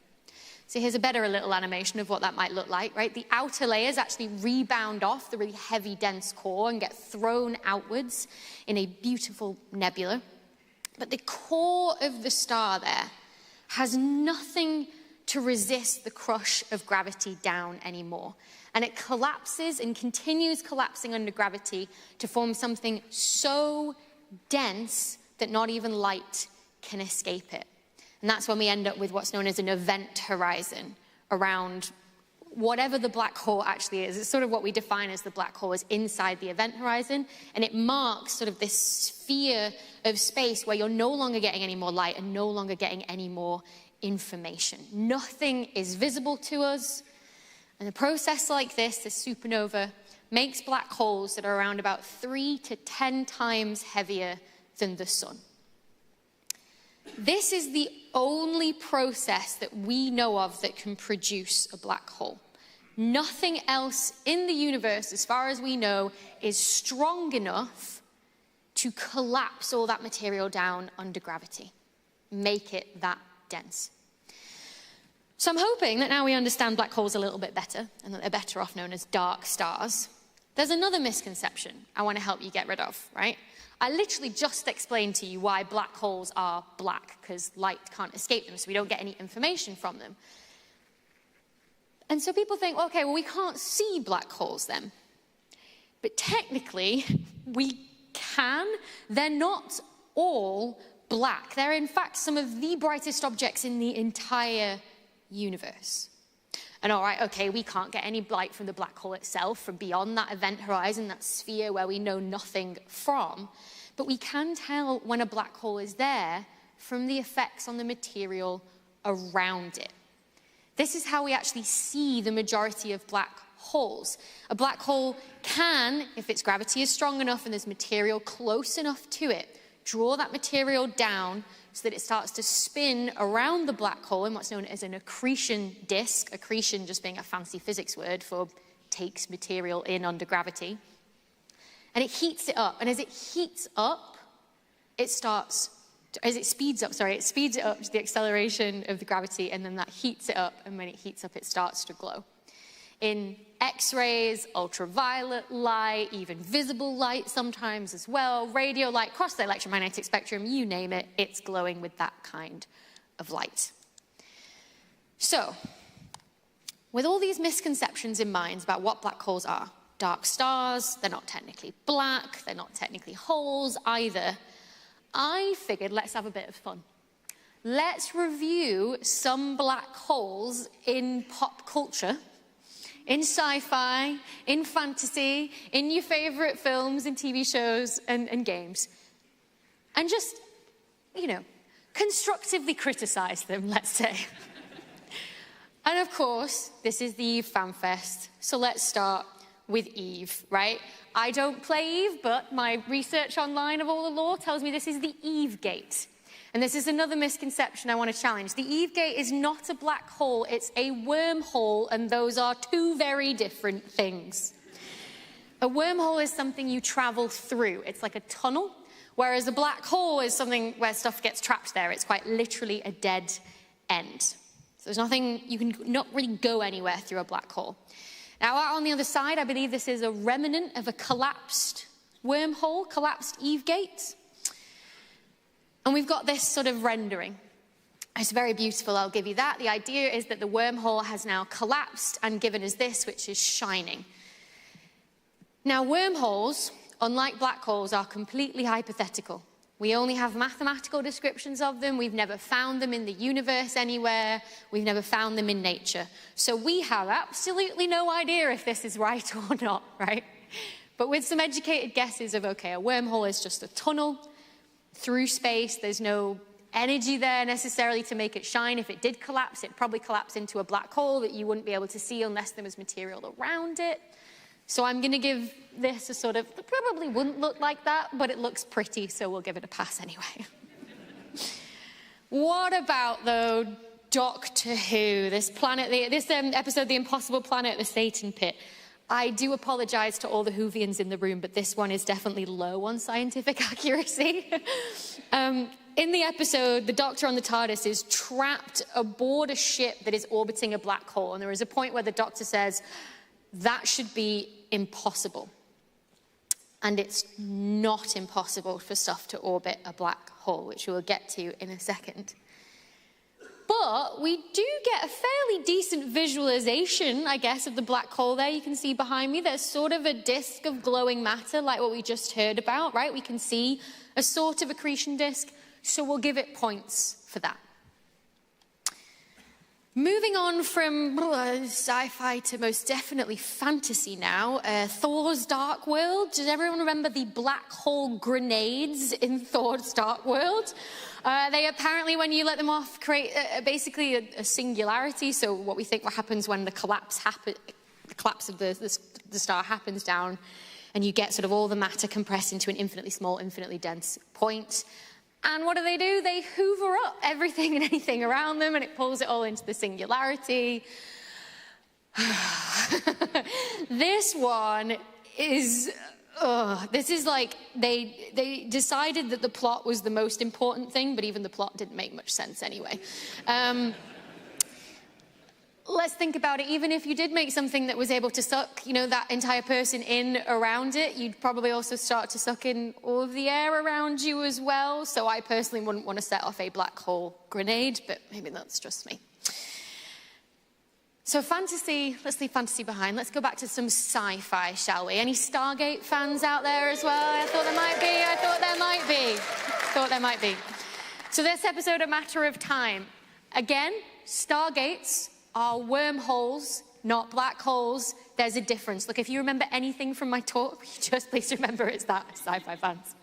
So here's a better little animation of what that might look like, right? The outer layers actually rebound off the really heavy, dense core and get thrown outwards in a beautiful nebula. But the core of the star there has nothing to resist the crush of gravity down anymore. And it collapses and continues collapsing under gravity to form something so dense that not even light can escape it. And that's when we end up with what's known as an event horizon around whatever the black hole actually is. It's sort of what we define as the black hole is inside the event horizon. And it marks sort of this sphere of space where you're no longer getting any more light and no longer getting any more information. Nothing is visible to us. And a process like this supernova, makes black holes that are around about 3 to 10 times heavier than the sun. This is the only process that we know of that can produce a black hole. Nothing else in the universe, as far as we know, is strong enough to collapse all that material down under gravity, make it that dense. So I'm hoping that now we understand black holes a little bit better, and that they're better off known as dark stars, there's another misconception I want to help you get rid of, right? I literally just explained to you why black holes are black, because light can't escape them, so we don't get any information from them. And so people think, okay, well, we can't see black holes then. But technically, we can. They're not all black. They're, in fact, some of the brightest objects in the entire universe. And all right, okay, we can't get any light from the black hole itself, from beyond that event horizon, that sphere where we know nothing from. But we can tell when a black hole is there from the effects on the material around it. This is how we actually see the majority of black holes. A black hole can, if its gravity is strong enough and there's material close enough to it, draw that material down so that it starts to spin around the black hole in what's known as an accretion disk, accretion just being a fancy physics word for takes material in under gravity. And it heats it up. And as it heats up, it speeds it up to the acceleration of the gravity, and then that heats it up, and when it heats up, it starts to glow. In X-rays, ultraviolet light, even visible light sometimes as well, radio light, across the electromagnetic spectrum, you name it, it's glowing with that kind of light. So, with all these misconceptions in mind about what black holes are, dark stars, they're not technically black, they're not technically holes either, I figured let's have a bit of fun. Let's review some black holes in pop culture, in sci-fi, in fantasy, in your favorite films and TV shows and games. And just, constructively criticize them, let's say. And of course, this is the Eve Fanfest, so let's start with Eve, right? I don't play Eve, but my research online of all the lore tells me this is the Eve Gate. And this is another misconception I want to challenge. The Eve Gate is not a black hole, it's a wormhole, and those are two very different things. A wormhole is something you travel through. It's like a tunnel, whereas a black hole is something where stuff gets trapped there. It's quite literally a dead end. So there's nothing, you can not really go anywhere through a black hole. Now, out on the other side, I believe this is a remnant of a collapsed wormhole, collapsed Eve Gate. And we've got this sort of rendering. It's very beautiful, I'll give you that. The idea is that the wormhole has now collapsed and given us this, which is shining. Now, wormholes, unlike black holes, are completely hypothetical. We only have mathematical descriptions of them. We've never found them in the universe anywhere. We've never found them in nature. So we have absolutely no idea if this is right or not, right? But with some educated guesses of, okay, a wormhole is just a tunnel through space. There's no energy there necessarily to make it shine. If it did collapse, it'd probably collapse into a black hole that you wouldn't be able to see unless there was material around it. So I'm going to give this a sort of, it probably wouldn't look like that, but it looks pretty, so we'll give it a pass anyway. What about, though, Doctor Who? This planet, this episode, The Impossible Planet, the Satan Pit. I do apologize to all the Whovians in the room, but this one is definitely low on scientific accuracy. In the episode, the Doctor on the TARDIS is trapped aboard a ship that is orbiting a black hole, and there is a point where the Doctor says, that should be impossible. And it's not impossible for stuff to orbit a black hole, which we'll get to in a second. But we do get a fairly decent visualization, I guess, of the black hole there. You can see behind me, there's sort of a disk of glowing matter, like what we just heard about, right? We can see a sort of accretion disk, so we'll give it points for that. Moving on from sci-fi to most definitely fantasy now, Thor's Dark World. Does everyone remember the black hole grenades in Thor's Dark World? They apparently, when you let them off, create basically a singularity. So what we think what happens when the collapse of the star happens down, and you get sort of all the matter compressed into an infinitely small, infinitely dense point. And what do? They hoover up everything and anything around them, and it pulls it all into the singularity. This one is... this is like, they decided that the plot was the most important thing, but even the plot didn't make much sense anyway. let's think about it. Even if you did make something that was able to suck, you know, that entire person in around it, you'd probably also start to suck in all of the air around you as well. So I personally wouldn't want to set off a black hole grenade, but maybe that's just me. So fantasy, let's leave fantasy behind. Let's go back to some sci-fi, shall we? Any Stargate fans out there as well? I thought there might be, I thought there might be. Thought there might be. So this episode, A Matter of Time. Again, Stargates are wormholes, not black holes. There's a difference. Look, if you remember anything from my talk, just please remember it's that, sci-fi fans.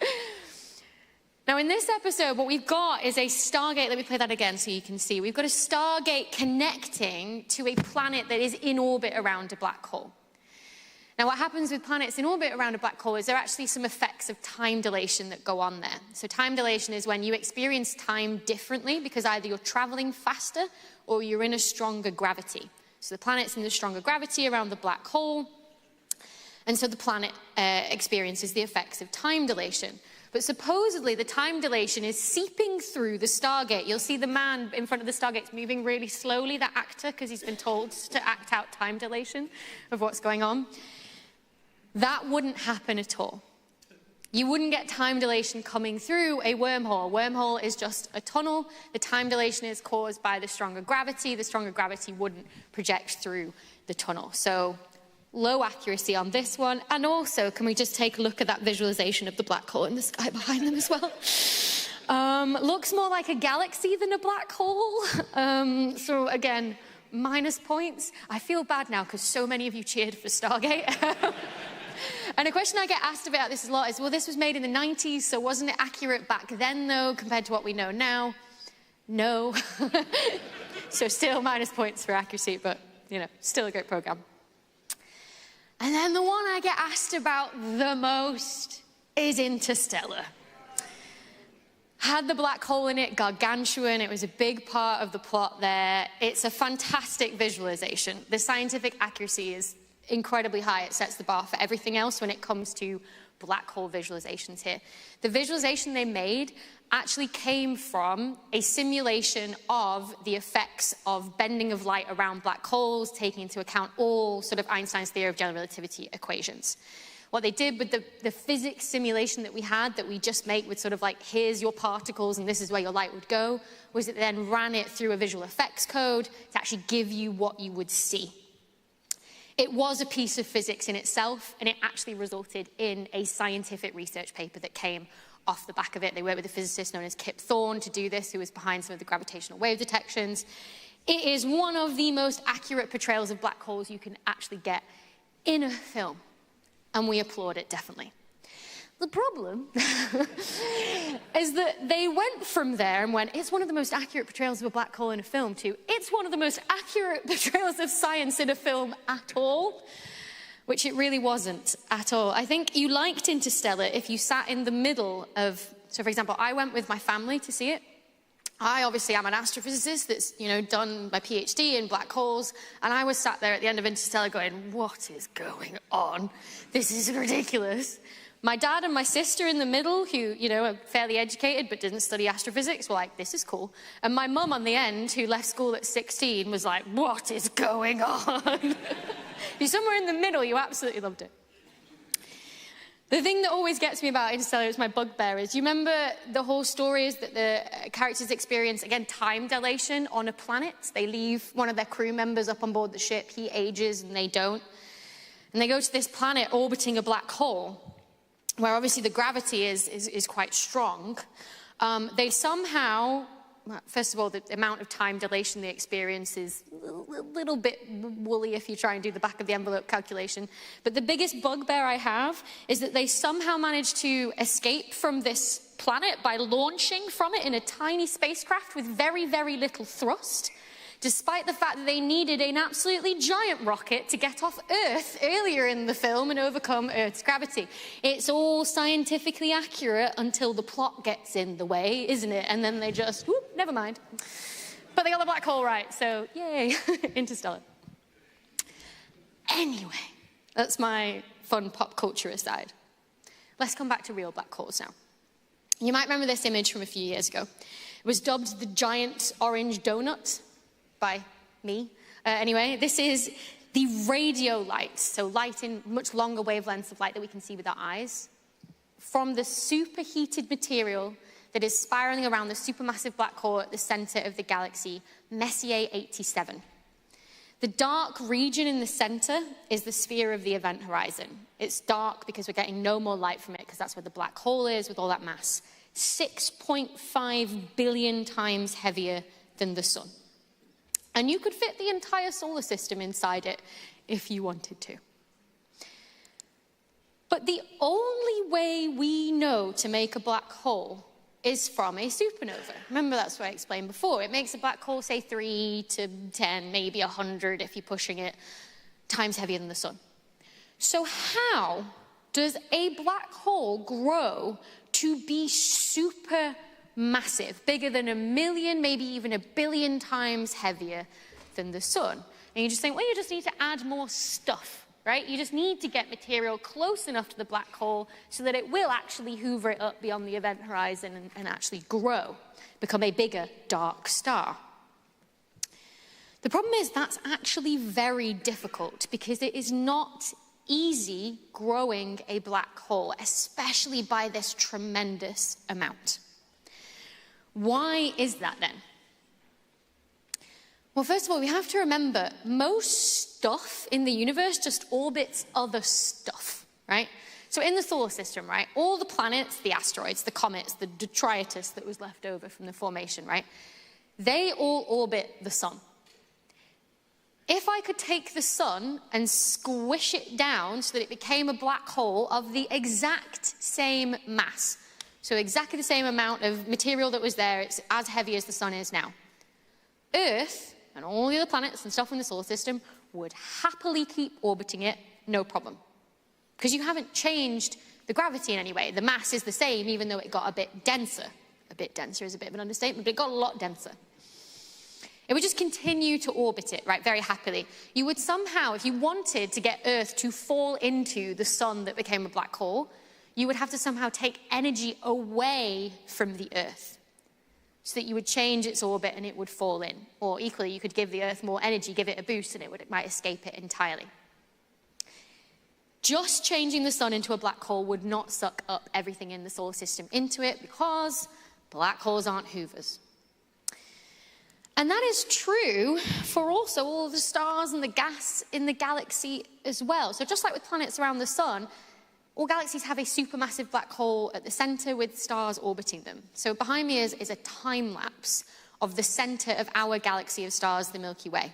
Now, in this episode, what we've got is a Stargate. Let me play that again so you can see. We've got a Stargate connecting to a planet that is in orbit around a black hole. Now, what happens with planets in orbit around a black hole is there are actually some effects of time dilation that go on there. So time dilation is when you experience time differently because either you're traveling faster or you're in a stronger gravity. So the planet's in the stronger gravity around the black hole, and so the planet experiences the effects of time dilation. But supposedly the time dilation is seeping through the Stargate. You'll see the man in front of the Stargate's moving really slowly, that actor, because he's been told to act out time dilation of what's going on. That wouldn't happen at all. You wouldn't get time dilation coming through a wormhole. A wormhole is just a tunnel. The time dilation is caused by the stronger gravity. The stronger gravity wouldn't project through the tunnel. So low accuracy on this one. And also, can we just take a look at that visualization of the black hole in the sky behind them as well? Looks more like a galaxy than a black hole. So again, minus points. I feel bad now because so many of you cheered for Stargate. And a question I get asked about this a lot is, well, this was made in the 90s, so wasn't it accurate back then, though, compared to what we know now? No. So still minus points for accuracy, but, you know, still a great program. And then the one I get asked about the most is Interstellar. Had the black hole in it, gargantuan. It was a big part of the plot there. It's a fantastic visualization. The scientific accuracy is incredibly high. It sets the bar for everything else when it comes to black hole visualizations here. The visualization they made actually came from a simulation of the effects of bending of light around black holes, taking into account all sort of Einstein's theory of general relativity equations. What they did with the physics simulation that we had, that we just make with sort of like, here's your particles and this is where your light would go, was it then ran it through a visual effects code to actually give you what you would see. It was a piece of physics in itself, and it actually resulted in a scientific research paper that came off the back of it. They worked with a physicist known as Kip Thorne to do this, who was behind some of the gravitational wave detections. It is one of the most accurate portrayals of black holes you can actually get in a film, and we applaud it, definitely. The problem is that they went from there and went, it's one of the most accurate portrayals of a black hole in a film, to it's one of the most accurate portrayals of science in a film at all, which it really wasn't at all. I think you liked Interstellar if you sat in the middle of, so for example, I went with my family to see it. I obviously am an astrophysicist that's, you know, done my PhD in black holes, and I was sat there at the end of Interstellar going, what is going on? This is ridiculous. My dad and my sister in the middle, who, you know, are fairly educated but didn't study astrophysics, were like, this is cool. And my mum on the end, who left school at 16, was like, what is going on? If you're somewhere in the middle, you absolutely loved it. The thing that always gets me about Interstellar is my bugbear is, you remember the whole story is that the characters experience, again, time dilation on a planet. They leave one of their crew members up on board the ship, he ages and they don't. And they go to this planet orbiting a black hole, where obviously the gravity is quite strong. They somehow, well, first of all, the amount of time dilation they experience is a little bit woolly if you try and do the back of the envelope calculation. But the biggest bugbear I have is that they somehow managed to escape from this planet by launching from it in a tiny spacecraft with very, very little thrust, despite the fact that they needed an absolutely giant rocket to get off Earth earlier in the film and overcome Earth's gravity. It's all scientifically accurate until the plot gets in the way, isn't it? And then they just, whoop, never mind. But they got the black hole right, so yay, Interstellar. Anyway, that's my fun pop culture aside. Let's come back to real black holes now. You might remember this image from a few years ago. It was dubbed the giant orange donut by me. Anyway, this is the radio light, so light in much longer wavelengths of light that we can see with our eyes, from the superheated material that is spiraling around the supermassive black hole at the center of the galaxy, Messier 87. The dark region in the center is the sphere of the event horizon. It's dark because we're getting no more light from it, because that's where the black hole is with all that mass. 6.5 billion times heavier than the sun. And you could fit the entire solar system inside it if you wanted to. But the only way we know to make a black hole is from a supernova. Remember, that's what I explained before. It makes a black hole, say, 3 to 10, maybe 100 if you're pushing it, times heavier than the sun. So how does a black hole grow to be super massive, bigger than 1 million, maybe even 1 billion times heavier than the sun? And you just think, well, you just need to add more stuff. Right? You just need to get material close enough to the black hole so that it will actually hoover it up beyond the event horizon and actually grow, become a bigger dark star. The problem is that's actually very difficult because it is not easy growing a black hole, especially by this tremendous amount. Why is that then? Well, first of all, we have to remember most stuff in the universe just orbits other stuff, right? So in the solar system, right, all the planets, the asteroids, the comets, the detritus that was left over from the formation, right, they all orbit the sun. If I could take the sun and squish it down so that it became a black hole of the exact same mass, so exactly the same amount of material that was there, it's as heavy as the sun is now, Earth and all the other planets and stuff in the solar system would happily keep orbiting it, no problem. Because you haven't changed the gravity in any way. The mass is the same, even though it got a bit denser. A bit denser is a bit of an understatement, but it got a lot denser. It would just continue to orbit it, right, very happily. You would somehow, if you wanted to get Earth to fall into the sun that became a black hole, you would have to somehow take energy away from the Earth, so that you would change its orbit and it would fall in. Or equally, you could give the Earth more energy, give it a boost, and it might escape it entirely. Just changing the sun into a black hole would not suck up everything in the solar system into it, because black holes aren't hoovers. And that is true for also all of the stars and the gas in the galaxy as well. So just like with planets around the sun, all galaxies have a supermassive black hole at the center with stars orbiting them. So behind me is a time lapse of the center of our galaxy of stars, the Milky Way.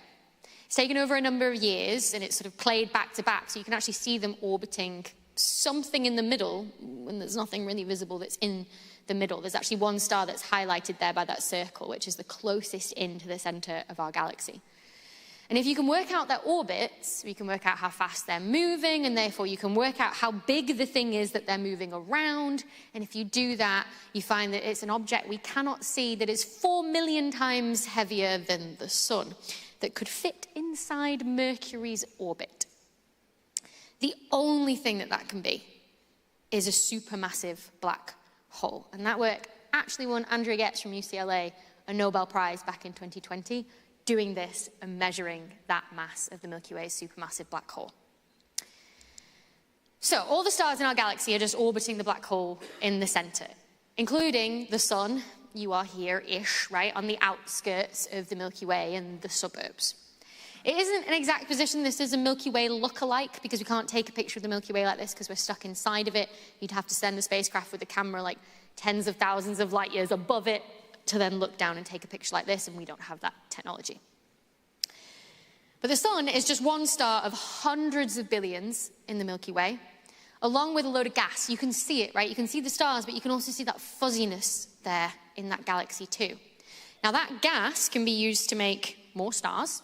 It's taken over a number of years and it's sort of played back to back, so you can actually see them orbiting something in the middle when there's nothing really visible that's in the middle. There's actually one star that's highlighted there by that circle, which is the closest in to the center of our galaxy. And if you can work out their orbits, you can work out how fast they're moving, and therefore you can work out how big the thing is that they're moving around. And if you do that, you find that it's an object we cannot see that is 4 million times heavier than the sun, that could fit inside Mercury's orbit. The only thing that can be is a supermassive black hole. And that work actually won Andrea Getz from UCLA a Nobel Prize back in 2020, doing this and measuring that mass of the Milky Way's supermassive black hole. So all the stars in our galaxy are just orbiting the black hole in the center, including the sun. You are here-ish, right, on the outskirts of the Milky Way and the suburbs. It isn't an exact position. This is a Milky Way look-alike, because we can't take a picture of the Milky Way like this because we're stuck inside of it. You'd have to send a spacecraft with a camera like tens of thousands of light years above it to then look down and take a picture like this, and we don't have that technology. But the sun is just one star of hundreds of billions in the Milky Way, along with a load of gas. You can see it, right? You can see the stars, but you can also see that fuzziness there in that galaxy too. Now that gas can be used to make more stars.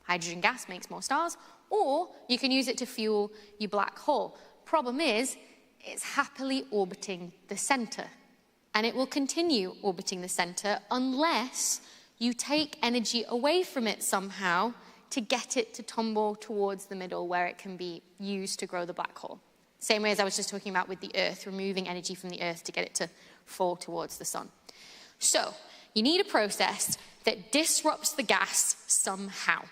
Hydrogen gas makes more stars, or you can use it to fuel your black hole. Problem is, it's happily orbiting the center, and it will continue orbiting the center unless you take energy away from it somehow to get it to tumble towards the middle where it can be used to grow the black hole. Same way as I was just talking about with the Earth, removing energy from the Earth to get it to fall towards the sun. So you need a process that disrupts the gas somehow.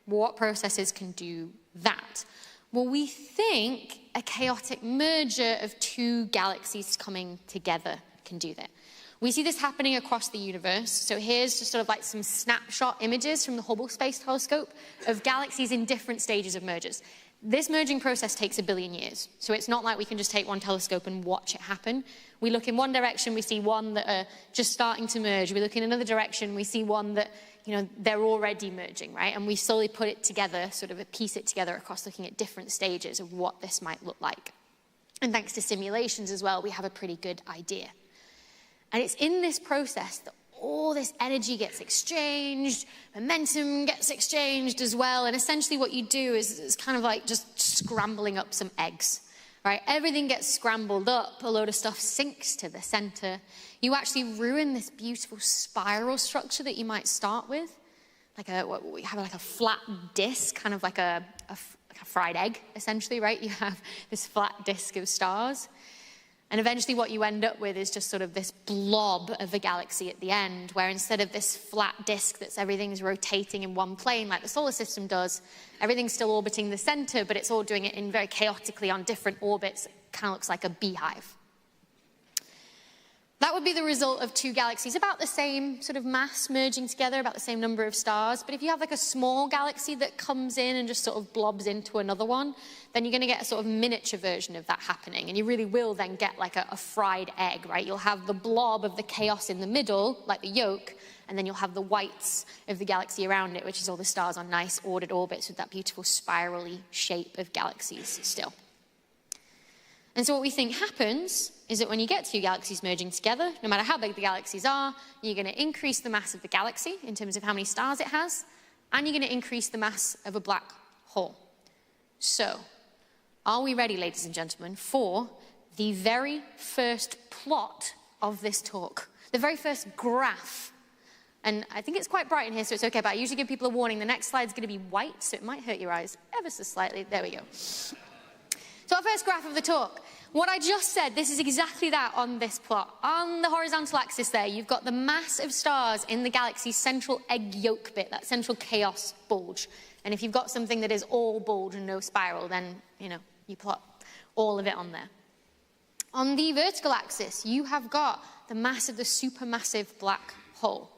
What processes can do that? Well, we think a chaotic merger of two galaxies coming together can do that. We see this happening across the universe. So here's just sort of like some snapshot images from the Hubble Space Telescope of galaxies in different stages of mergers. This merging process takes 1 billion years. So it's not like we can just take one telescope and watch it happen. We look in one direction, we see one that are just starting to merge. We look in another direction, we see one that, you know, they're already merging, right? And we slowly put it together, sort of piece it together across looking at different stages of what this might look like. And thanks to simulations as well, we have a pretty good idea. And it's in this process that all this energy gets exchanged, momentum gets exchanged as well, and essentially what you do is kind of like just scrambling up some eggs, right? Everything gets scrambled up, a load of stuff sinks to the center. You actually ruin this beautiful spiral structure that you might start with, what we have like a flat disc, kind of like a fried egg, essentially, right? You have this flat disc of stars. And eventually what you end up with is just sort of this blob of a galaxy at the end, where instead of this flat disk that's everything's rotating in one plane like the solar system does, everything's still orbiting the center, but it's all doing it in very chaotically on different orbits. It kind of looks like a beehive. That would be the result of two galaxies, about the same sort of mass merging together, about the same number of stars. But if you have like a small galaxy that comes in and just sort of blobs into another one, then you're going to get a sort of miniature version of that happening. And you really will then get like a fried egg, right? You'll have the blob of the chaos in the middle, like the yolk, and then you'll have the whites of the galaxy around it, which is all the stars on nice ordered orbits with that beautiful spirally shape of galaxies still. And so what we think happens is that when you get two galaxies merging together, no matter how big the galaxies are, you're going to increase the mass of the galaxy in terms of how many stars it has, and you're going to increase the mass of a black hole. So, are we ready, ladies and gentlemen, for the very first plot of this talk? The very first graph. And I think it's quite bright in here, so it's okay, but I usually give people a warning. The next slide's going to be white, so it might hurt your eyes ever so slightly. There we go. So our first graph of the talk, what I just said, this is exactly that on this plot. On the horizontal axis there, you've got the mass of stars in the galaxy's central egg yolk bit, that central chaos bulge. And if you've got something that is all bulge and no spiral, then, you know, you plot all of it on there. On the vertical axis, you have got the mass of the supermassive black hole.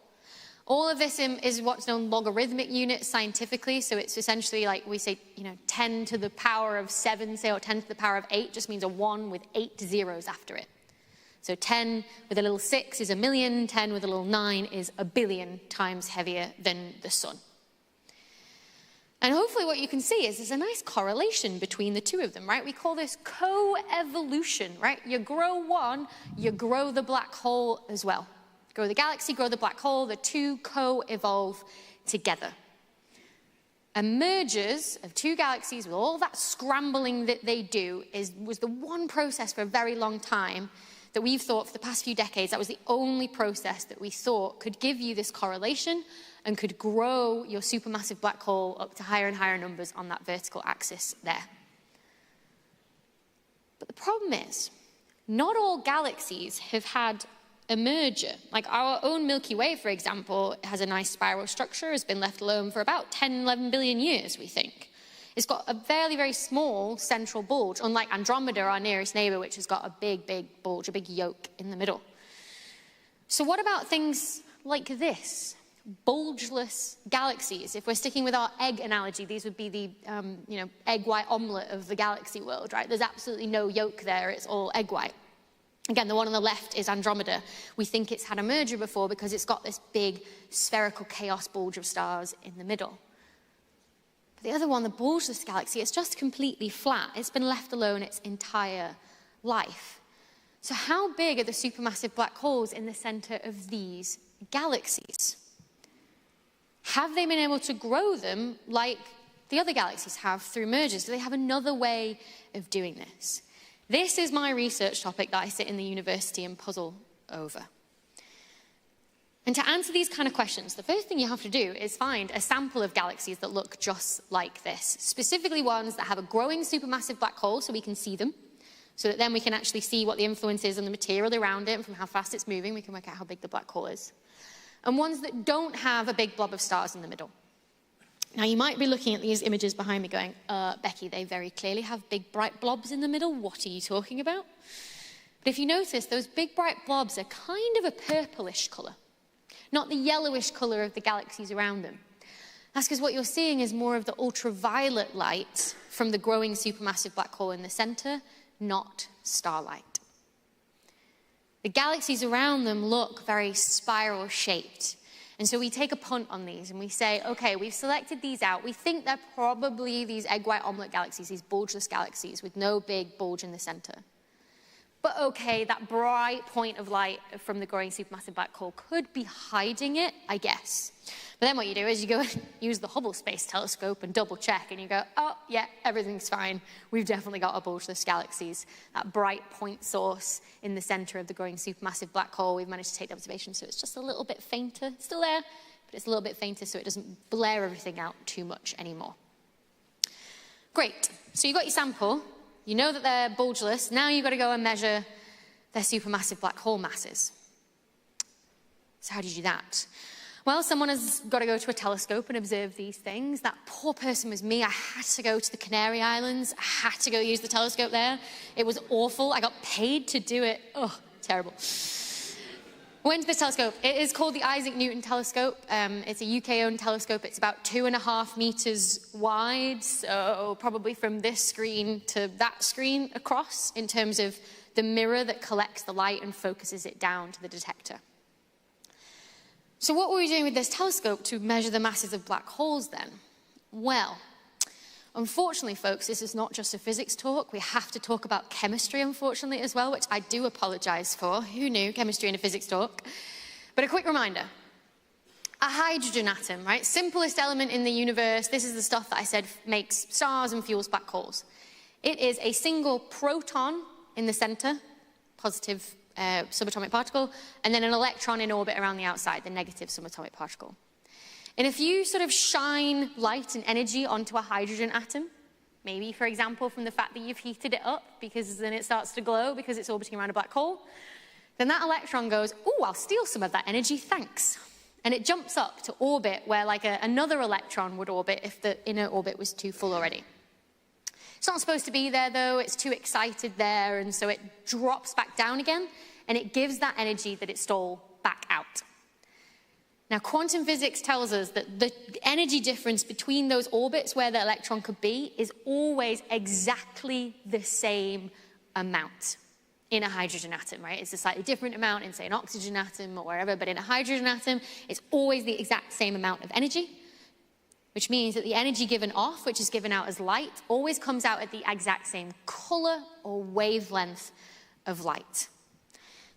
All of this is what's known logarithmic units scientifically, so it's essentially like we say, 10 to the power of 7, say, or 10 to the power of 8 just means a 1 with 8 zeros after it. So 10 with a little 6 is 1,000,000, 10 with a little 9 is 1,000,000,000 times heavier than the sun. And hopefully what you can see is there's a nice correlation between the two of them, right? We call this co-evolution, right? You grow one, you grow the black hole as well. Grow the galaxy, grow the black hole, the two co-evolve together. And mergers of two galaxies with all that scrambling that they do was the one process for a very long time that we've thought for the past few decades, that was the only process that we thought could give you this correlation and could grow your supermassive black hole up to higher and higher numbers on that vertical axis there. But the problem is, not all galaxies have had a merger. Like our own Milky Way, for example, has a nice spiral structure, has been left alone for about 10, 11 billion years, we think. It's got a very, very small central bulge, unlike Andromeda, our nearest neighbor, which has got a big, big bulge, a big yolk in the middle. So what about things like this? Bulgeless galaxies. If we're sticking with our egg analogy, these would be the egg white omelette of the galaxy world, right? There's absolutely no yolk there, it's all egg white. Again, the one on the left is Andromeda. We think it's had a merger before because it's got this big spherical chaos bulge of stars in the middle. But the other one, the bulgeless galaxy, it's just completely flat. It's been left alone its entire life. So how big are the supermassive black holes in the center of these galaxies? Have they been able to grow them like the other galaxies have through mergers? Do they have another way of doing this? This is my research topic that I sit in the university and puzzle over. And to answer these kind of questions, the first thing you have to do is find a sample of galaxies that look just like this, specifically ones that have a growing supermassive black hole so we can see them, so that then we can actually see what the influence is on the material around it, and from how fast it's moving, we can work out how big the black hole is. And ones that don't have a big blob of stars in the middle. Now, you might be looking at these images behind me going, Becky, they very clearly have big bright blobs in the middle. What are you talking about? But if you notice, those big bright blobs are kind of a purplish colour, not the yellowish colour of the galaxies around them. That's because what you're seeing is more of the ultraviolet light from the growing supermassive black hole in the centre, not starlight. The galaxies around them look very spiral-shaped. And so we take a punt on these and we say, okay, we've selected these out. We think they're probably these egg white omelette galaxies, these bulgeless galaxies with no big bulge in the center. But okay, that bright point of light from the growing supermassive black hole could be hiding it, I guess. But then what you do is you go and use the Hubble Space Telescope and double check and you go, oh yeah, everything's fine. We've definitely got a bulgeless galaxies. That bright point source in the center of the growing supermassive black hole, we've managed to take the observation so it's just a little bit fainter. It's still there, but it's a little bit fainter so it doesn't blare everything out too much anymore. Great, so you've got your sample. You know that they're bulgeless. Now you've got to go and measure their supermassive black hole masses. So how do you do that? Well, someone has got to go to a telescope and observe these things. That poor person was me. I had to go to the Canary Islands. I had to go use the telescope there. It was awful. I got paid to do it. Oh, terrible. I went to this telescope. It is called the Isaac Newton Telescope. It's a UK-owned telescope. It's about 2.5 meters wide, so probably from this screen to that screen across in terms of the mirror that collects the light and focuses it down to the detector. So what were we doing with this telescope to measure the masses of black holes then? Well, unfortunately, folks, this is not just a physics talk. We have to talk about chemistry, unfortunately, as well, which I do apologize for. Who knew chemistry in a physics talk? But a quick reminder. A hydrogen atom, right? Simplest element in the universe. This is the stuff that I said makes stars and fuels black holes. It is a single proton in the center, positive subatomic particle, and then an electron in orbit around the outside, the negative subatomic particle. And if you sort of shine light and energy onto a hydrogen atom, maybe, for example, from the fact that you've heated it up, because then it starts to glow because it's orbiting around a black hole, then that electron goes, oh, I'll steal some of that energy, thanks. And it jumps up to orbit where like another electron would orbit if the inner orbit was too full already. It's not supposed to be there, though. It's too excited there, and so it drops back down again, and it gives that energy that it stole back out. Now, quantum physics tells us that the energy difference between those orbits where the electron could be is always exactly the same amount in a hydrogen atom, right? It's a slightly different amount in, say, an oxygen atom or wherever, but in a hydrogen atom, it's always the exact same amount of energy, which means that the energy given off, which is given out as light, always comes out at the exact same color or wavelength of light.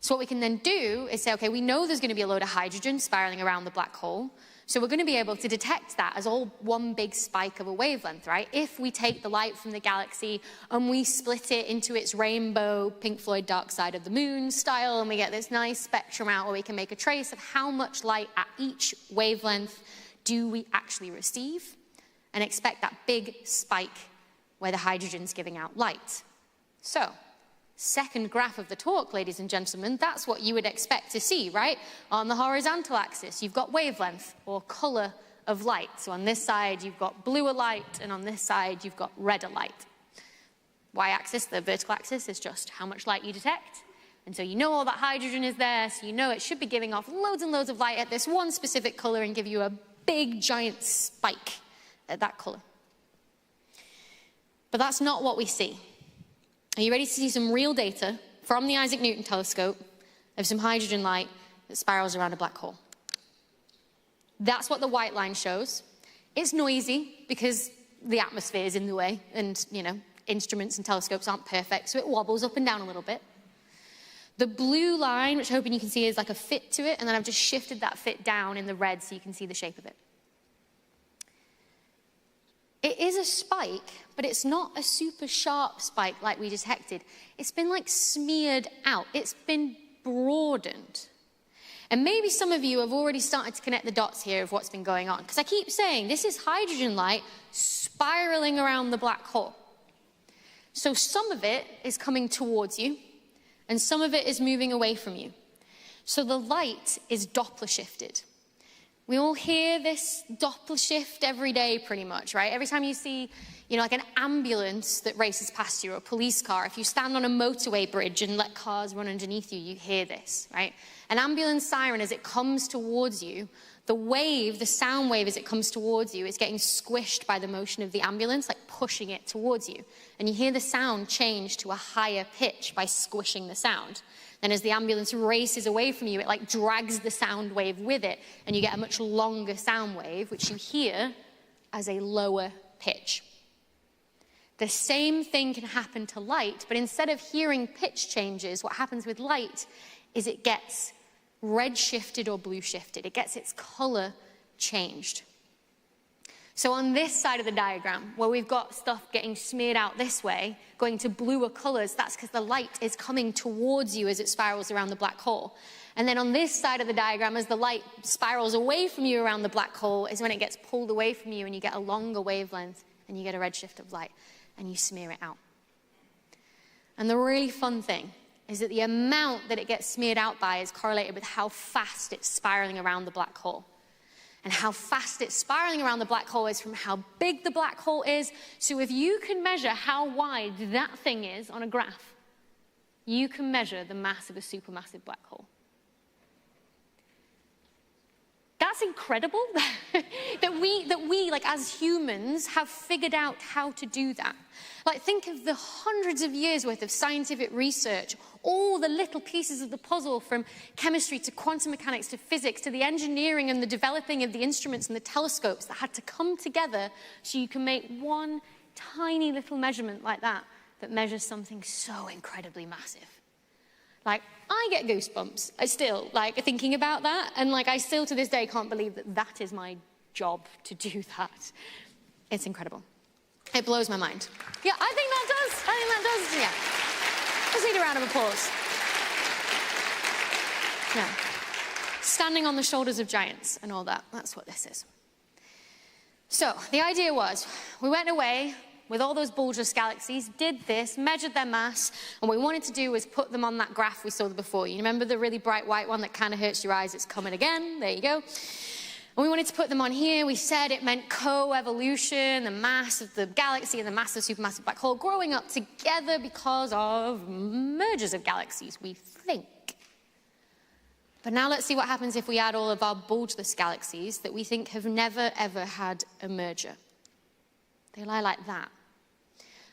So what we can then do is say, okay, we know there's going to be a load of hydrogen spiraling around the black hole, so we're going to be able to detect that as all one big spike of a wavelength, right? If we take the light from the galaxy and we split it into its rainbow Pink Floyd Dark Side of the Moon style, and we get this nice spectrum out where we can make a trace of how much light at each wavelength do we actually receive, and expect that big spike where the hydrogen's giving out light. So, second graph of the talk, ladies and gentlemen, that's what you would expect to see, right? On the horizontal axis, you've got wavelength or color of light. So on this side, you've got bluer light, and on this side, you've got redder light. Y-axis, the vertical axis, is just how much light you detect. And so you know all that hydrogen is there, so you know it should be giving off loads and loads of light at this one specific color and give you a big, giant spike at that color. But that's not what we see. Are you ready to see some real data from the Isaac Newton telescope of some hydrogen light that spirals around a black hole? That's what the white line shows. It's noisy because the atmosphere is in the way, and, you know, instruments and telescopes aren't perfect, so it wobbles up and down a little bit. The blue line, which I'm hoping you can see, is like a fit to it, and then I've just shifted that fit down in the red so you can see the shape of it. It is a spike, but it's not a super sharp spike like we detected. It's been like smeared out. It's been broadened. And maybe some of you have already started to connect the dots here of what's been going on, because I keep saying this is hydrogen light spiraling around the black hole. So some of it is coming towards you, and some of it is moving away from you. So the light is Doppler shifted. We all hear this Doppler shift every day, pretty much, right? Every time you see, like an ambulance that races past you or a police car, if you stand on a motorway bridge and let cars run underneath you, you hear this, right? An ambulance siren, as it comes towards you, the sound wave as it comes towards you is getting squished by the motion of the ambulance, like pushing it towards you. And you hear the sound change to a higher pitch by squishing the sound. Then as the ambulance races away from you, it like drags the sound wave with it, and you get a much longer sound wave, which you hear as a lower pitch. The same thing can happen to light, but instead of hearing pitch changes, what happens with light is it gets red shifted or blue shifted. It gets its color changed. So on this side of the diagram, where we've got stuff getting smeared out this way, going to bluer colors, that's because the light is coming towards you as it spirals around the black hole. And then on this side of the diagram, as the light spirals away from you around the black hole, is when it gets pulled away from you and you get a longer wavelength and you get a redshift of light and you smear it out. And the really fun thing is that the amount that it gets smeared out by is correlated with how fast it's spiraling around the black hole. And how fast it's spiraling around the black hole is from how big the black hole is. So if you can measure how wide that thing is on a graph, you can measure the mass of a supermassive black hole. That's incredible that we, like as humans, have figured out how to do that. Like, think of the hundreds of years worth of scientific research, all the little pieces of the puzzle from chemistry to quantum mechanics to physics to the engineering and the developing of the instruments and the telescopes that had to come together so you can make one tiny little measurement like that measures something so incredibly massive. Like, I get goosebumps. I still, like, thinking about that. And, like, I still to this day can't believe that is my job to do that. It's incredible. It blows my mind. Yeah, I think that does. Yeah. Let's need a round of applause. Yeah. Standing on the shoulders of giants and all that. That's what this is. So, the idea was, we went away with all those bulbous galaxies, did this, measured their mass, and what we wanted to do was put them on that graph we saw before. You remember the really bright white one that kind of hurts your eyes? It's coming again. There you go. And we wanted to put them on here. We said it meant co-evolution, the mass of the galaxy and the mass of the supermassive black hole growing up together because of mergers of galaxies, we think. But now let's see what happens if we add all of our bulgeless galaxies that we think have never, ever had a merger. They lie like that.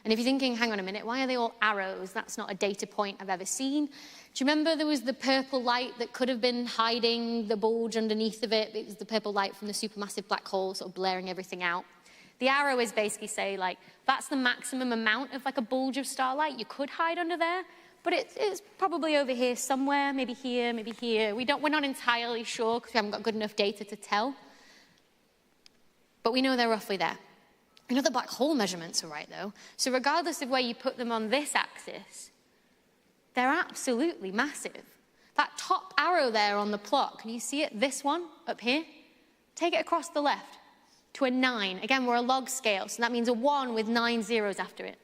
And if you're thinking, hang on a minute, why are they all arrows? That's not a data point I've ever seen. Do you remember there was the purple light that could have been hiding the bulge underneath of it? It was the purple light from the supermassive black hole sort of blaring everything out. The arrow is basically say, like, that's the maximum amount of like a bulge of starlight you could hide under there. But it's probably over here somewhere, maybe here, maybe here. We're not entirely sure because we haven't got good enough data to tell. But we know they're roughly there. We know the black hole measurements are right, though. So regardless of where you put them on this axis, they're absolutely massive. That top arrow there on the plot, can you see it? This one up here? Take it across the left to a 9. Again, we're a log scale, so that means a 1 with 9 zeros after it.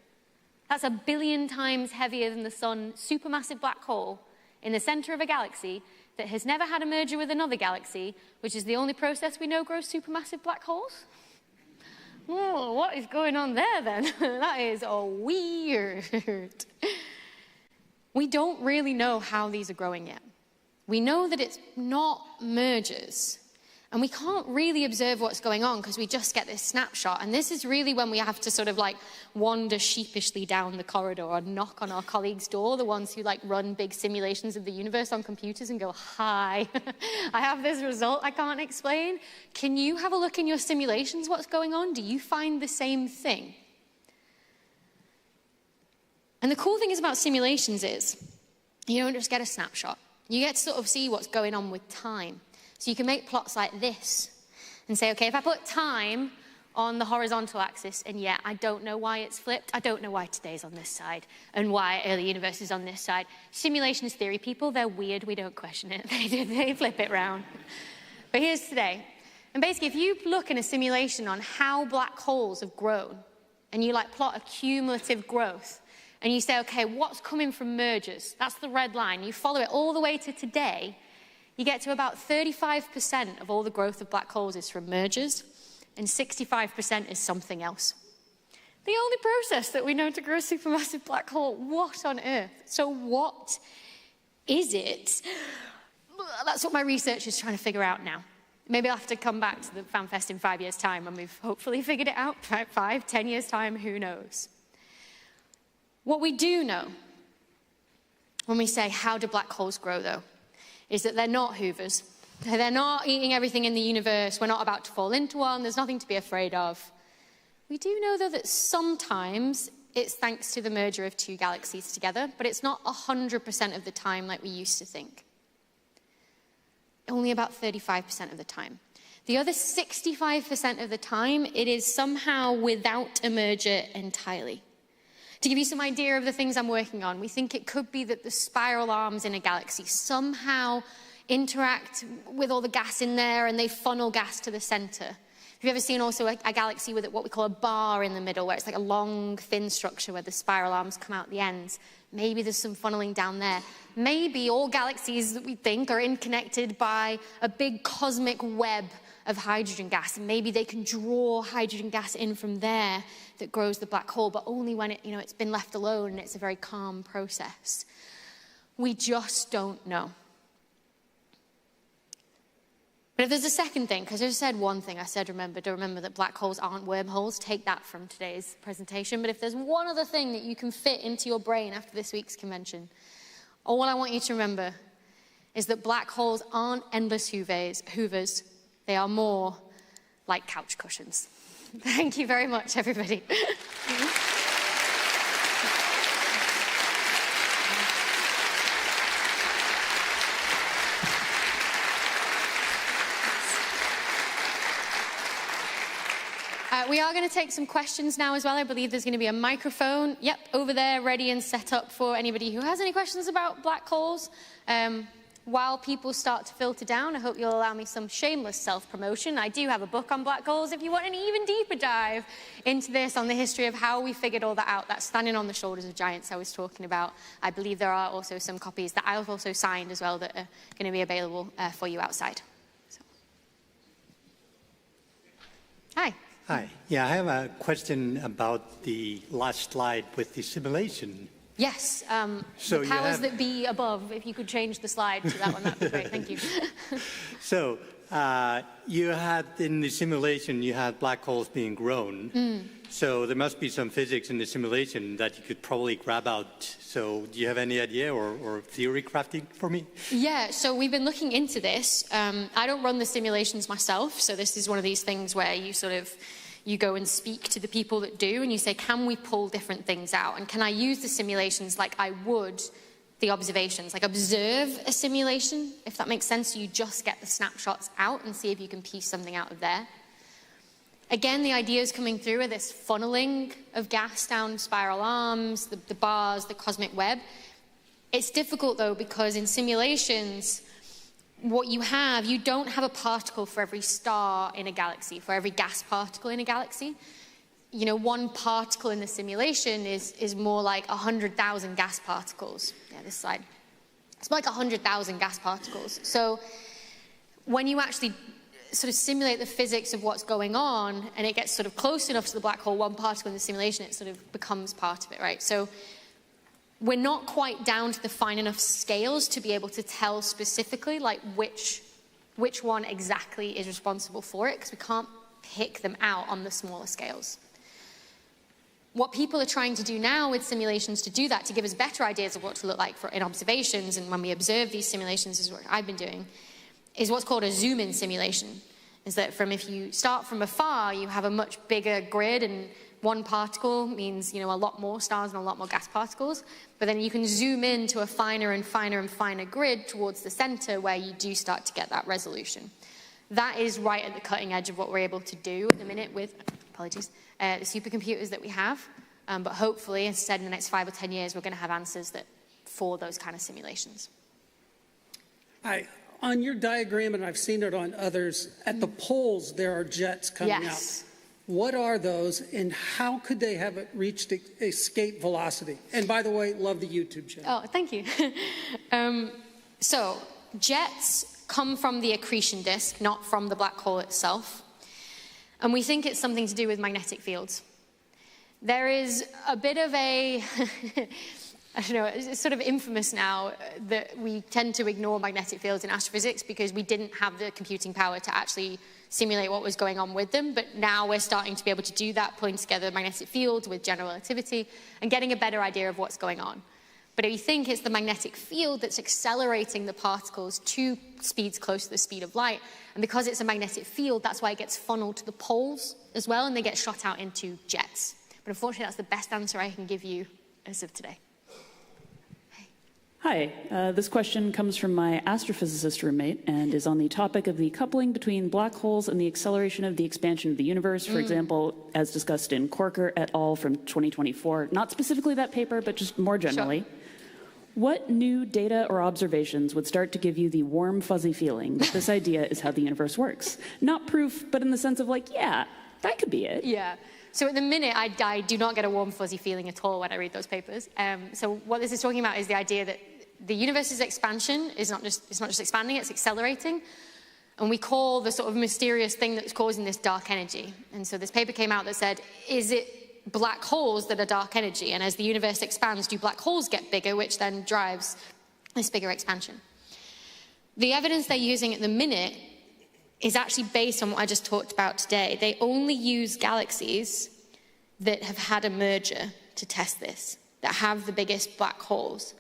That's 1 billion times heavier than the sun, supermassive black hole in the center of a galaxy that has never had a merger with another galaxy, which is the only process we know grows supermassive black holes. Oh, what is going on there, then? That is weird. We don't really know how these are growing yet. We know that it's not mergers. And we can't really observe what's going on because we just get this snapshot. And this is really when we have to sort of like wander sheepishly down the corridor or knock on our colleague's door, the ones who like run big simulations of the universe on computers and go, hi, I have this result I can't explain. Can you have a look in your simulations what's going on? Do you find the same thing? And the cool thing is about simulations is you don't just get a snapshot. You get to sort of see what's going on with time. So you can make plots like this and say, okay, if I put time on the horizontal axis, and yeah, I don't know why it's flipped. I don't know why today's on this side and why early universe is on this side. Simulations theory people, they're weird. We don't question it. They flip it round. But here's today. And basically, if you look in a simulation on how black holes have grown, and you like plot a cumulative growth, and you say, okay, what's coming from mergers? That's the red line. You follow it all the way to today. you get to about 35% of all the growth of black holes is from mergers, and 65% is something else. The only process that we know to grow a supermassive black hole, what on earth? So what is it? That's what my research is trying to figure out now. Maybe I'll have to come back to the Fanfest in 5 years' time and we've hopefully figured it out. 5, 10 years' time, who knows? What we do know, when we say how do black holes grow though, is that they're not hoovers. They're not eating everything in the universe. We're not about to fall into one. There's nothing to be afraid of. We do know, though, that sometimes it's thanks to the merger of two galaxies together, but it's not 100% of the time like we used to think. Only about 35% of the time. The other 65% of the time, it is somehow without a merger entirely. To give you some idea of the things I'm working on, we think it could be that the spiral arms in a galaxy somehow interact with all the gas in there and they funnel gas to the center. Have you ever seen also a galaxy with what we call a bar in the middle, where it's like a long, thin structure where the spiral arms come out the ends? Maybe there's some funneling down there. Maybe all galaxies that we think are interconnected by a big cosmic web of hydrogen gas. And maybe they can draw hydrogen gas in from there that grows the black hole, but only when it's been left alone and it's a very calm process. We just don't know. But if there's a second thing, because I said one thing, I said remember that black holes aren't wormholes. Take that from today's presentation. But if there's one other thing that you can fit into your brain after this week's convention, all I want you to remember is that black holes aren't endless hoovers. They are more like couch cushions. Thank you very much, everybody. We are going to take some questions now as well. I believe there's going to be a microphone, over there, ready and set up for anybody who has any questions about black holes. While people start to filter down, I hope you'll allow me some shameless self-promotion. I do have a book on black holes if you want an even deeper dive into this, on the history of how we figured all that out. That's Standing on the Shoulders of Giants I was talking about. I believe there are also some copies that I've also signed as well that are going to be available for you outside. So. Hi. Hi. Yeah, I have a question about the last slide with the simulation. Yes. The powers that be above, if you could change the slide to that one, that would be great. Thank you. So you had, in the simulation, you had black holes being grown. So there must be some physics in the simulation that you could probably grab out. So do you have any idea or theory crafting for me? Yeah, so we've been looking into this. I don't run the simulations myself, so this is one of these things where you go and speak to the people that do, and you say, can we pull different things out? And can I use the simulations like I would the observations? Like observe a simulation, if that makes sense. You just get the snapshots out and see if you can piece something out of there. Again, the ideas coming through are this funneling of gas down spiral arms, the bars, the cosmic web. It's difficult, though, because in simulations, what you don't have a particle for every star in a galaxy, for every gas particle in a galaxy. One particle in the simulation is more like 100,000 gas particles. Yeah, this slide. It's more like 100,000 gas particles. So when you actually sort of simulate the physics of what's going on, and it gets sort of close enough to the black hole, one particle in the simulation, it sort of becomes part of it, right? So we're not quite down to the fine enough scales to be able to tell specifically like which one exactly is responsible for it, because we can't pick them out on the smaller scales. What people are trying to do now with simulations to do that, to give us better ideas of what to look like in observations, and when we observe these simulations, is what I've been doing, is what's called a zoom-in simulation. Is that if you start from afar, you have a much bigger grid, and one particle means, a lot more stars and a lot more gas particles. But then you can zoom in to a finer and finer and finer grid towards the center, where you do start to get that resolution. That is right at the cutting edge of what we're able to do at the minute with, the supercomputers that we have. But hopefully, as I said, in the next 5 or 10 years, we're going to have answers for those kind of simulations. Hi. On your diagram, and I've seen it on others, at the poles there are jets coming out. What are those, and how could they have reached escape velocity? And by the way, love the YouTube channel. Oh, thank you. So jets come from the accretion disk, not from the black hole itself. And we think it's something to do with magnetic fields. There is a bit of a, I don't know, it's sort of infamous now that we tend to ignore magnetic fields in astrophysics because we didn't have the computing power to actually simulate what was going on with them. But now we're starting to be able to do that, pulling together magnetic fields with general relativity and getting a better idea of what's going on. But we think it's the magnetic field that's accelerating the particles to speeds close to the speed of light. And because it's a magnetic field, that's why it gets funneled to the poles as well, and they get shot out into jets. But unfortunately, that's the best answer I can give you as of today. Hi, this question comes from my astrophysicist roommate and is on the topic of the coupling between black holes and the acceleration of the expansion of the universe, for example, as discussed in Corker et al. From 2024. Not specifically that paper, but just more generally. Sure. What new data or observations would start to give you the warm, fuzzy feeling that this idea is how the universe works? Not proof, but in the sense of like, yeah, that could be it. Yeah. So at the minute, I do not get a warm, fuzzy feeling at all when I read those papers. So what this is talking about is the idea that the universe's expansion is not just expanding, it's accelerating. And we call the sort of mysterious thing that's causing this dark energy. And so this paper came out that said, is it black holes that are dark energy? And as the universe expands, do black holes get bigger, which then drives this bigger expansion? The evidence they're using at the minute is actually based on what I just talked about today. They only use galaxies that have had a merger to test this, that have the biggest black holes.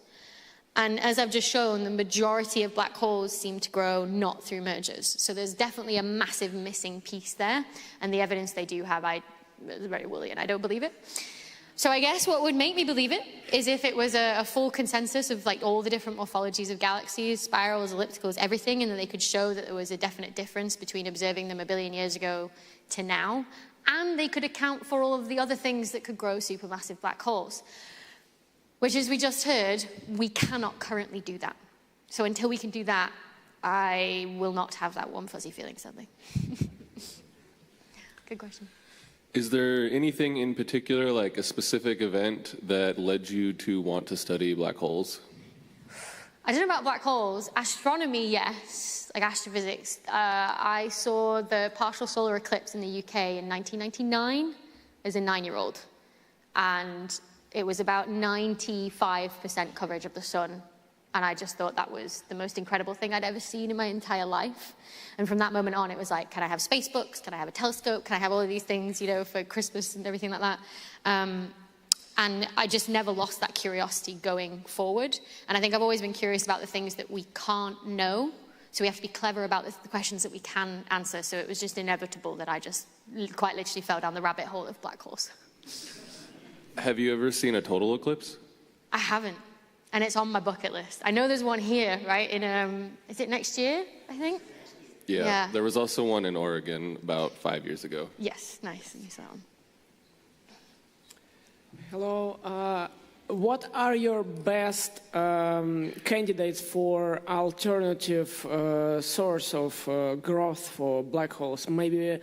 And as I've just shown, the majority of black holes seem to grow not through mergers. So there's definitely a massive missing piece there. And the evidence they do have, is very woolly, and I don't believe it. So I guess what would make me believe it is if it was a full consensus of like all the different morphologies of galaxies, spirals, ellipticals, everything, and that they could show that there was a definite difference between observing them 1 billion years ago to now, and they could account for all of the other things that could grow supermassive black holes. Which, as we just heard, we cannot currently do that. So until we can do that, I will not have that warm, fuzzy feeling, sadly. Good question. Is there anything in particular, like a specific event, that led you to want to study black holes? I don't know about black holes. Astronomy, yes, like astrophysics. I saw the partial solar eclipse in the UK in 1999 as a 9-year-old. And it was about 95% coverage of the sun. And I just thought that was the most incredible thing I'd ever seen in my entire life. And from that moment on, it was like, can I have space books? Can I have a telescope? Can I have all of these things, you know, for Christmas and everything like that? And I just never lost that curiosity going forward. And I think I've always been curious about the things that we can't know. So we have to be clever about the questions that we can answer. So it was just inevitable that I just quite literally fell down the rabbit hole of black holes. Have you ever seen a total eclipse? I haven't. And it's on my bucket list. I know there's one here, right? In is it next year, I think? Yeah. There was also one in Oregon about 5 years ago. Yes, nice. I saw that one. Hello. What are your best candidates for alternative source of growth for black holes? Maybe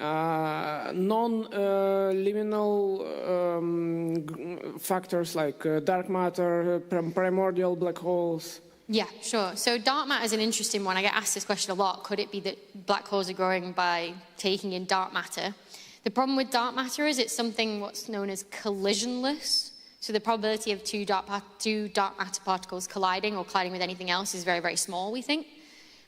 non-liminal factors like dark matter, primordial black holes? Yeah, sure. So dark matter is an interesting one. I get asked this question a lot. Could it be that black holes are growing by taking in dark matter? The problem with dark matter is it's something what's known as collisionless. So the probability of two dark matter particles colliding or colliding with anything else is very, very small, we think.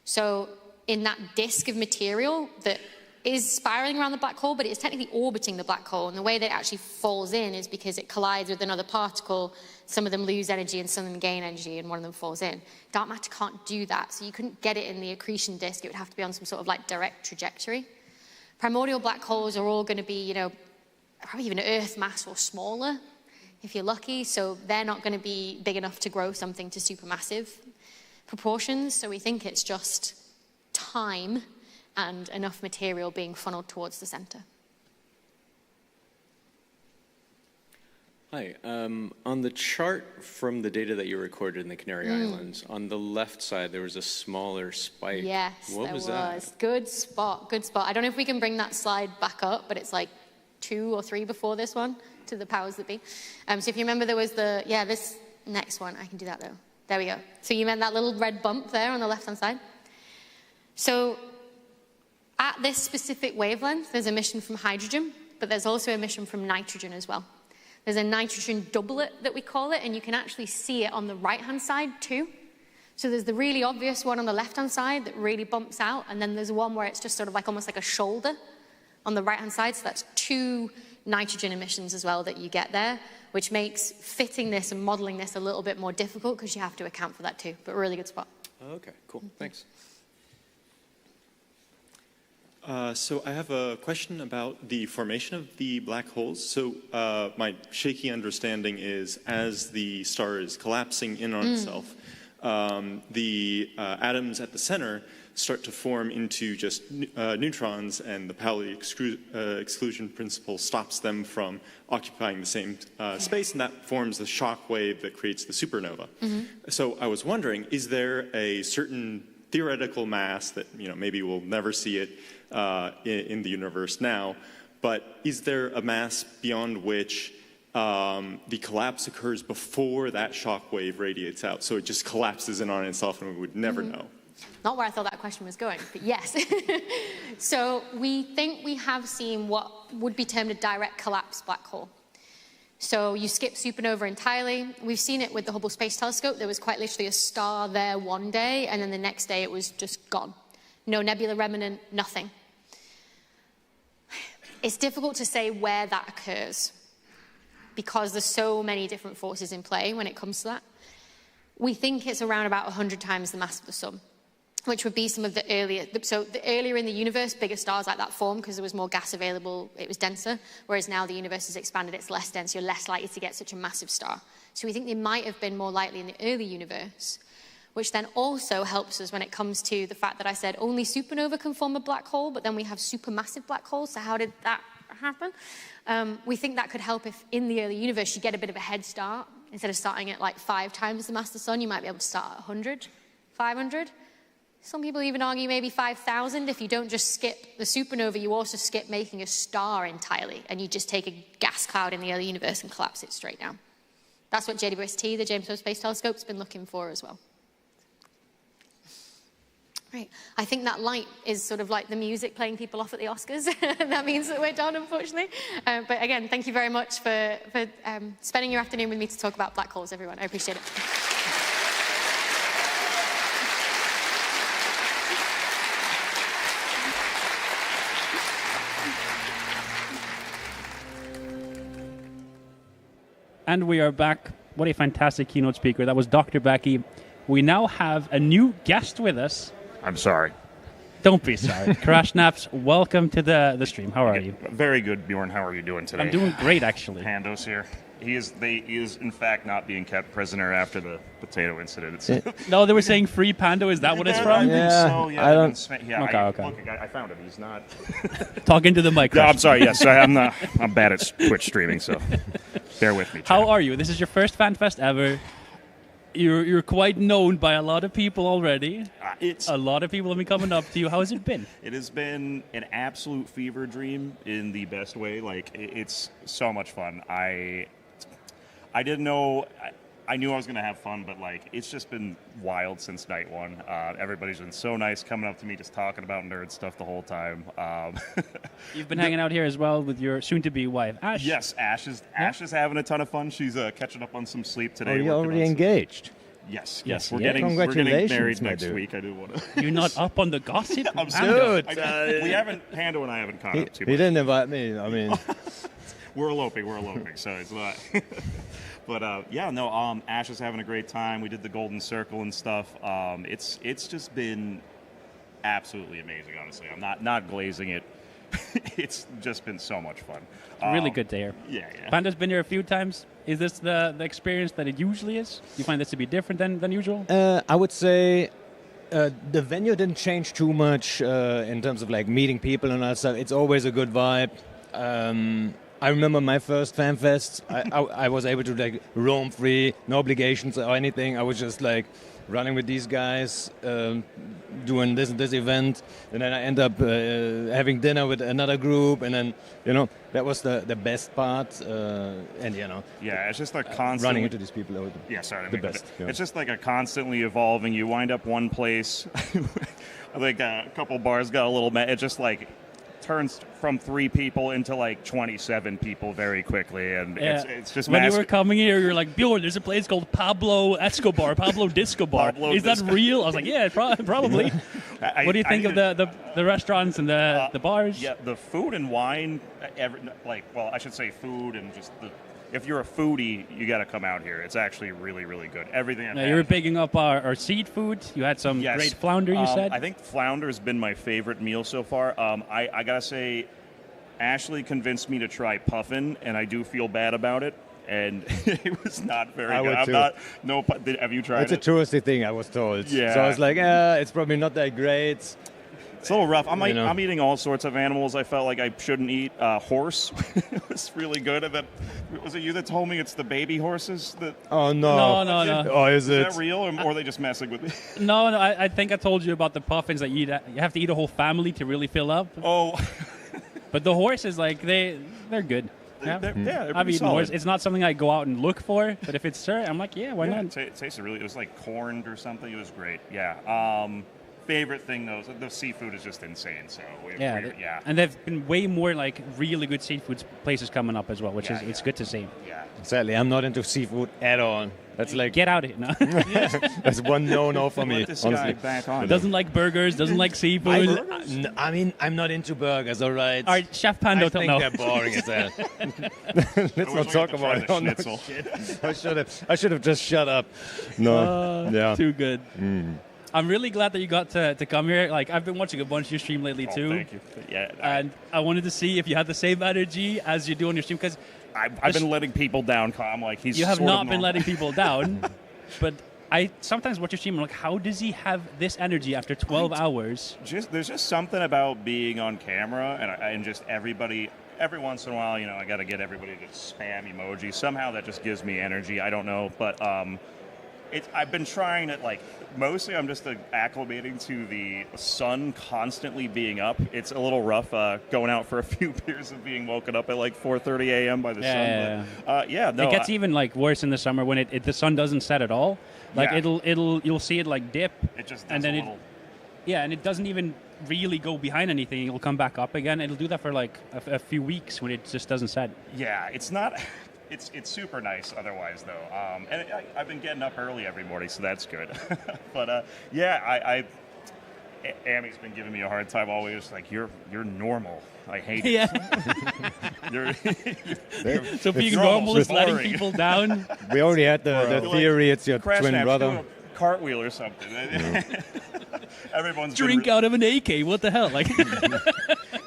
So in that disk of material that is spiraling around the black hole, but it is technically orbiting the black hole, and the way that it actually falls in is because it collides with another particle. Some of them lose energy and some of them gain energy, and one of them falls in. Dark matter can't do that, so you couldn't get it in the accretion disk. It would have to be on some sort of like direct trajectory. Primordial black holes are all going to be, you know, probably even Earth mass or smaller, if you're lucky, so they're not going to be big enough to grow something to supermassive proportions. So we think it's just time and enough material being funneled towards the center. Hi. On the chart from the data that you recorded in the Canary Islands, on the left side there was a smaller spike. Yes, what was that? Good spot, good spot. I don't know if we can bring that slide back up, but it's like 2 or 3 before this one, to the powers that be. So if you remember, there was this next one. I can do that though. There we go. So you meant that little red bump there on the left-hand side? So at this specific wavelength, there's emission from hydrogen, but there's also emission from nitrogen as well. There's a nitrogen doublet that we call it, and you can actually see it on the right-hand side too. So there's the really obvious one on the left-hand side that really bumps out, and then there's one where it's just sort of like almost like a shoulder on the right-hand side. So that's 2 nitrogen emissions as well that you get there, which makes fitting this and modeling this a little bit more difficult because you have to account for that too, but really good spot. Okay, cool, thanks. So I have a question about the formation of the black holes. So my shaky understanding is as the star is collapsing in on itself, the atoms at the center start to form into just neutrons, and the Pauli exclusion principle stops them from occupying the same space, and that forms the shock wave that creates the supernova. So I was wondering, is there a certain theoretical mass that maybe we'll never see it in the universe now, but is there a mass beyond which the collapse occurs before that shock wave radiates out, so it just collapses in on itself and we would never know? Not where I thought that question was going, but yes. So we think we have seen what would be termed a direct collapse black hole. So you skip supernova entirely. We've seen it with the Hubble Space Telescope. There was quite literally a star there one day, and then the next day it was just gone. No nebula remnant, nothing. It's difficult to say where that occurs because there's so many different forces in play when it comes to that. We think it's around about 100 times the mass of the sun, which would be some of the earlier, so the earlier in the universe, bigger stars like that formed because there was more gas available, it was denser, whereas now the universe has expanded, it's less dense, you're less likely to get such a massive star. So we think they might have been more likely in the early universe, which then also helps us when it comes to the fact that I said only supernova can form a black hole, but then we have supermassive black holes, so how did that happen? We think that could help if in the early universe you get a bit of a head start. Instead of starting at like 5 times the mass of the sun, you might be able to start at 100, 500. Some people even argue maybe 5,000. If you don't just skip the supernova, you also skip making a star entirely, and you just take a gas cloud in the early universe and collapse it straight down. That's what JWST, the James Webb Space Telescope, has been looking for as well. Right. I think that light is sort of like the music playing people off at the Oscars. That means that we're done, unfortunately. But again, thank you very much for spending your afternoon with me to talk about black holes, everyone. I appreciate it. And we are back. What a fantastic keynote speaker. That was Dr. Becky. We now have a new guest with us. I'm sorry. Don't be sorry. Crash Naps, welcome to the stream. How are you? Very good, Bjorn. How are you doing today? I'm doing great, actually. Pando's here. He is, in fact, not being kept prisoner after the potato incident. No, they were saying free Pando. Is that what it's from? I don't. Okay. I found him. He's not. Talking to the mic. No, I'm sorry. Yes, I'm bad at Twitch streaming, so bear with me. Chat. How are you? This is your first FanFest ever. You're quite known by a lot of people already. A lot of people have been coming up to you. How has it been? It has been an absolute fever dream in the best way. Like, it's so much fun. I didn't know. I knew I was going to have fun, but like, it's just been wild since night one. Everybody's been so nice coming up to me, just talking about nerd stuff the whole time. You've been hanging out here as well with your soon-to-be wife, Ash. Yes, Ash is having a ton of fun. She's catching up on some sleep today. Are you already engaged? Yes. Yes. We're getting married next week. I do want to. You're not up on the gossip? I'm Dude, we haven't. Pando and I haven't caught up too much. He didn't invite me. I mean, we're eloping. So it's not. But Ash is having a great time. We did the Golden Circle and stuff. It's just been absolutely amazing. Honestly, I'm not glazing it. It's just been so much fun. Really good to hear. Yeah. Panda's been here a few times. Is this the experience that it usually is? Do you find this to be different than usual? I would say the venue didn't change too much in terms of like meeting people and all that stuff. It's always a good vibe. I remember my first FanFest. I was able to like roam free, no obligations or anything. I was just like running with these guys, doing this event, and then I end up having dinner with another group, and then that was the best part. Yeah, it's just a constant running into these people. The best. Yeah. It's just like a constantly evolving. You wind up one place I think a couple bars got a little mad. It just like turns from 3 people into like 27 people very quickly, and it's just when you were coming here, you're like, Bjorn, there's a place called Pablo Escobar, Pablo Disco Bar. Is that real? I was like, yeah, probably. What do you think of the restaurants and the bars? Yeah, the food and wine, I should say food and just if you're a foodie, you got to come out here. It's actually really, really good. Everything I've had. You were bigging up our seafood. You had some great flounder, you said? I think flounder has been my favorite meal so far. I got to say, Ashley convinced me to try puffin, and I do feel bad about it. And it was not very good. Have you tried it? It's a touristy thing, I was told. Yeah. So I was like, it's probably not that great. It's a little rough. I'm eating all sorts of animals I felt like I shouldn't eat. Horse it was really good. And then, was it you that told me it's the baby horses? Oh, no. No. Oh, is it? Is that real, or are they just messing with me? No, I think I told you about the puffins that you have to eat a whole family to really fill up. Oh. But the horses, like, they're good. They're I've eaten solid. horse. It's not something I go out and look for, but if it's served, I'm like, yeah, why not? It tasted really, it was like corned or something. It was great. Yeah. Favorite thing, though, the seafood is just insane. So And there've been way more like really good seafood places coming up as well, which is it's good to see. Yeah. Exactly. I'm not into seafood at all. That's like get out of here. No. That's one no for me. Let this honestly. guy back on. Doesn't like burgers. Doesn't like seafood. I mean, I'm not into burgers. All right. All right, Chef Pando. I think they're boring as hell. Let's not talk about it. The schnitzel. I should have just shut up. No. Yeah. Too good. I'm really glad that you got to come here. Like, I've been watching a bunch of your stream lately too. Thank you. Yeah. And I wanted to see if you had the same energy as you do on your stream, because I've been letting people down. I'm like, you have not been letting people down. But I sometimes watch your stream and I'm like, how does he have this energy after 12 hours? There's just something about being on camera and just everybody. Every once in a while, I got to get everybody to spam emojis. Somehow that just gives me energy. I don't know, but I've been trying it, mostly I'm just acclimating to the sun constantly being up. It's a little rough going out for a few beers and being woken up at 4:30 a.m. by the sun. But, it gets even worse in the summer when the sun doesn't set at all. You'll see it dip. It just does and then a little. And it doesn't even really go behind anything. It'll come back up again. It'll do that for a few weeks when it just doesn't set. Yeah, it's not. It's super nice otherwise, though. And I've been getting up early every morning, so that's good. But, Ami's been giving me a hard time always, you're normal. I hate it. So being normal is letting people down? We already had the theory it's your twin brother. Do a cartwheel or something. Everyone's drink out of an AK. What the hell?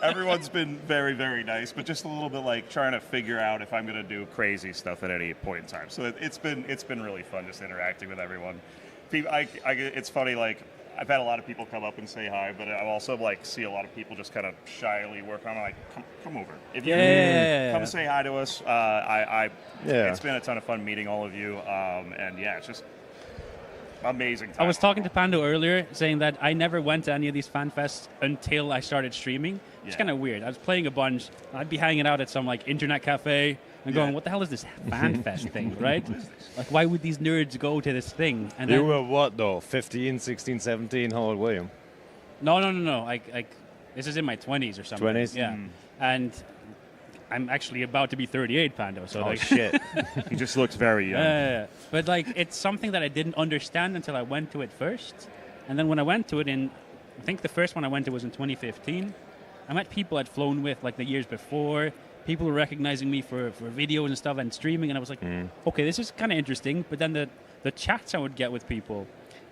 Everyone's been very, very nice, but just a little bit trying to figure out if I'm going to do crazy stuff at any point in time. So it's been really fun just interacting with everyone. It's funny, I've had a lot of people come up and say hi, but I also see a lot of people just kind of shyly work on. I'm like, come over. If you come say hi to us. It's been a ton of fun meeting all of you, and it's just amazing time. I was talking to Pando earlier, saying that I never went to any of these Fanfests until I started streaming. It's kind of weird. I was playing a bunch. I'd be hanging out at some internet cafe and going, what the hell is this Fanfest thing, right? Why would these nerds go to this thing? And you were what, though? 15, 16, 17? How old were you? No. This is in my 20s or something. 20s? Yeah. And I'm actually about to be 38, Pando. So shit. He just looks very young. But it's something that I didn't understand until I went to it first. And then when I went to it I think the first one I went to was in 2015. I met people I'd flown with the years before. People were recognizing me for videos and stuff and streaming, and I was like, okay, this is kind of interesting. But then the chats I would get with people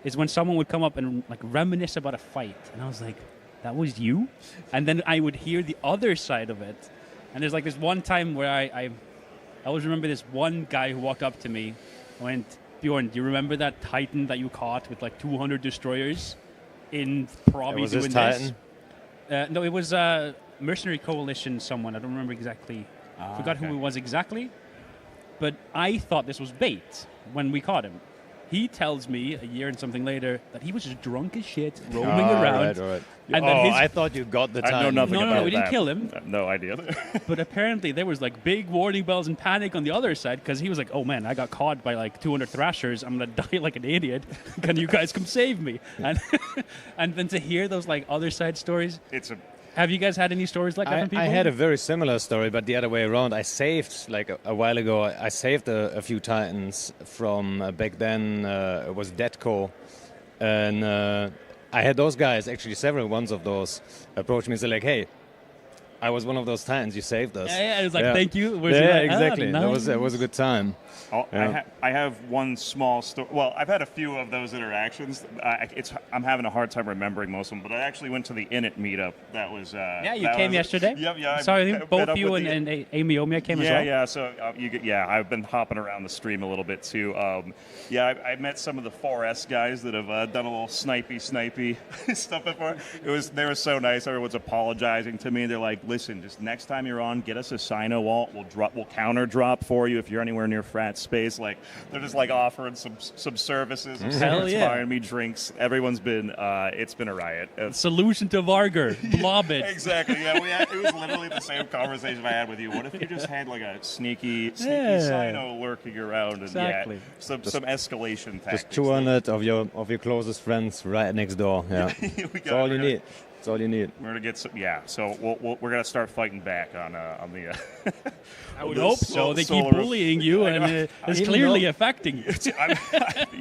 is when someone would come up and reminisce about a fight, and I was like, that was you? And then I would hear the other side of it, and there's this one time where I always remember this one guy who walked up to me and went, Bjorn, do you remember that Titan that you caught with 200 destroyers in Proby was doing this this? Titan? No, it was Mercenary Coalition someone. I don't remember exactly. Forgot who it was exactly. But I thought this was bait when we caught him. He tells me a year and something later that he was just drunk as shit, roaming around. Right. And then his I thought you got the time. I know nothing about No, we didn't that. kill him. I have no idea. But apparently there was like big warning bells and panic on the other side because he was like, oh man, I got caught by like 200 thrashers. I'm going to die like an idiot. Can you guys come save me? And and then to hear those like other side stories. Have you guys had any stories like that from people? I had a very similar story, but the other way around. I saved, like a while ago, I saved a few Titans from back then, it was Detco. And I had those guys, actually several ones of those, approach me and say like, hey, I was one of those Titans, you saved us. Yeah, it was like, thank you. Exactly. Nice. That was a good time. I have one small story. Well, I've had a few of those interactions. I'm having a hard time remembering most of them, but I actually went to the Init meetup. That was Yeah, you came yesterday. Yep, yeah. Sorry, I think both you and Amy Omia came as well. Yeah. So I've been hopping around the stream a little bit too. I met some of the 4S guys that have done a little snipey stuff before. They were so nice. Everyone's apologizing to me. They're like, listen, just next time you're on, get us a Sino alt. We'll counter drop for you if you're anywhere near frat space. Like they're just like offering some services, buying me drinks. Everyone's been it's been a riot. Solution to Vargar, blob it. Exactly. Yeah, it was literally the same conversation I had with you. What if you just had like a sneaky Sino lurking around and some escalation tactics. Just 200 of your closest friends right next door. Yeah, that's all you need. That's all you need. We're gonna get some. Yeah, so we're gonna start fighting back on the. I would hope so. They keep bullying you, and it's clearly affecting you. I'm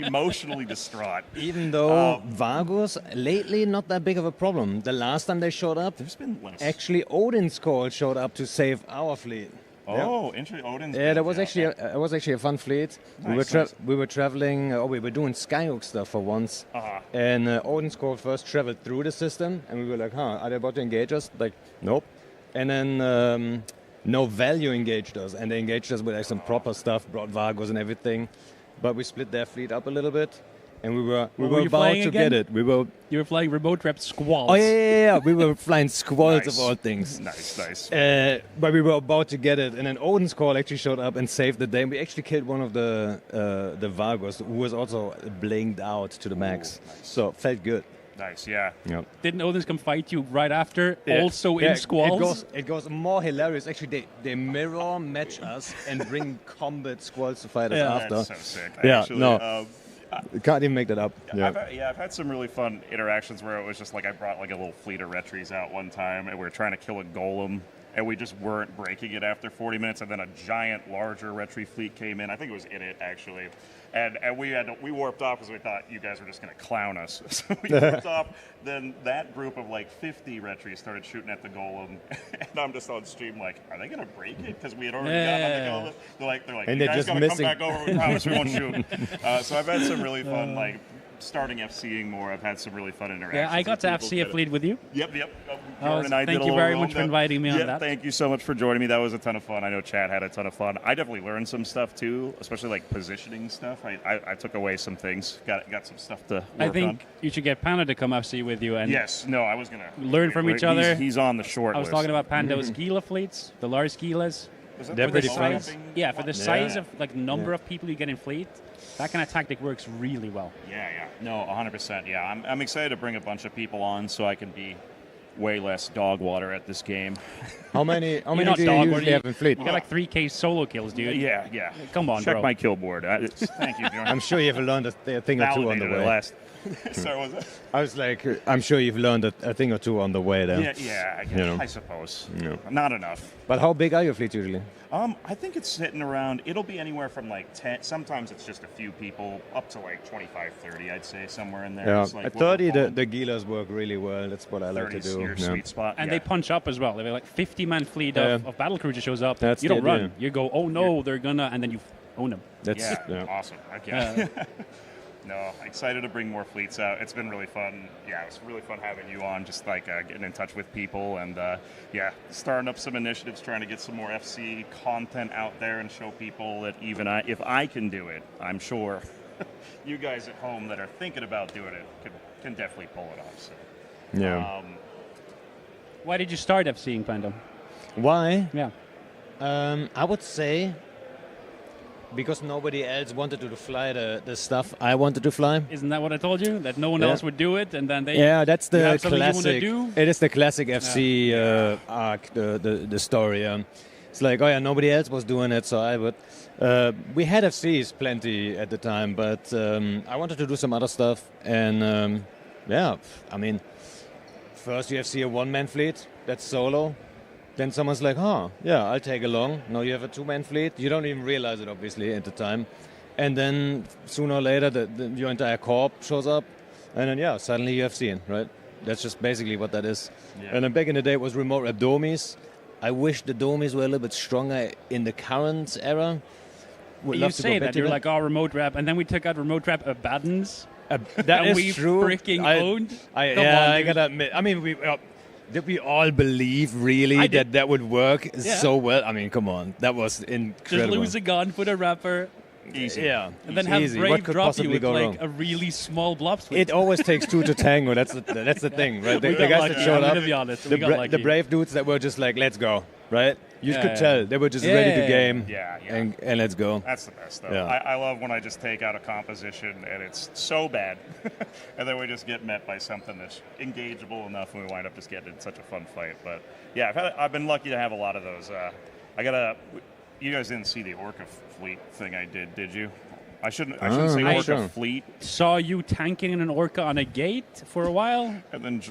emotionally distraught. Even though Vargos lately not that big of a problem. The last time they showed up, there's been less. Actually, Odin's Call showed up to save our fleet. Oh, interesting. Odin's. Yeah, that was actually a fun fleet. Nice, we were traveling. We were doing Skyhook stuff for once. And Odin's Call first traveled through the system, and we were like, are they about to engage us? Like, nope. And then No Value engaged us, and they engaged us with like some proper stuff, brought Vargos and everything. But we split their fleet up a little bit, and we were about to get it. You were flying remote rep Squalls. Oh yeah. We were flying Squalls of all things. Nice. But we were about to get it, and then Odin's Call actually showed up and saved the day. And we actually killed one of the Vargos, who was also blinged out to the max. Nice. So felt good. Nice, yeah. Yep. Didn't Odin's come fight you right after? Also in Squalls? It goes more hilarious. Actually, they mirror match us and bring combat Squalls to fight us after. That's so sick. You can't even make that up. I've had some really fun interactions where it was just like I brought like a little fleet of retries out one time, and we were trying to kill a golem, and we just weren't breaking it after 40 minutes, and then a giant, larger retry fleet came in. I think it was in it, actually. And we warped off because we thought you guys were just going to clown us. So we warped off. Then that group of like 50 retries started shooting at the golem, and I'm just on stream like, are they going to break it? Because we had already gotten on the golem. They're like, and you they're guys just got to come back over. We promise we won't shoot. So I've had some really fun like starting FCing more. I've had some really fun interactions. Yeah, I got to FC a fleet with you. Yep. Thank you very much for inviting me on that. Thank you so much for joining me. That was a ton of fun. I know Chad had a ton of fun. I definitely learned some stuff too, especially like positioning stuff. I took away some things. Got some stuff to work on. I think you should get Panda to come FC with you. And yes. No, I was going to learn from each other. He's on the short list. I was talking about Pando's Gila fleets, the large Gilas. They're pretty fun. Yeah, for the size of like number of people you get in fleet, that kind of tactic works really well. Yeah. No, 100%. Yeah, I'm excited to bring a bunch of people on so I can be way less dog water at this game. How many do you usually have in fleet? You got like 3K solo kills, dude. Yeah. Come on, Check bro. my kill board. Thank you, Bjorn. I'm sure you've learned a thing or two on the way. Sorry, what was that? I was like, I'm sure you've learned a thing or two on the way there. Yeah, I suppose. Yeah. Not enough. But how big are your fleets usually? I think it's sitting around, it'll be anywhere from like 10, sometimes it's just a few people, up to like 25, 30, I'd say, somewhere in there. Yeah, like at 30, the Gilas work really well. That's what I like to do. Your sweet spot. And they punch up as well. They have like 50-man fleet of battle cruiser shows up. That's you don't run. You go, oh no, they're gonna, and then you own them. That's awesome. Okay. No, excited to bring more fleets out. It's been really fun. Yeah, it's really fun having you on, just like getting in touch with people and starting up some initiatives, trying to get some more FC content out there and show people that even if I can do it, I'm sure you guys at home that are thinking about doing it can definitely pull it off. So. Yeah. Why did you start FCing, Panda? Why? Yeah. I would say because nobody else wanted to fly the stuff I wanted to fly. Isn't that what I told you? That no one else would do it, and then they. Yeah, that's you the have something you classic. wanna do? It is the classic FC arc, the story. It's like, oh yeah, nobody else was doing it, so I would. We had FCs plenty at the time, but I wanted to do some other stuff, and yeah, I mean, first you FC a one-man fleet that's solo. Then someone's like, yeah, I'll tag along. Now you have a two-man fleet. You don't even realize it, obviously, at the time. And then sooner or later, your entire corp shows up. And then, yeah, suddenly you have seen, right? That's just basically what that is. Yeah. And then back in the day, it was remote rep domies. I wish the domies were a little bit stronger in the current era. Would You love to go say back that to you're like, remote rep, and then we took out remote rep abandons. That and is we true. freaking owned. Come on, I dude. gotta admit. I mean, did we all believe really that would work so well? I mean, come on, that was incredible. Just lose a gun, put a rapper. Easy. Yeah. And then Easy. have What Brave could drop you possibly with go like wrong? a really small blob suite. It always takes two to tango. That's the thing, right? We The got guys lucky. that showed I'm up, gonna be honest, we got the lucky. brave dudes that were just like, let's go, right? You Yeah, could yeah. tell they were just ready to game. Yeah. And let's go. That's the best, though. Yeah. I love when I just take out a composition and it's so bad, and then we just get met by something that's engageable enough, and we wind up just getting in such a fun fight. But yeah, I've been lucky to have a lot of those. You guys didn't see the Orca fleet thing I did you? I shouldn't say Orca fleet. Saw you tanking an orca on a gate for a while. And then